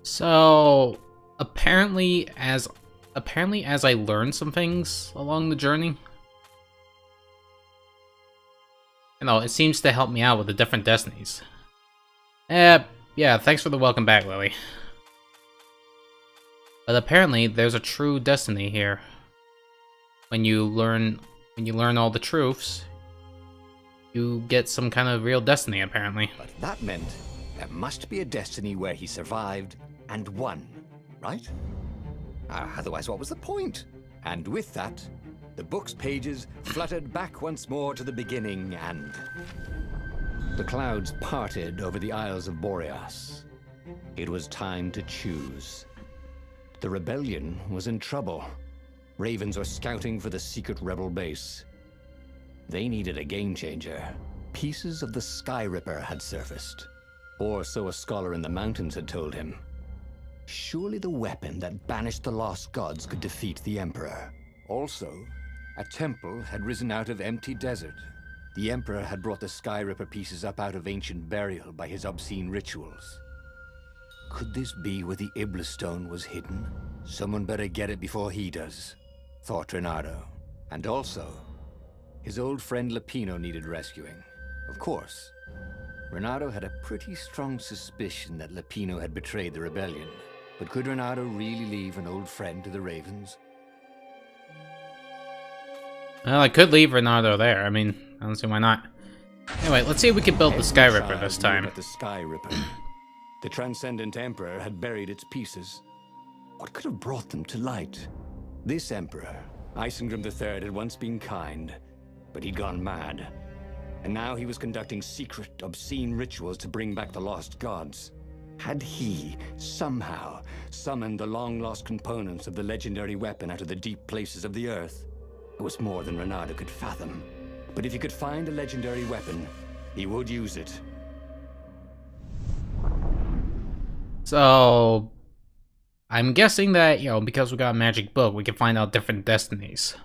Speaker 1: So, apparently as I learned some things along the journey, you know, it seems to help me out with the different destinies. Yeah, thanks for the welcome back, Lily. But apparently, there's a true destiny here. When you learn all the truths, you get some kind of real destiny, apparently.
Speaker 3: But that meant there must be a destiny where he survived and won, right? Otherwise, what was the point? And with that, the book's pages fluttered back once more to the beginning, and the clouds parted over the Isles of Boreas. It was time to choose. The rebellion was in trouble. Ravens were scouting for the secret rebel base. They needed a game changer. Pieces of the Sky Ripper had surfaced. Or so a scholar in the mountains had told him. Surely the weapon that banished the lost gods could defeat the Emperor. Also, a temple had risen out of empty desert. The Emperor had brought the Sky Ripper pieces up out of ancient burial by his obscene rituals. Could this be where the Iblis stone was hidden? Someone better get it before he does, thought Renato. And also, his old friend Lapino needed rescuing. Of course, Renato had a pretty strong suspicion that Lapino had betrayed the rebellion. But could Renato really leave an old friend to the Ravens?
Speaker 1: Well, I could leave Renato there. I mean, I don't see why not. Anyway, let's see if we can build the Sky Ripper this time.
Speaker 3: The Sky Ripper. The Transcendent Emperor had buried its pieces. What could have brought them to light? This Emperor, Isengrim III, had once been kind, but he'd gone mad. And now he was conducting secret, obscene rituals to bring back the lost gods. Had he, somehow, summoned the long-lost components of the legendary weapon out of the deep places of the Earth? It was more than Renato could fathom. But if he could find a legendary weapon, he would use it.
Speaker 1: So, I'm guessing that, you know, because we got a magic book, we can find out different destinies.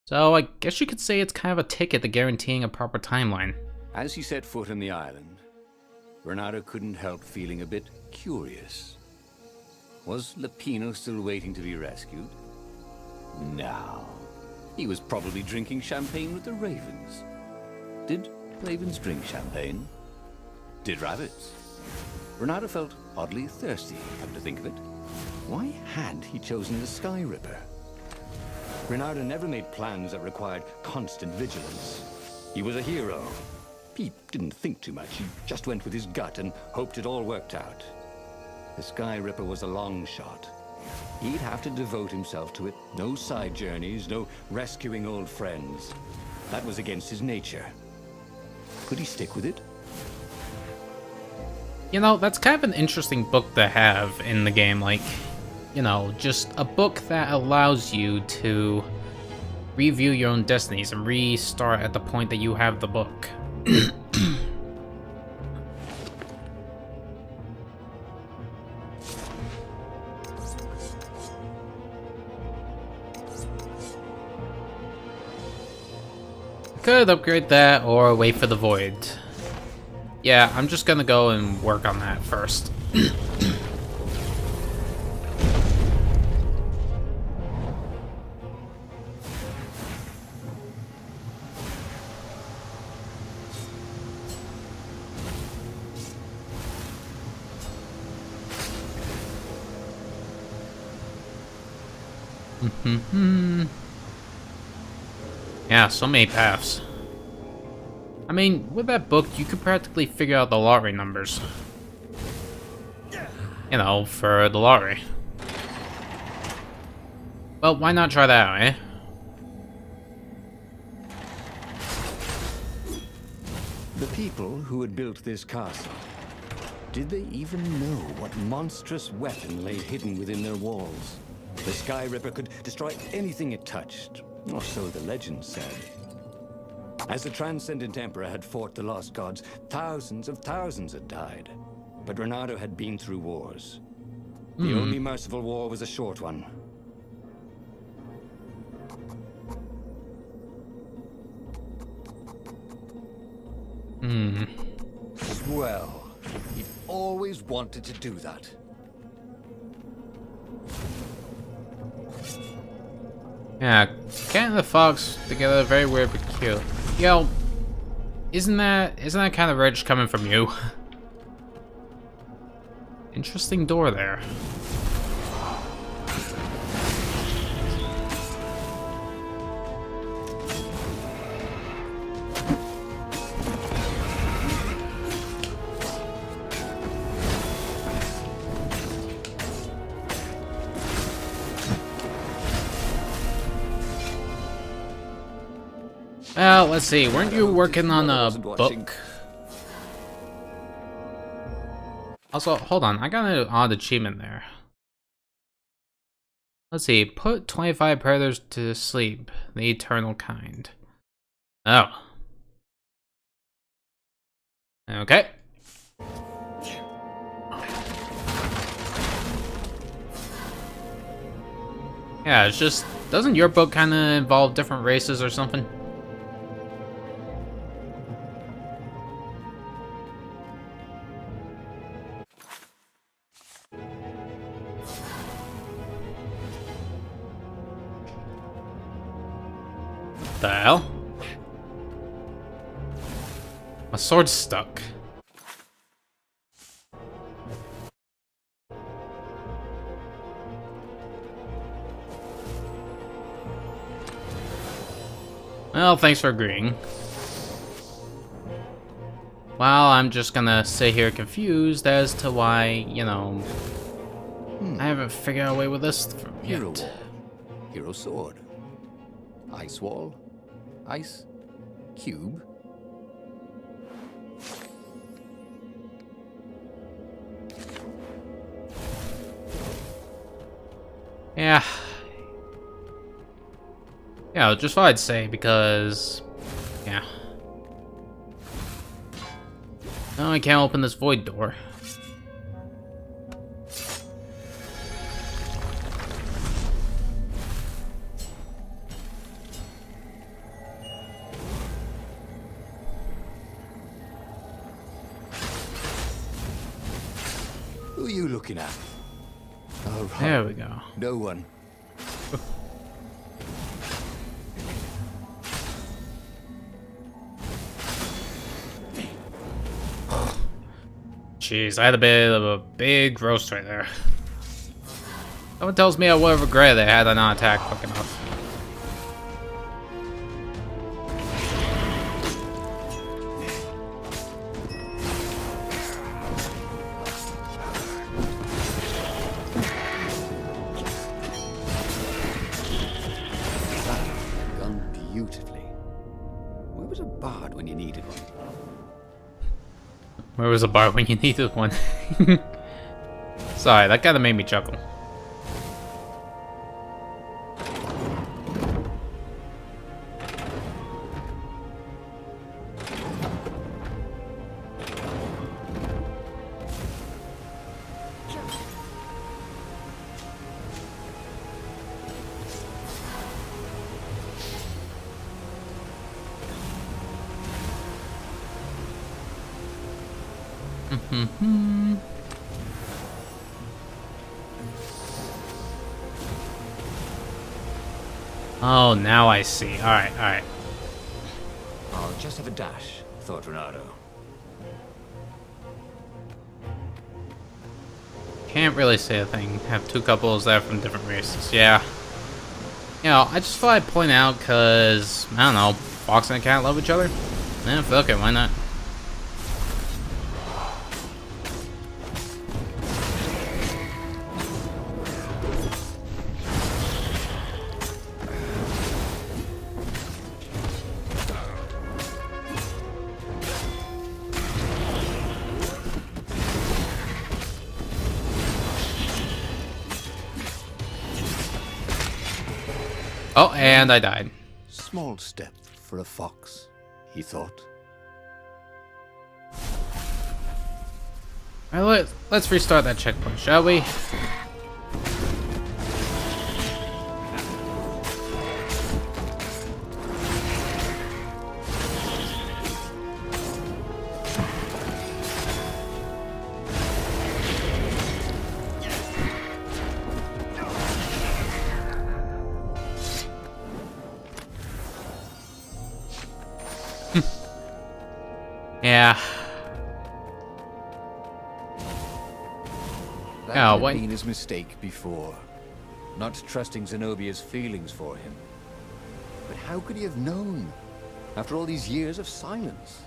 Speaker 1: So I guess you could say it's kind of a ticket to guaranteeing a proper timeline.
Speaker 2: As he set foot on the island, Renato couldn't help feeling a bit curious. Was Lapino still waiting to be rescued? No. He was probably drinking champagne with the ravens. Did ravens drink champagne? Did rabbits? Renato felt oddly thirsty, come to think of it. Why had he chosen the Sky Ripper? Renato never made plans that required constant vigilance. He was a hero. He didn't think too much. He just went with his gut and hoped it all worked out. The Sky Ripper was a long shot. He'd have to devote himself to it. No side journeys, no rescuing old friends. That was against his nature. Could he stick with it?
Speaker 1: You know, that's kind of an interesting book to have in the game, like, you know, just a book that allows you to review your own destinies and restart at the point that you have the book. Could upgrade that or wait for the void. Yeah, I'm just gonna go and work on that first. Yeah, so many paths. I mean, with that book, you could practically figure out the lottery numbers. You know, for the lottery. Well, why not try that out, eh?
Speaker 2: The people who had built this castle, did they even know what monstrous weapon lay hidden within their walls? The Sky Ripper could destroy anything it touched, or so the legend said. As the Transcendent Emperor had fought the Lost Gods, thousands of thousands had died. But Renato had been through wars. The only merciful war was a short one. Well, he'd always wanted to do that.
Speaker 1: Yeah, Cat and the Fox together, very weird but cute. Yo, isn't that kind of rich coming from you? Interesting door there. Well, let's see. Weren't you working on a book? Also, hold on. I got an odd achievement there. Let's see. Put 25 predators to sleep. The eternal kind. Oh. Okay. Yeah, it's just... Doesn't your book kind of involve different races or something? The hell? My sword's stuck. Well, thanks for agreeing. Well, I'm just gonna sit here confused as to why, you know, I haven't figured out a way with this yet.
Speaker 2: Hero wall, hero sword, ice wall, ice cube.
Speaker 1: Yeah. Yeah, just what I'd say, because... Yeah. No, I can't open this void door.
Speaker 3: Who are you looking at? Oh, right.
Speaker 1: There we go.
Speaker 3: No one.
Speaker 1: Jeez, I had a bit of a big roast right there. Someone tells me I would have regretted it had I not attacked quick enough.
Speaker 3: Done beautifully. Where was a bard when you needed one?
Speaker 1: Where was a bar when you needed one? Sorry, that kind of made me chuckle. Oh, now I see. Alright, alright.
Speaker 3: I'll just have a dash, thought Renato.
Speaker 1: Can't really say a thing. Have two couples that are from different races. Yeah. You know, I just thought I'd point out because, I don't know, fox and a cat love each other? Yeah, fuck it, why not? Oh, and I died.
Speaker 3: Small step for a fox, he thought.
Speaker 1: Alright, let's restart that checkpoint, shall we? Yeah.
Speaker 3: That
Speaker 1: Yeah,
Speaker 3: had
Speaker 1: what?
Speaker 3: been his mistake before. Not trusting Zenobia's feelings for him. But how could he have known? After all these years of silence.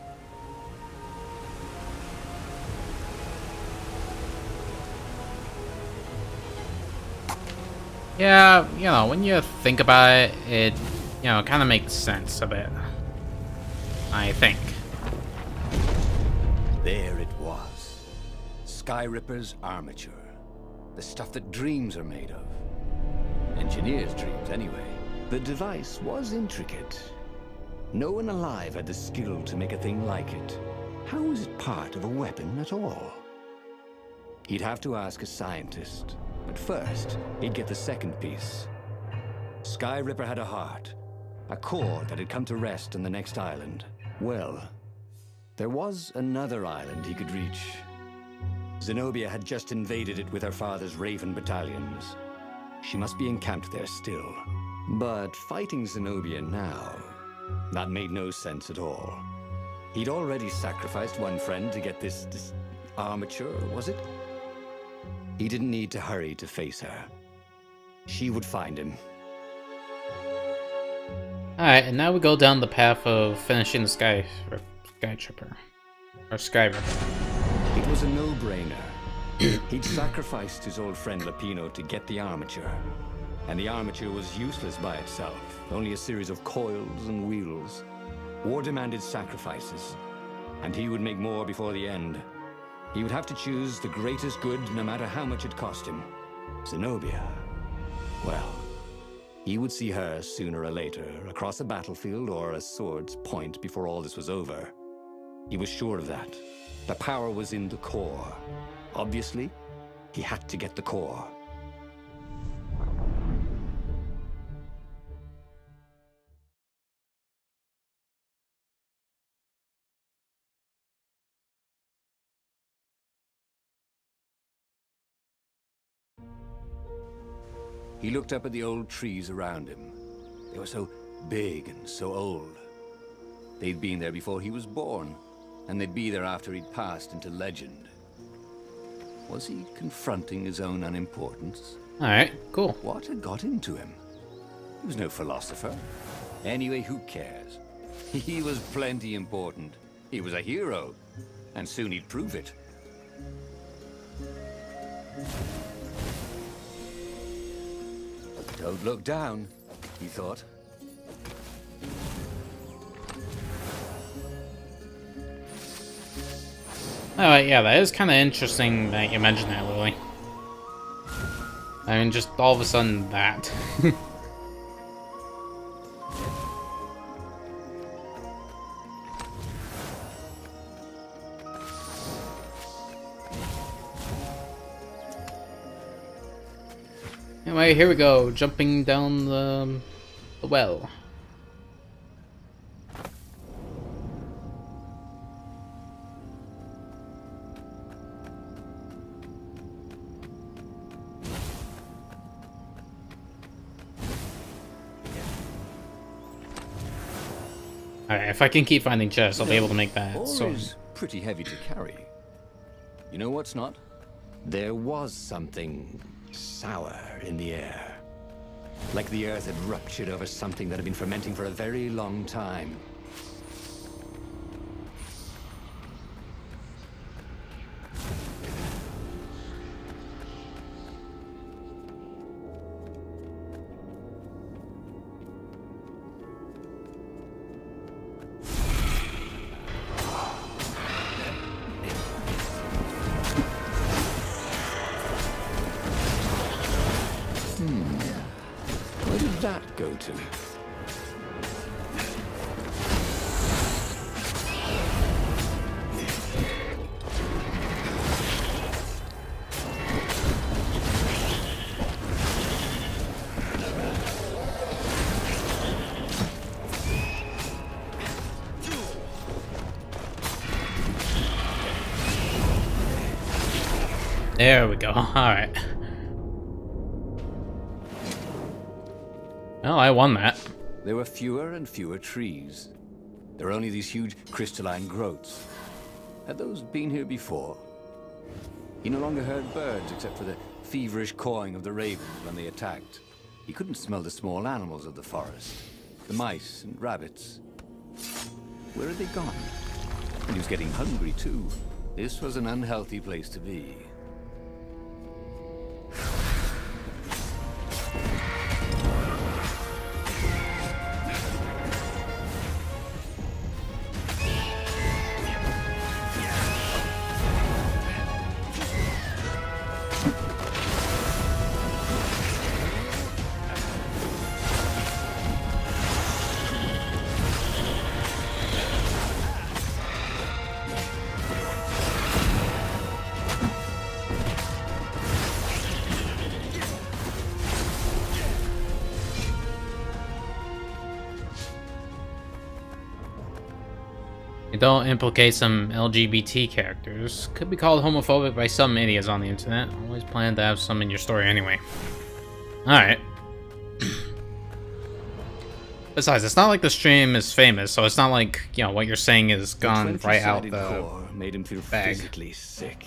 Speaker 1: Yeah, you know, when you think about it, it, you know, kind of makes sense a bit. I think.
Speaker 3: There it was. Skyripper's armature. The stuff that dreams are made of. Engineers' dreams, anyway. The device was intricate. No one alive had the skill to make a thing like it. How was it part of a weapon at all? He'd have to ask a scientist. But first, he'd get the second piece. Skyripper had a heart. A core that had come to rest on the next island. Well, there was another island he could reach. Zenobia had just invaded it with her father's Raven battalions. She must be encamped there still. But fighting Zenobia now, that made no sense at all. He'd already sacrificed one friend to get this armature, was it? He didn't need to hurry to face her. She would find him.
Speaker 1: Alright, and now we go down the path of finishing the Sky Tripper. Or Sky Ripper.
Speaker 3: It was a no-brainer. He'd sacrificed his old friend Lapino to get the armature. And the armature was useless by itself, only a series of coils and wheels. War demanded sacrifices, and he would make more before the end. He would have to choose the greatest good no matter how much it cost him. Zenobia. Well, he would see her sooner or later, across a battlefield or a sword's point before all this was over. He was sure of that. The power was in the core. Obviously, he had to get the core.
Speaker 2: He looked up at the old trees around him. They were so big and so old. They'd been there before he was born, and they'd be there after he'd passed into legend. Was he confronting his own unimportance?
Speaker 1: Alright, cool.
Speaker 2: What had got into him? He was no philosopher. Anyway, who cares? He was plenty important. He was a hero, and soon he'd prove it. Don't look down, he thought.
Speaker 1: Alright, yeah, that is kind of interesting that you mentioned that, Lily. I mean, just all of a sudden that. Anyway, here we go, jumping down the well. Alright, if I can keep finding chests, I'll be able to make that.
Speaker 2: Ore
Speaker 1: So
Speaker 2: is pretty heavy to carry. You know what's not? There was something sour in the air. Like the earth had ruptured over something that had been fermenting for a very long time. Where did that go to?
Speaker 1: there we go. Alright. Well, I won that.
Speaker 2: There were fewer and fewer trees. There were only these huge crystalline growths. Had those been here before? He no longer heard birds except for the feverish cawing of the ravens when they attacked. He couldn't smell the small animals of the forest. The mice and rabbits. Where had they gone? And he was getting hungry too. This was an unhealthy place to be.
Speaker 1: Don't implicate some LGBT characters. Could be called homophobic by some idiots on the internet. Always plan to have some in your story anyway. Alright. Besides, it's not like the stream is famous, so it's not like, you know, what you're saying is gone right out the
Speaker 2: core made him feel
Speaker 1: bag.
Speaker 2: physically sick.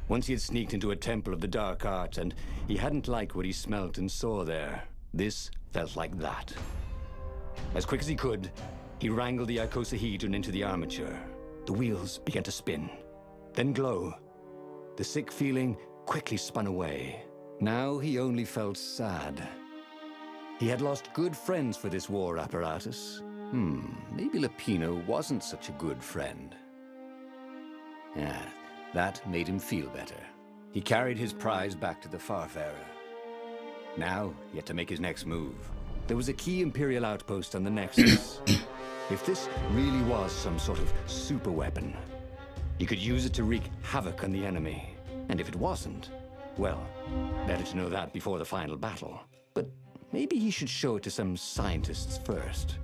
Speaker 2: Once he had sneaked into a temple of the dark arts, and he hadn't liked what he smelt and saw there. This felt like that. As quick as he could, he wrangled the icosahedron into the armature. The wheels began to spin, then glow. The sick feeling quickly spun away. Now he only felt sad. He had lost good friends for this war apparatus. Maybe Lapino wasn't such a good friend. Yeah, that made him feel better. He carried his prize back to the Farfarer. Now, he had to make his next move. There was a key Imperial outpost on the Nexus. If this really was some sort of super weapon, he could use it to wreak havoc on the enemy. And if it wasn't, well, better to know that before the final battle. But maybe he should show it to some scientists first.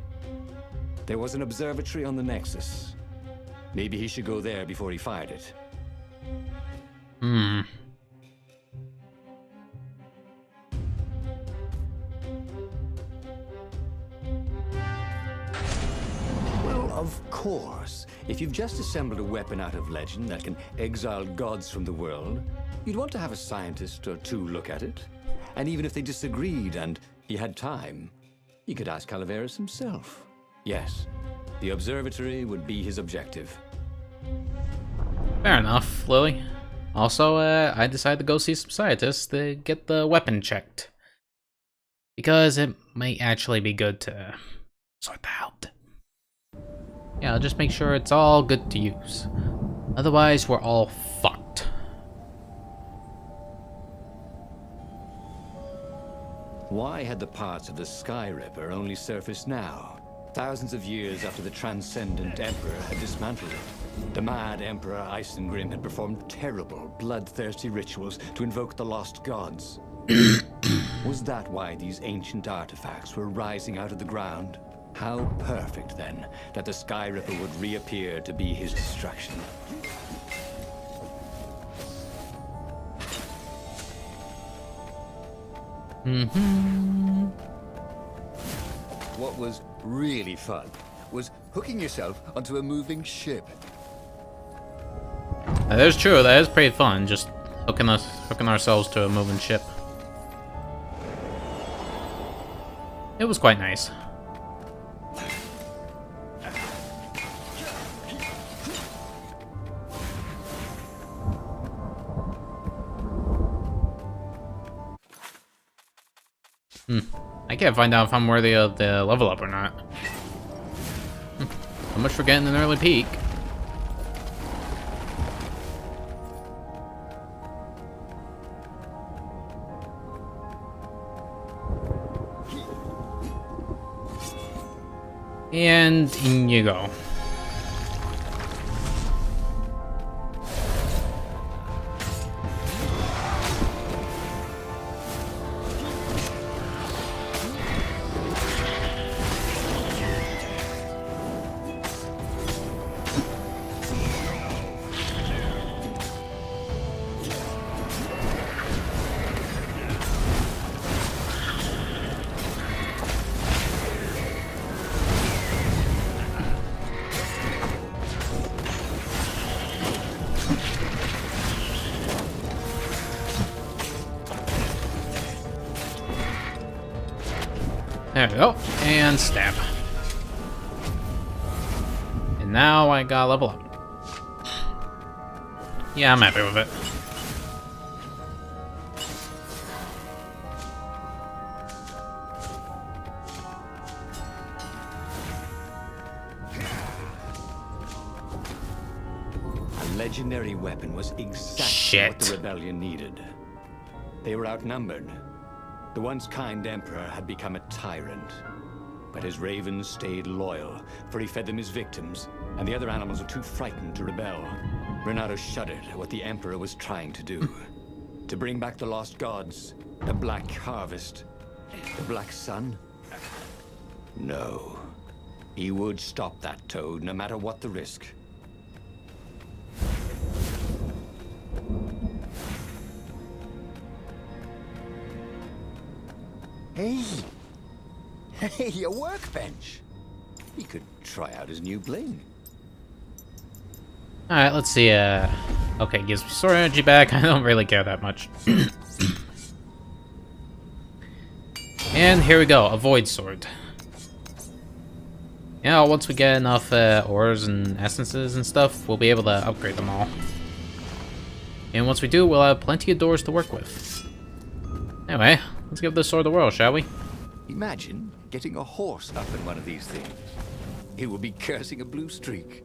Speaker 2: There was an observatory on the Nexus. Maybe he should go there before he fired it. Of course. If you've just assembled a weapon out of legend that can exile gods from the world, you'd want to have a scientist or two look at it. And even if they disagreed and he had time, you could ask Calaveras himself. Yes, the observatory would be his objective.
Speaker 1: Fair enough, Lily. Also, I decided to go see some scientists to get the weapon checked. Because it might actually be good to sort that out. Yeah, I'll just make sure it's all good to use. Otherwise, we're all fucked.
Speaker 2: Why had the parts of the Sky Ripper only surfaced now? Thousands of years after the Transcendent Emperor had dismantled it. The mad Emperor Isengrim had performed terrible, bloodthirsty rituals to invoke the lost gods. Was that why these ancient artifacts were rising out of the ground? How perfect, then, that the Sky Ripper would reappear to be his destruction. What was really fun was hooking yourself onto a moving ship.
Speaker 1: That is true, that is pretty fun, just hooking ourselves to a moving ship. It was quite nice. I can't find out if I'm worthy of the level up or not. So much for getting an early peek. And in you go. There we go, and stab. And now I gotta level up. Yeah, I'm happy with it.
Speaker 2: A legendary weapon was exactly what the rebellion needed. They were outnumbered. The once kind emperor had become a tyrant. But his ravens stayed loyal, for he fed them his victims, and the other animals were too frightened to rebel. Renato shuddered at what the emperor was trying to do. To bring back the lost gods, the Black Harvest, the Black Sun? No. He would stop that toad, no matter what the risk. Hey, a workbench. He could try out his new bling.
Speaker 1: Alright, let's see, okay, gives me sword energy back, I don't really care that much. And here we go, a void sword. Yeah, once we get enough ores and essences and stuff, we'll be able to upgrade them all. And once we do, we'll have plenty of doors to work with. Anyway, let's give this sword a whirl, shall we?
Speaker 2: Imagine getting a horse up in one of these things. He will be cursing a blue streak.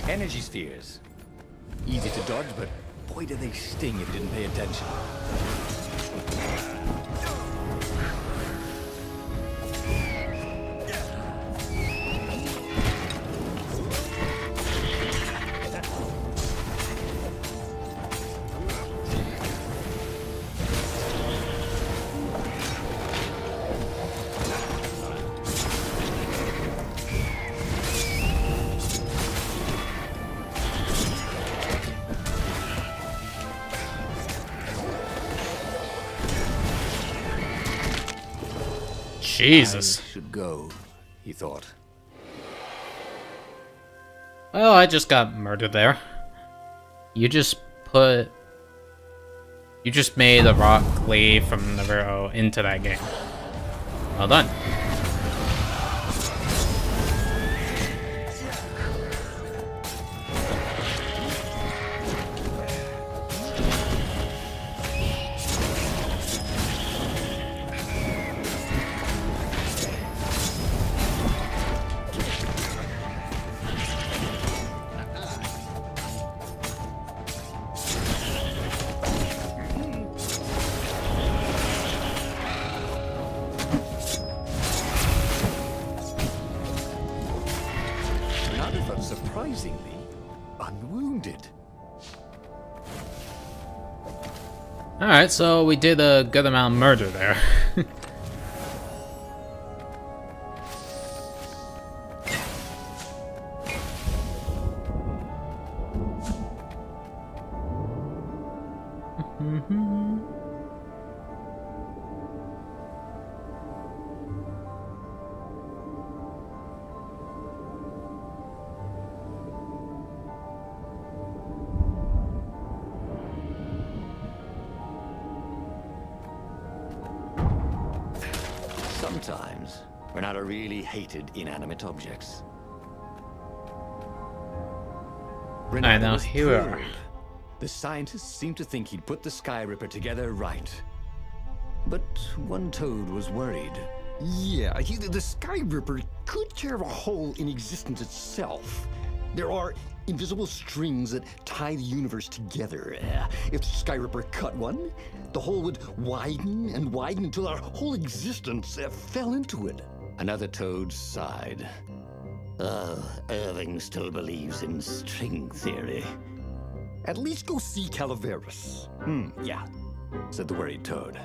Speaker 2: Energy spheres. Easy to dodge, but boy do they sting if you didn't pay attention.
Speaker 1: Jesus.
Speaker 2: I should go, he thought.
Speaker 1: Well, I just got murdered there. You just made a rock leave from Navarro into that game. Well done.
Speaker 2: Surprisingly unwounded.
Speaker 1: Alright, so we did a good amount of murder there.
Speaker 2: Sometimes, Renato really hated inanimate objects.
Speaker 1: I know,
Speaker 2: was
Speaker 1: here we are.
Speaker 2: thrilled. The scientists seemed to think he'd put the Sky Ripper together right. But one toad was worried.
Speaker 4: Yeah, the Sky Ripper could tear a hole in existence itself. There are invisible strings that tie the universe together. If the Sky Ripper cut one, the hole would widen and widen until our whole existence fell into it.
Speaker 2: Another toad sighed. Irving still believes in string theory.
Speaker 4: At least go see Calaveras.
Speaker 2: Yeah, said the worried toad.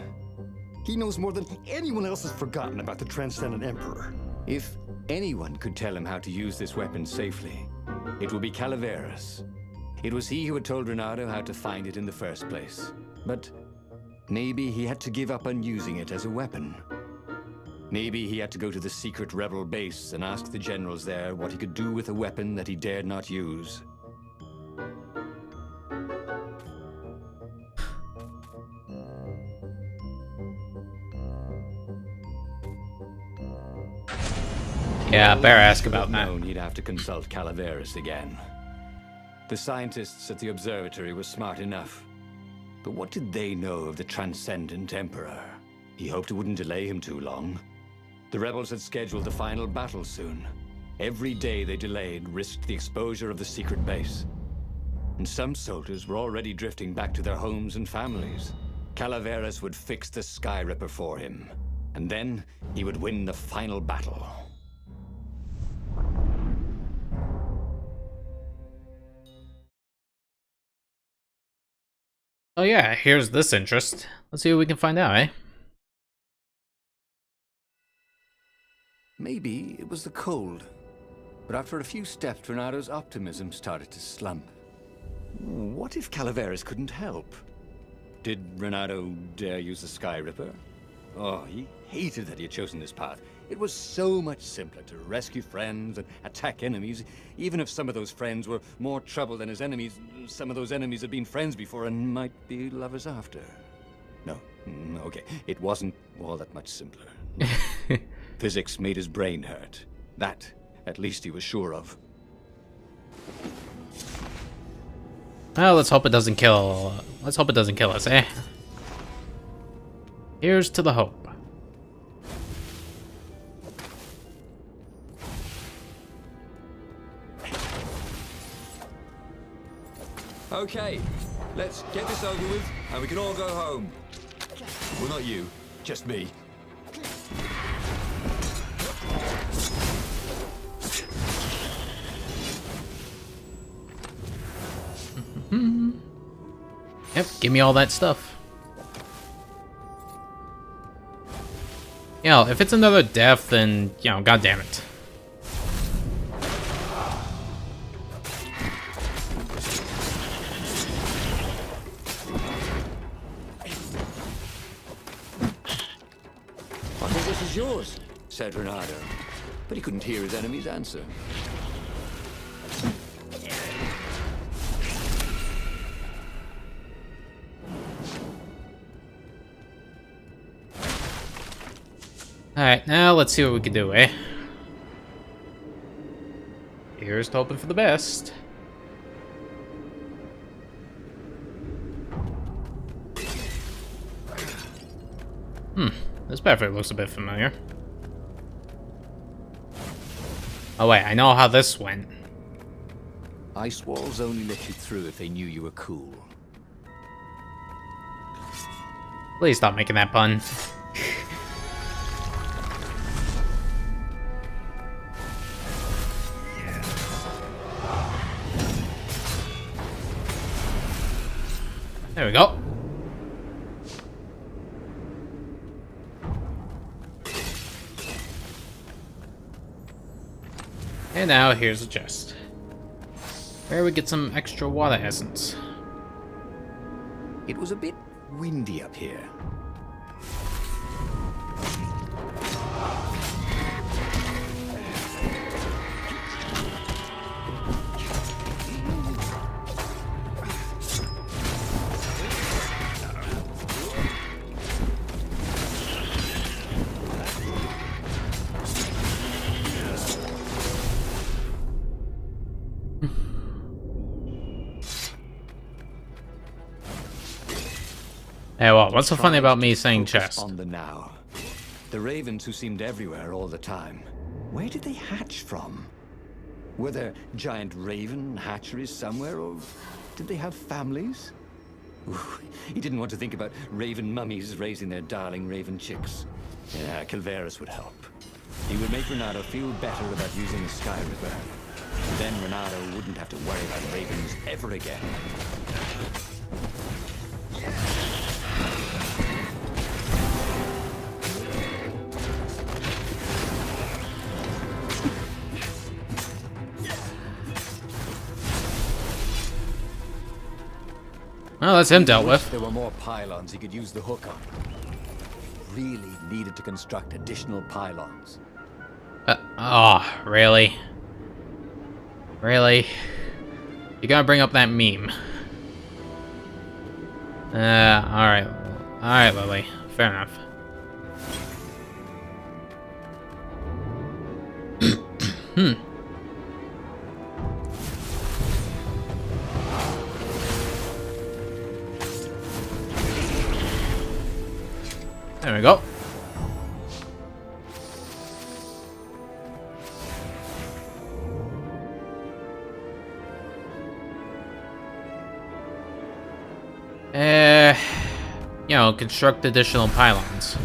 Speaker 4: He knows more than anyone else has forgotten about the Transcendent Emperor.
Speaker 2: If anyone could tell him how to use this weapon safely, it would be Calaveras. It was he who had told Renato how to find it in the first place. But maybe he had to give up on using it as a weapon. Maybe he had to go to the secret rebel base and ask the generals there what he could do with a weapon that he dared not use.
Speaker 1: Yeah, better ask
Speaker 2: Should
Speaker 1: about
Speaker 2: have
Speaker 1: that.
Speaker 2: known he'd have to consult Calaveras again. The scientists at the observatory were smart enough. But what did they know of the Transcendent Emperor? He hoped it wouldn't delay him too long. The rebels had scheduled the final battle soon. Every day they delayed risked the exposure of the secret base. And some soldiers were already drifting back to their homes and families. Calaveras would fix the Sky Ripper for him. And then he would win the final battle.
Speaker 1: Oh yeah, here's this interest. Let's see what we can find out, eh?
Speaker 2: Maybe it was the cold. But after a few steps, Renato's optimism started to slump. What if Calaveras couldn't help? Did Renato dare use the Sky Ripper? Oh, he hated that he had chosen this path. It was so much simpler to rescue friends and attack enemies, even if some of those friends were more trouble than his enemies. Some of those enemies had been friends before and might be lovers after. No, okay, it wasn't all that much simpler. Physics made his brain hurt. That, at least he was sure of.
Speaker 1: Well, let's hope it doesn't kill. Let's hope it doesn't kill us, eh? Here's to the hope.
Speaker 3: Okay, let's get this over with, and we can all go home. Well, not you, just me.
Speaker 1: Yep, give me all that stuff. You know, if it's another death, then, you know, god damn it.
Speaker 2: What was it?
Speaker 3: choice is yours, said Renato. But he couldn't hear his enemy's answer.
Speaker 1: Alright, now let's see what we can do, eh? Here's to hoping for the best. This pathway looks a bit familiar. Oh wait, I know how this went.
Speaker 3: Ice walls only let you through if they knew you were cool.
Speaker 1: Please stop making that pun. There we go. And now here's a chest, where we get some extra water essence.
Speaker 3: It was a bit windy up here.
Speaker 1: Hey, well, what's so funny about me saying
Speaker 3: Focus
Speaker 1: chest?
Speaker 3: on the now. The ravens who seemed everywhere all the time. Where did they hatch from? Were there giant raven hatcheries somewhere, or did they have families? Ooh, he didn't want to think about raven mummies raising their darling raven chicks. Yeah, Calvaris would help. He would make Renato feel better about using the Sky River. Then Renato wouldn't have to worry about ravens ever again.
Speaker 1: Well, that's him dealt with.
Speaker 3: There were more pylons he could use the hook on. Really needed to construct additional pylons.
Speaker 1: Oh, really? Really? You gotta bring up that meme. Alright. Alright, Lily. Fair enough. There we go. You know, construct additional pylons.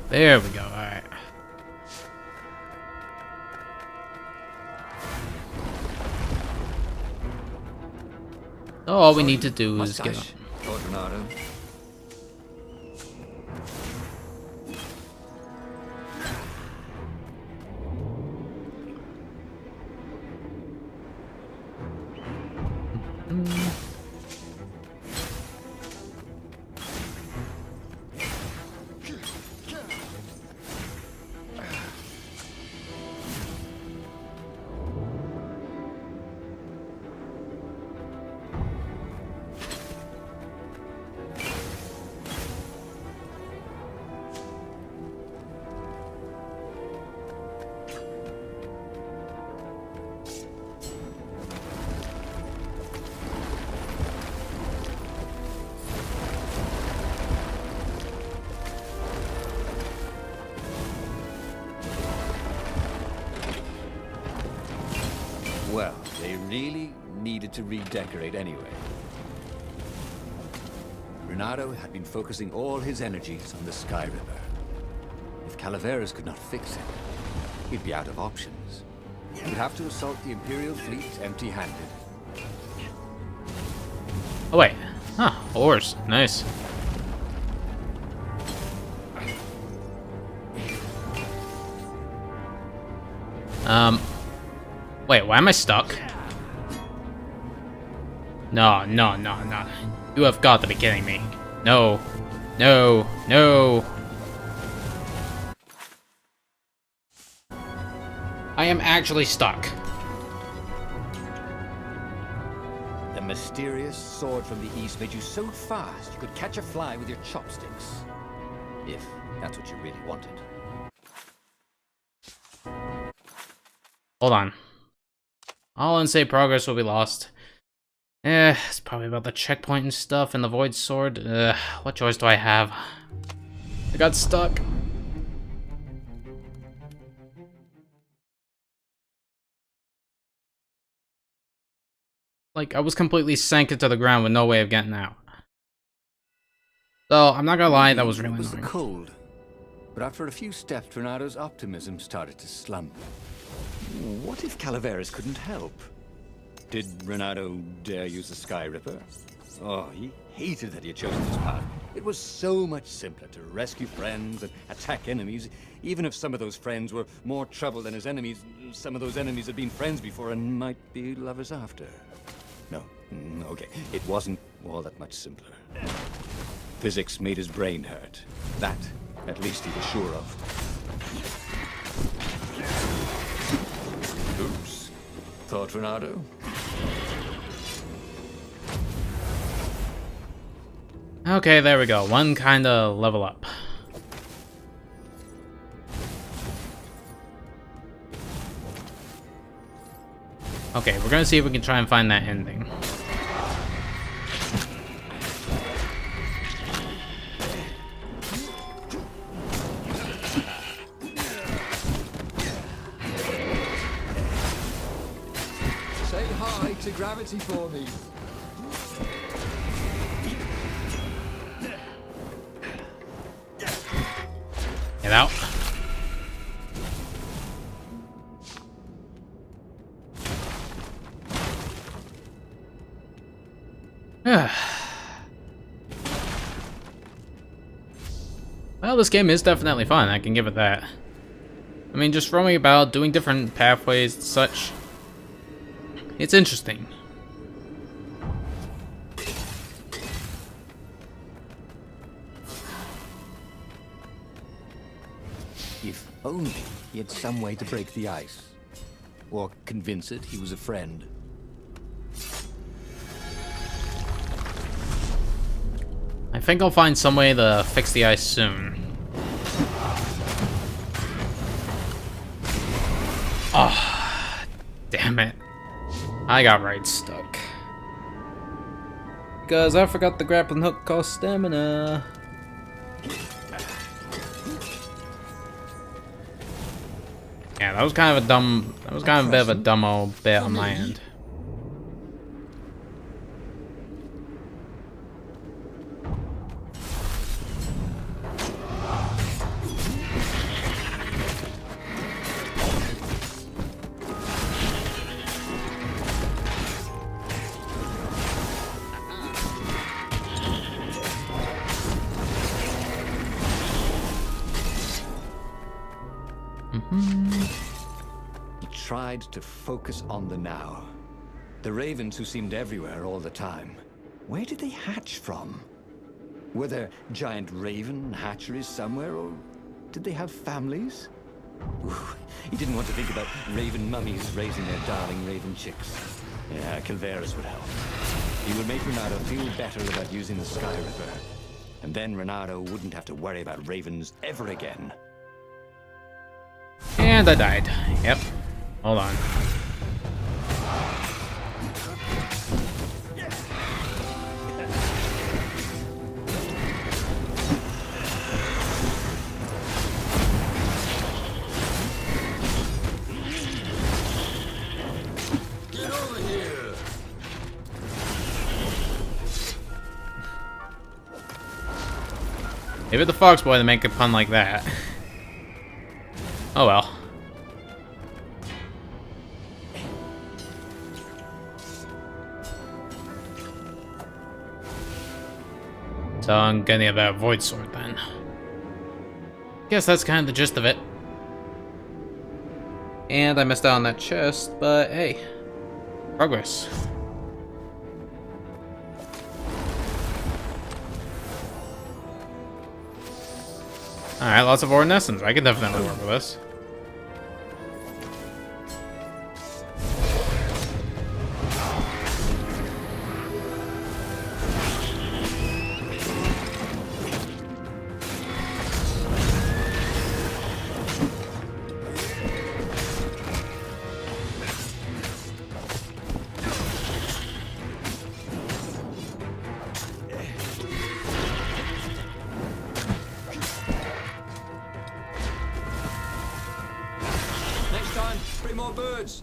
Speaker 1: There we go, alright. All we need to do is get up.
Speaker 3: Lord Renato. Well, they really needed to redecorate anyway. Renato had been focusing all his energies on the Sky River. If Calaveras could not fix it, he'd be out of options. He'd have to assault the Imperial fleet empty-handed.
Speaker 1: Oh wait. Huh, ores. Nice. Wait, why am I stuck? No. You have got to be kidding me. No. I am actually stuck.
Speaker 2: The mysterious sword from the east made you so fast you could catch a fly with your chopsticks. If that's what you really wanted.
Speaker 1: Hold on. All unsaved progress will be lost. It's probably about the checkpoint and stuff and the void sword. What choice do I have? I got stuck. Like, I was completely sank into the ground with no way of getting out. So, I'm not gonna lie, that was really
Speaker 2: It was
Speaker 1: annoying.
Speaker 2: the cold. But after a few steps, Renado's optimism started to slump. What if Calaveras couldn't help? Did Renado dare use the Sky Ripper? Oh, he hated that he had chosen this path. It was so much simpler to rescue friends and attack enemies. Even if some of those friends were more trouble than his enemies, some of those enemies had been friends before and might be lovers after. No, okay, it wasn't all that much simpler. Physics made his brain hurt. That, at least he was sure of. Oops. Thought, Renado?
Speaker 1: Okay, there we go. One kind of level up. Okay, we're gonna see if we can try and find that ending.
Speaker 4: Say hi to gravity for me.
Speaker 1: Get out. Well, this game is definitely fun, I can give it that. I mean, just roaming about, doing different pathways and such. It's interesting.
Speaker 2: If only he had some way to break the ice. Or convince it he was a friend.
Speaker 1: I think I'll find some way to fix the ice soon. Oh, damn it. I got right stuck. Because I forgot the grappling hook cost stamina. Yeah, that was kind of a dumb, that was kind of a bit of a dumb old bit on my end.
Speaker 2: He tried to focus on the now. The ravens who seemed everywhere all the time. Where did they hatch from? Were there giant raven hatcheries somewhere, or did they have families? Ooh, he didn't want to think about raven mummies raising their darling raven chicks. Yeah, Calaveras would help. He would make Renado feel better about using the Sky Ripper. And then Renado wouldn't have to worry about ravens ever again.
Speaker 1: And I died. Yep. Hold on.
Speaker 4: Get over here.
Speaker 1: Maybe the Fox Boy to make a pun like that. Oh well. So I'm gonna have a void sword then. Guess that's kind of the gist of it. And I missed out on that chest, but hey, progress. Alright, lots of Ornessence. I can definitely work with this.
Speaker 3: Next time, bring more birds.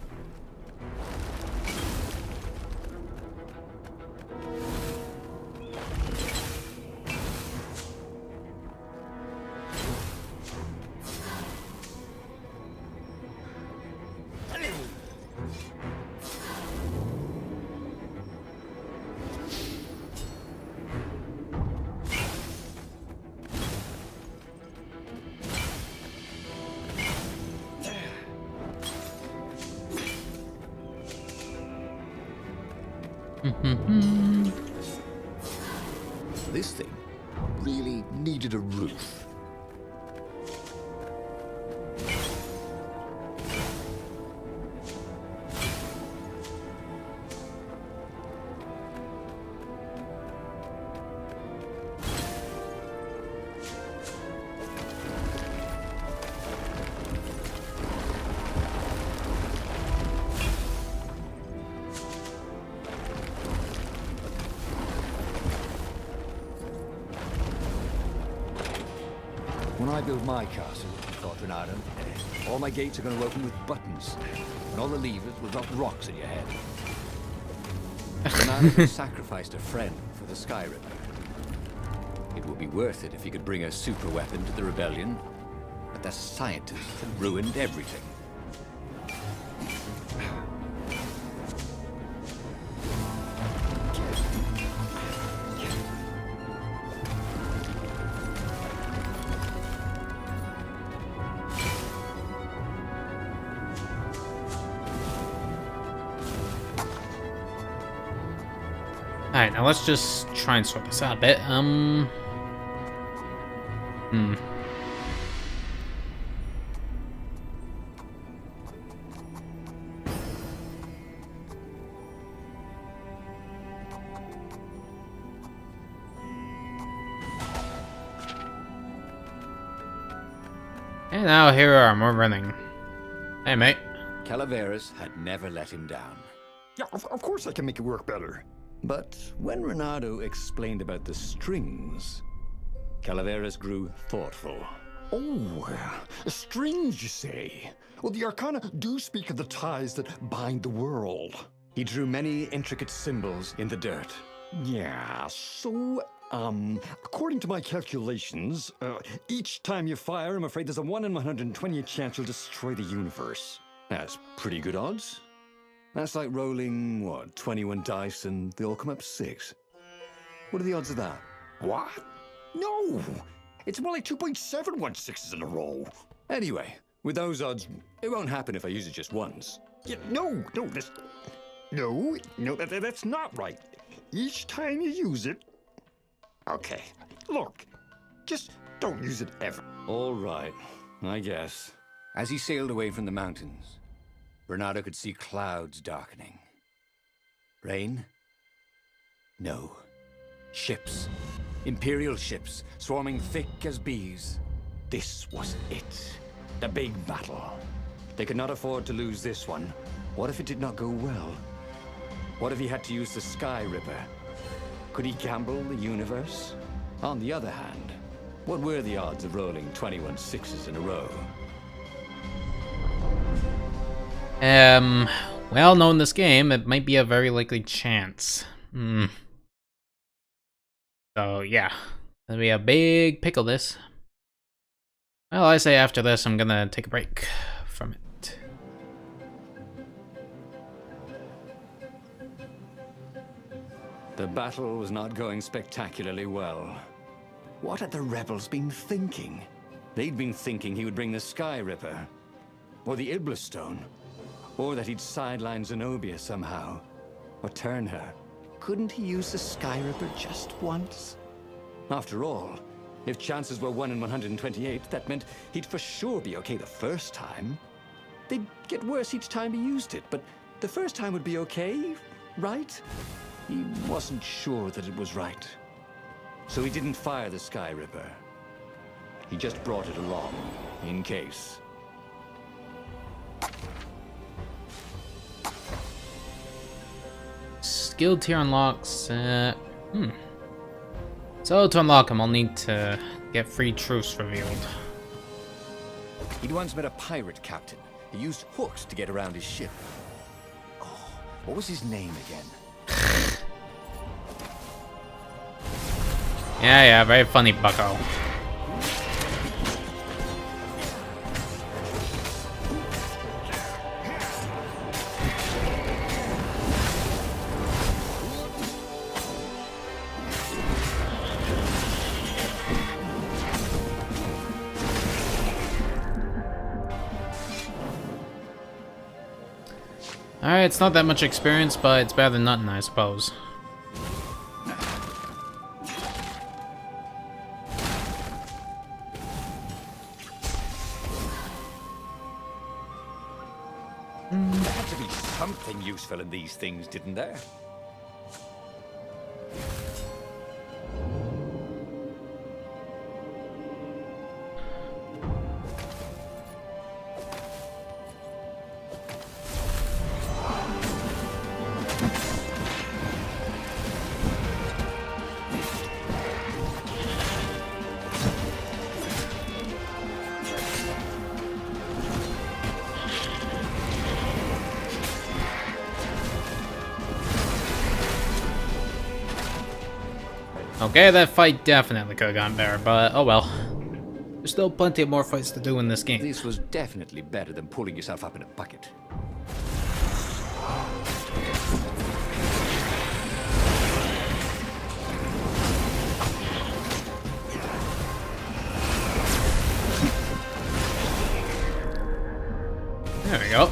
Speaker 4: This thing really needed a roof. When I build my castle, thought Renato, all my gates are going to open with buttons, and all the levers will drop rocks at your head. Renato sacrificed a friend for the Sky Ripper. It would be worth it if he could bring a super weapon to the rebellion, but the scientists had ruined everything.
Speaker 1: Alright, now let's just try and sort this out a bit. And now here we're running. Hey, mate.
Speaker 3: Calaveras had never let him down.
Speaker 4: Yeah, of course I can make it work better.
Speaker 3: But when Renato explained about the strings, Calaveras grew thoughtful.
Speaker 4: Oh, strings, you say? Well, the Arcana do speak of the ties that bind the world.
Speaker 3: He drew many intricate symbols in the dirt.
Speaker 4: Yeah, so, according to my calculations, each time you fire, I'm afraid there's a 1 in 120 chance you'll destroy the universe.
Speaker 3: That's pretty good odds. That's like rolling, what, 21 dice and they all come up 6. What are the odds of that?
Speaker 4: What? No! It's more like 2.716s in a row.
Speaker 3: Anyway, with those odds, it won't happen if I use it just once.
Speaker 4: Yeah, no, that's not right. Each time you use it... Okay, look, just don't use it ever.
Speaker 3: All right, I guess. As he sailed away from the mountains, Renato could see clouds darkening. Rain? No. Ships. Imperial ships, swarming thick as bees. This was it. The big battle. They could not afford to lose this one. What if it did not go well? What if he had to use the Sky Ripper? Could he gamble the universe? On the other hand, what were the odds of rolling 21 6s in a row?
Speaker 1: Well, knowing this game, it might be a very likely chance. So, yeah. Gonna be a big pickle, this. Well, I say after this, I'm gonna take a break from it.
Speaker 3: The battle was not going spectacularly well. What had the rebels been thinking? They'd been thinking he would bring the Sky Ripper.
Speaker 2: or the Iblis Stone, or that he'd sideline Zenobia somehow, or turn her. Couldn't he use the Sky Ripper just once? After all, if chances were 1 in 128, that meant he'd for sure be okay the first time. They'd get worse each time he used it, but the first time would be okay, right? He wasn't sure that it was right. So he didn't fire the Sky Ripper. He just brought it along, in case.
Speaker 1: Skill tier unlocks, So to unlock him, I'll need to get free truths revealed.
Speaker 2: He'd once met a pirate captain. He used hooks to get around his ship. Oh, what was his name again?
Speaker 1: Yeah, very funny, bucko. Alright, it's not that much experience, but it's better than nothing, I suppose.
Speaker 2: There had to be something useful in these things, didn't there?
Speaker 1: Okay, that fight definitely could have gone better, but oh well. There's still plenty of more fights to do in this game.
Speaker 2: This was definitely better than pulling yourself up in a bucket.
Speaker 1: There we go.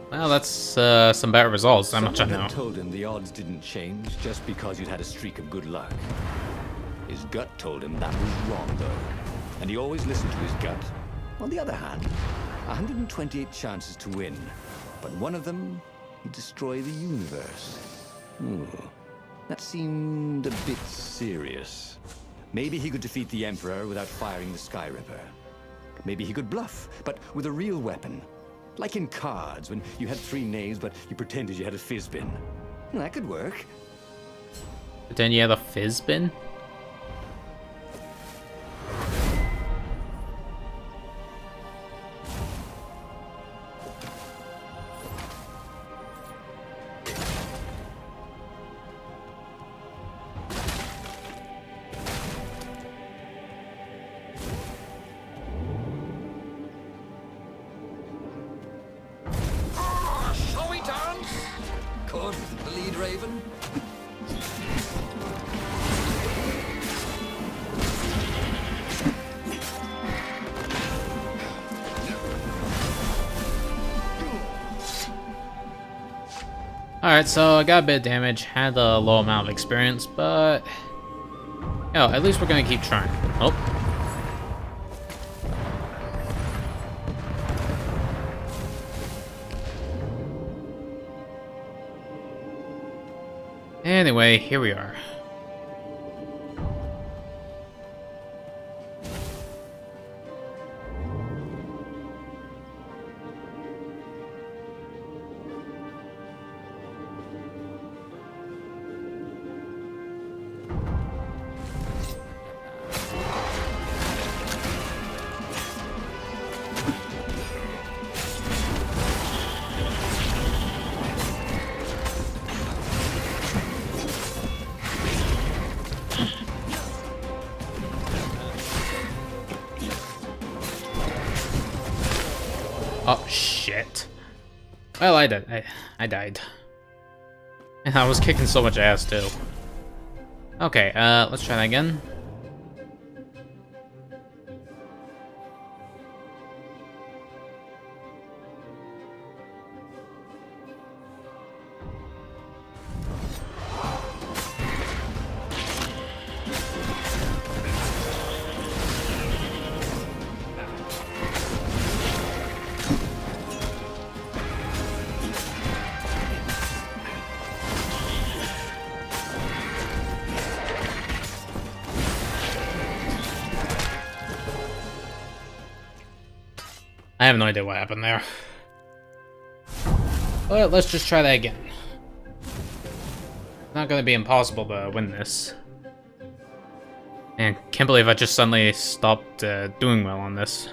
Speaker 1: Well, that's some better results, that much I
Speaker 2: Someone
Speaker 1: know.
Speaker 2: had told him the odds didn't change just because you'd had a streak of good luck. His gut told him that was wrong, though. And he always listened to his gut. On the other hand, 128 chances to win. But one of them, he'd destroy the universe. That seemed a bit serious. Maybe he could defeat the Emperor without firing the Sky Ripper. Maybe he could bluff, but with a real weapon. Like in cards, when you had 3 knaves, but you pretended you had a fizzbin. That could work.
Speaker 1: But then you had a fizzbin?
Speaker 2: Shall we dance? Could the lead raven?
Speaker 1: Alright, so I got a bit of damage, had a low amount of experience, but... Oh, at least we're gonna keep trying. Oh. Anyway, here we are. Oh, shit. Well, I did. I died. And I was kicking so much ass, too. Okay, let's try that again. I have no idea what happened there. But let's just try that again. Not gonna be impossible to win this. Man, can't believe I just suddenly stopped doing well on this.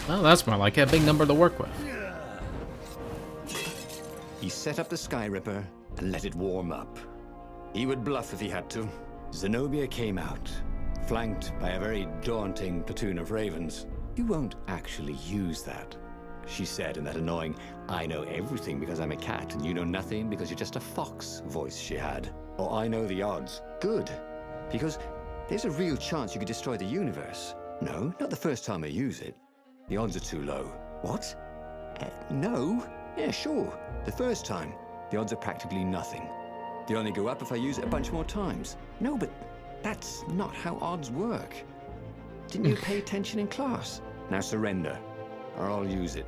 Speaker 1: Well, that's more like a big number to work with.
Speaker 3: He set up the Sky Ripper and let it warm up. He would bluff if he had to. Zenobia came out, flanked by a very daunting platoon of ravens. You won't actually use that, she said in that annoying, I know everything because I'm a cat and you know nothing because you're just a fox voice she had. Or I know the odds. Good, because there's a real chance you could destroy the universe. No, not the first time I use it. The odds are too low. What? No? Yeah, sure. The first time, the odds are practically nothing. They only go up if I use it a bunch more times. No, but that's not how odds work. Didn't you pay attention in class? Now surrender, or I'll use it.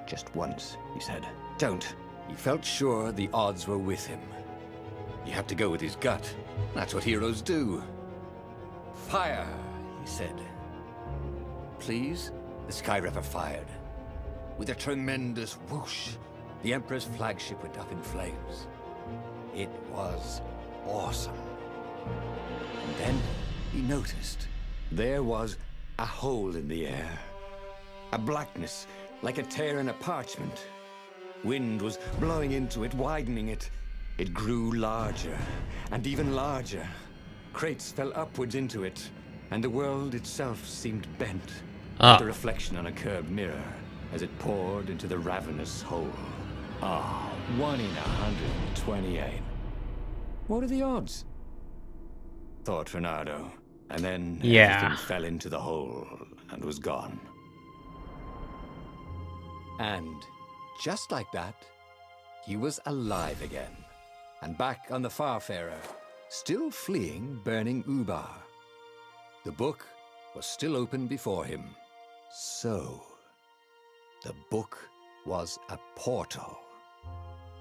Speaker 3: Just once, he said. Don't.
Speaker 2: He felt sure the odds were with him. He had to go with his gut. That's what heroes do. Fire, he said. Please? The Sky Ripper fired. With a tremendous whoosh, the Emperor's flagship went up in flames. It was awesome. And then he noticed there was a hole in the air. A blackness, like a tear in a parchment. Wind was blowing into it, widening it. It grew larger, and even larger. Crates fell upwards into it, and the world itself seemed bent. Like the reflection on a curved mirror as it poured into the ravenous hole. 1 in 128. What are the odds? Thought Reynardo. And then everything fell into the hole and was gone. And just like that, he was alive again. And back on the Farfarer, still fleeing burning Ubar. The book was still open before him. So, the book was a portal.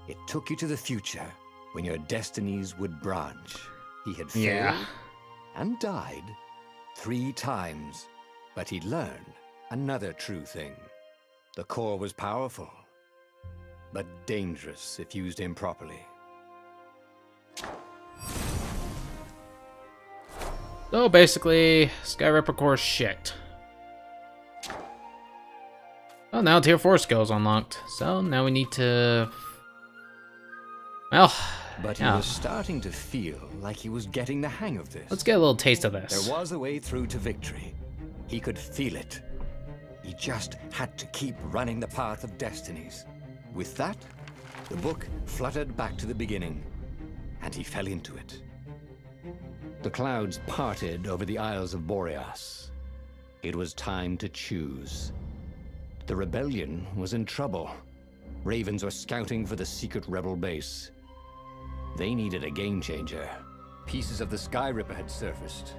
Speaker 2: It took you to the future when your destinies would branch. He had failed and died 3 times, but he'd learned another true thing. The core was powerful, but dangerous if used improperly.
Speaker 1: So basically, Sky Ripper Core shit. Well, now Tier 4 skills unlocked. So now we need to... Well,
Speaker 3: but he was starting to feel like he was getting the hang of this.
Speaker 1: Let's get a little taste of this.
Speaker 3: There was a way through to victory. He could feel it. He just had to keep running the path of Destinies. With that, the book fluttered back to the beginning, and he fell into it. The clouds parted over the Isles of Boreas. It was time to choose. The rebellion was in trouble. Ravens were scouting for the secret rebel base. They needed a game changer. Pieces of the Sky Ripper had surfaced.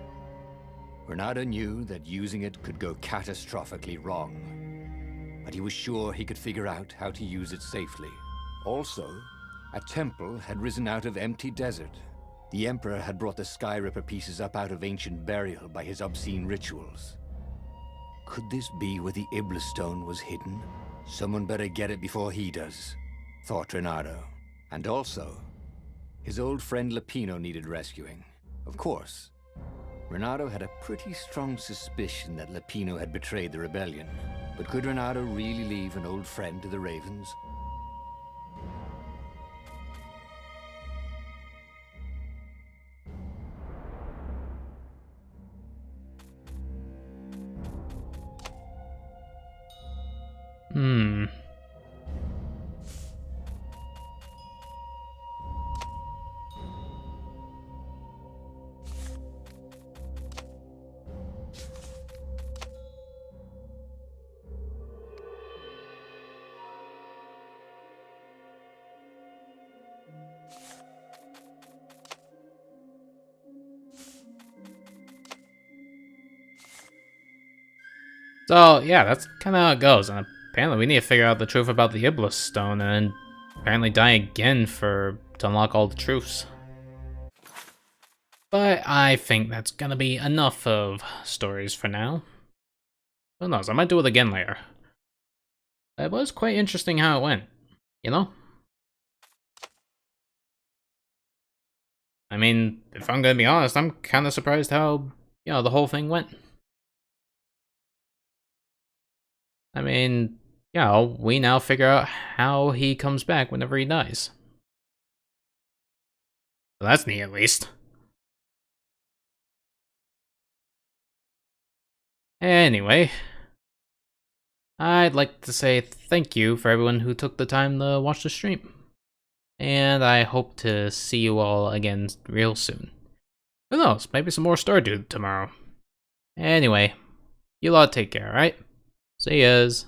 Speaker 3: Reynardo knew that using it could go catastrophically wrong, but he was sure he could figure out how to use it safely. Also, a temple had risen out of empty desert. The Emperor had brought the Sky Ripper pieces up out of ancient burial by his obscene rituals. Could this be where the Iblis Stone was hidden? Someone better get it before he does, thought Reynardo. And also, his old friend Lapino needed rescuing. Of course, Reynardo had a pretty strong suspicion that Lapino had betrayed the rebellion. But could Reynardo really leave an old friend to the Ravens?
Speaker 1: So, yeah, that's kind of how it goes. And apparently we need to figure out the truth about the Iblis Stone and then apparently die again to unlock all the truths. But I think that's gonna be enough of stories for now. Who knows, I might do it again later. It was quite interesting how it went, you know? I mean, if I'm gonna be honest, I'm kinda surprised how, the whole thing went. I mean, we now figure out how he comes back whenever he dies. So that's neat, at least. Anyway, I'd like to say thank you for everyone who took the time to watch the stream. And I hope to see you all again real soon. Who knows, maybe some more Stardew tomorrow. Anyway, you lot take care, alright? See yas.